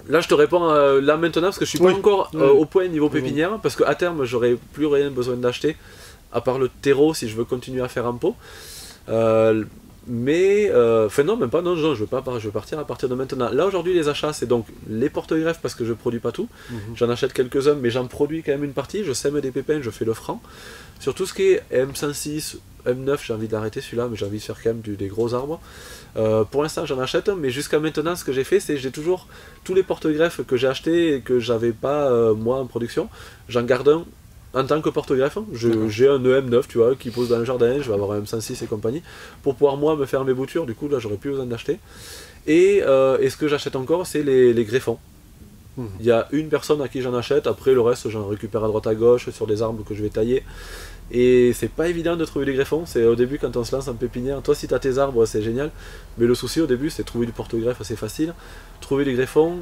E: Là, je te réponds là maintenant parce que je suis pas encore au point niveau pépinière parce qu'à terme, j'aurai plus rien besoin d'acheter à part le terreau si je veux continuer à faire en pot. Enfin non, même pas, non, je veux partir à partir de maintenant. Là, aujourd'hui, les achats, c'est donc les porte-greffes parce que je produis pas tout. J'en achète quelques-uns, mais j'en produis quand même une partie. Je sème des pépins, je fais le franc. Sur tout ce qui est M106, M9, j'ai envie d'arrêter celui-là, mais j'ai envie de faire quand même des gros arbres. Pour l'instant, j'en achète, mais jusqu'à maintenant, ce que j'ai fait, c'est que j'ai toujours tous les porte-greffes que j'ai achetés et que j'avais pas moi en production. J'en garde un en tant que porte-greffe. J'ai un EM9, tu vois, qui pose dans le jardin. Je vais avoir un M106 et compagnie pour pouvoir moi me faire mes boutures. Du coup, là, j'aurais plus besoin d'acheter. Et ce que j'achète encore, c'est les greffons. Il y a une personne à qui j'en achète, après le reste j'en récupère à droite à gauche sur des arbres que je vais tailler. Et c'est pas évident de trouver des greffons, c'est au début quand on se lance en pépinière, toi si tu as tes arbres c'est génial, mais le souci au début c'est trouver du porte-greffe assez facile. Trouver des greffons,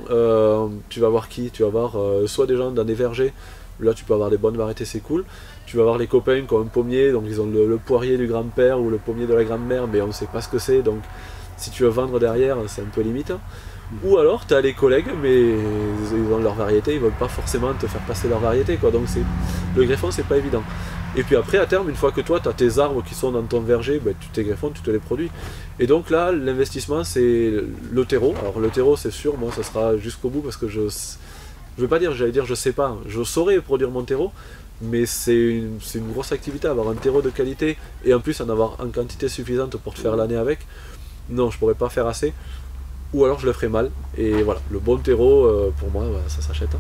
E: tu vas voir qui? Tu vas voir soit des gens dans des vergers, là tu peux avoir des bonnes variétés, c'est cool. Tu vas avoir les copains qui ont un pommier, donc ils ont le poirier du grand-père ou le pommier de la grand-mère, mais on ne sait pas ce que c'est, donc si tu veux vendre derrière c'est un peu limite. Ou alors tu as les collègues, mais ils ont leur variété, ils ne veulent pas forcément te faire passer leur variété, quoi. Donc le greffon c'est pas évident. Et puis après à terme, une fois que toi tu as tes arbres qui sont dans ton verger, ben, tes greffons tu te les produis. Et donc là l'investissement c'est le terreau. Alors le terreau c'est sûr, moi ça sera jusqu'au bout parce que je vais pas dire, j'allais dire je sais pas, je saurais produire mon terreau, mais c'est une grosse activité, avoir un terreau de qualité et en plus en avoir en quantité suffisante pour te faire l'année avec. Non, je pourrais pas faire assez. Ou alors je le ferai mal, et voilà, le bon terreau pour moi ça s'achète.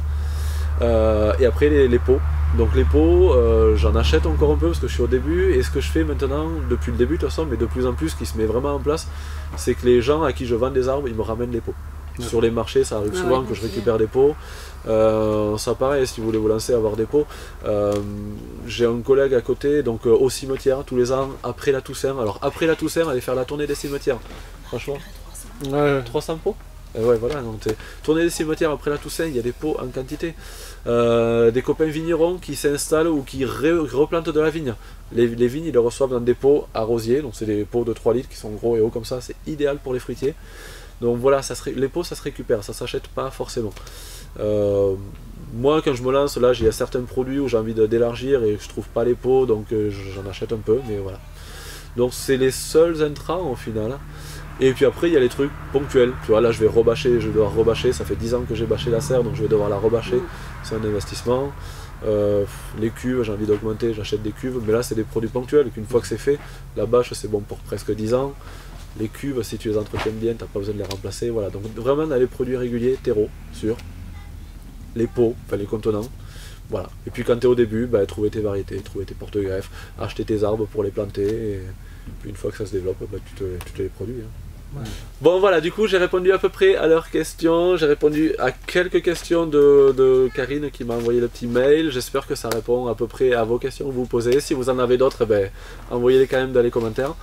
E: Et après les pots, donc les pots j'en achète encore un peu parce que je suis au début, et ce que je fais maintenant depuis le début de toute façon, mais de plus en plus qui se met vraiment en place, c'est que les gens à qui je vends des arbres, ils me ramènent les pots. Sur les marchés ça arrive souvent que je récupère des pots, ça pareil si vous voulez vous lancer à avoir des pots. J'ai un collègue à côté, donc au cimetière tous les ans après la Toussaint, alors après la Toussaint aller faire la tournée des cimetières, franchement 300 pots. Ouais, voilà, donc tournée des cimetières après la Toussaint, il y a des pots en quantité. Des copains vignerons qui s'installent ou qui replantent de la vigne. Les vignes, ils les reçoivent dans des pots à rosier, donc c'est des pots de 3 litres qui sont gros et hauts comme ça, c'est idéal pour les fruitiers. Donc voilà, les pots ça se récupère, ça s'achète pas forcément. Moi quand je me lance, là j'ai certains produits où j'ai envie d'élargir et je trouve pas les pots, donc j'en achète un peu, mais voilà. Donc c'est les seuls intrants au final. Et puis après il y a les trucs ponctuels, tu vois là je vais rebâcher, je vais devoir rebâcher, ça fait 10 ans que j'ai bâché la serre donc je vais devoir la rebâcher, c'est un investissement. Les cuves, j'ai envie d'augmenter, j'achète des cuves, mais là c'est des produits ponctuels, qu'une fois que c'est fait, la bâche c'est bon pour presque 10 ans. Les cuves, si tu les entretiens bien, t'as pas besoin de les remplacer, voilà. Donc vraiment dans les produits réguliers, terreau, sûr. Les pots, enfin les contenants, voilà. Et puis quand tu es au début, bah, trouver tes variétés, trouver tes porte-greffes, acheter tes arbres pour les planter, Puis une fois que ça se développe, bah, tu te les produis. Hein. Ouais. Bon voilà, du coup j'ai répondu à peu près à leurs questions, j'ai répondu à quelques questions de Karine qui m'a envoyé le petit mail, j'espère que ça répond à peu près à vos questions que vous posez. Si vous en avez d'autres, ben, envoyez-les quand même dans les commentaires.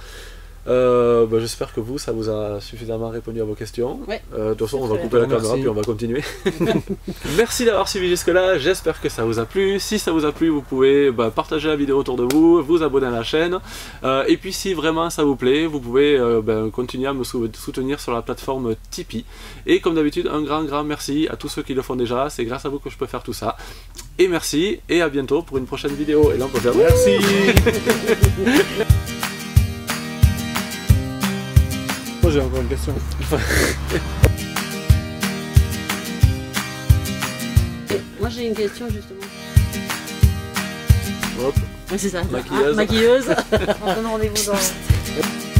E: Ben, j'espère que ça vous a suffisamment répondu à vos questions.
C: Ouais,
E: de toute façon, on va couper la caméra puis on va continuer. Merci d'avoir suivi jusque-là, j'espère que ça vous a plu. Si ça vous a plu, vous pouvez partager la vidéo autour de vous, vous abonner à la chaîne. Et puis si vraiment ça vous plaît, vous pouvez continuer à me soutenir sur la plateforme Tipeee. Et comme d'habitude, un grand merci à tous ceux qui le font déjà. C'est grâce à vous que je peux faire tout ça. Et merci, et à bientôt pour une prochaine vidéo. Et là, on peut faire
B: merci. Moi j'ai encore une question.
C: Moi j'ai une question justement.
E: Hop.
C: Oui c'est ça.
E: Maquilleuse.
C: Maquilleuse. On donne rendez-vous dans...